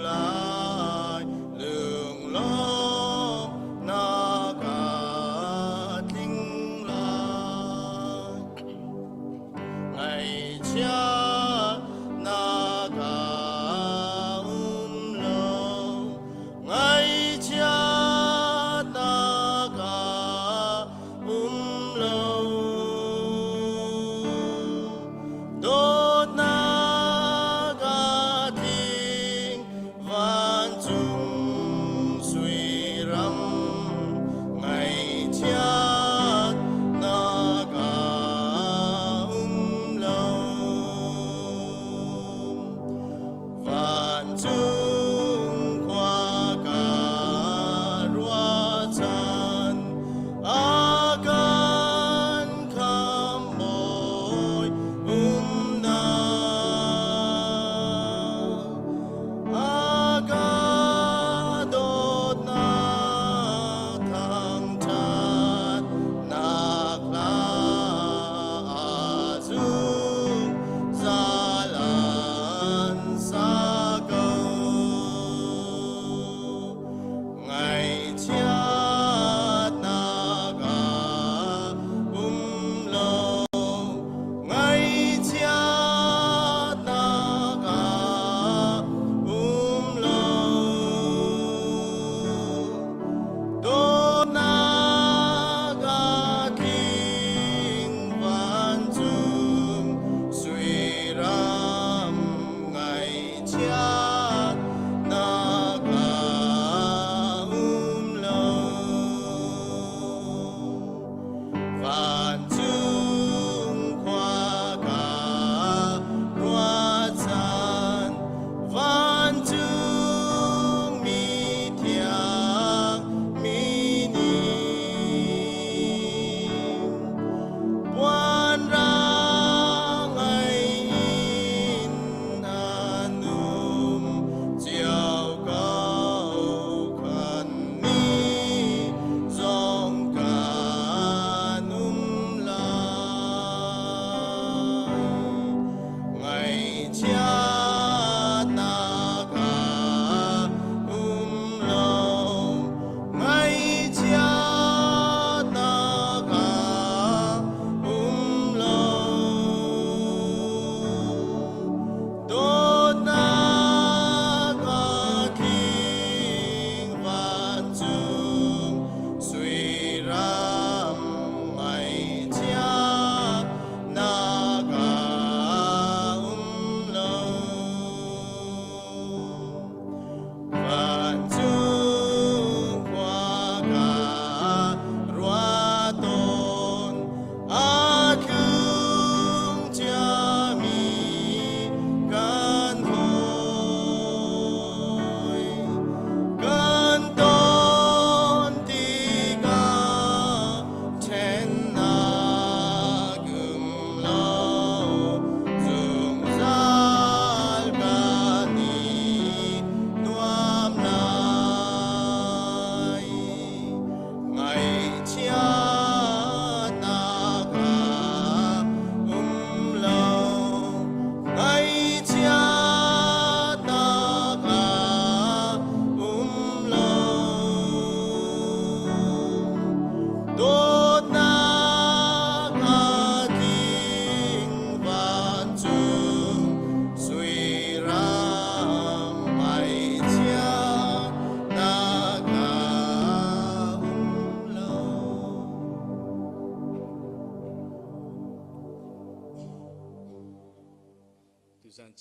来，冷落那嘎定来。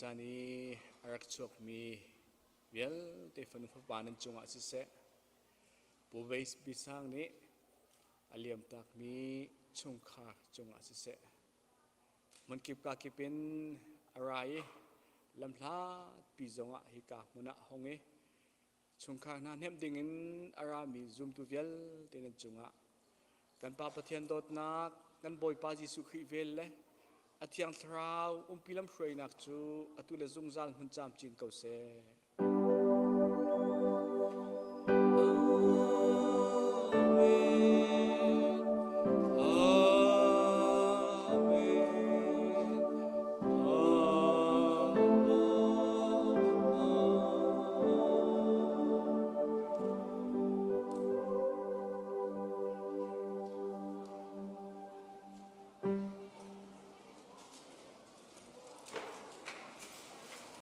านีรักชกมีเวลเตฟันพบานันจงอาศิเสปูเวสบิสังนี้อเลียมตักมีชงขาจงอาศิเสมันกิบกากิเป็นอะไรลำพลาปีจงอาฮิกามุนะหงเอชงขานั้นเห็นดิ่งอารามีซุมตุเวลเตนันจงอากันปาปะเทียนโดดนักกันบอยปาจิสุขีเวลเลยอาทิยังทราวพิลัมช่วยนักจูอตุเลซุงซัลหุ่นจามจินเกาเซ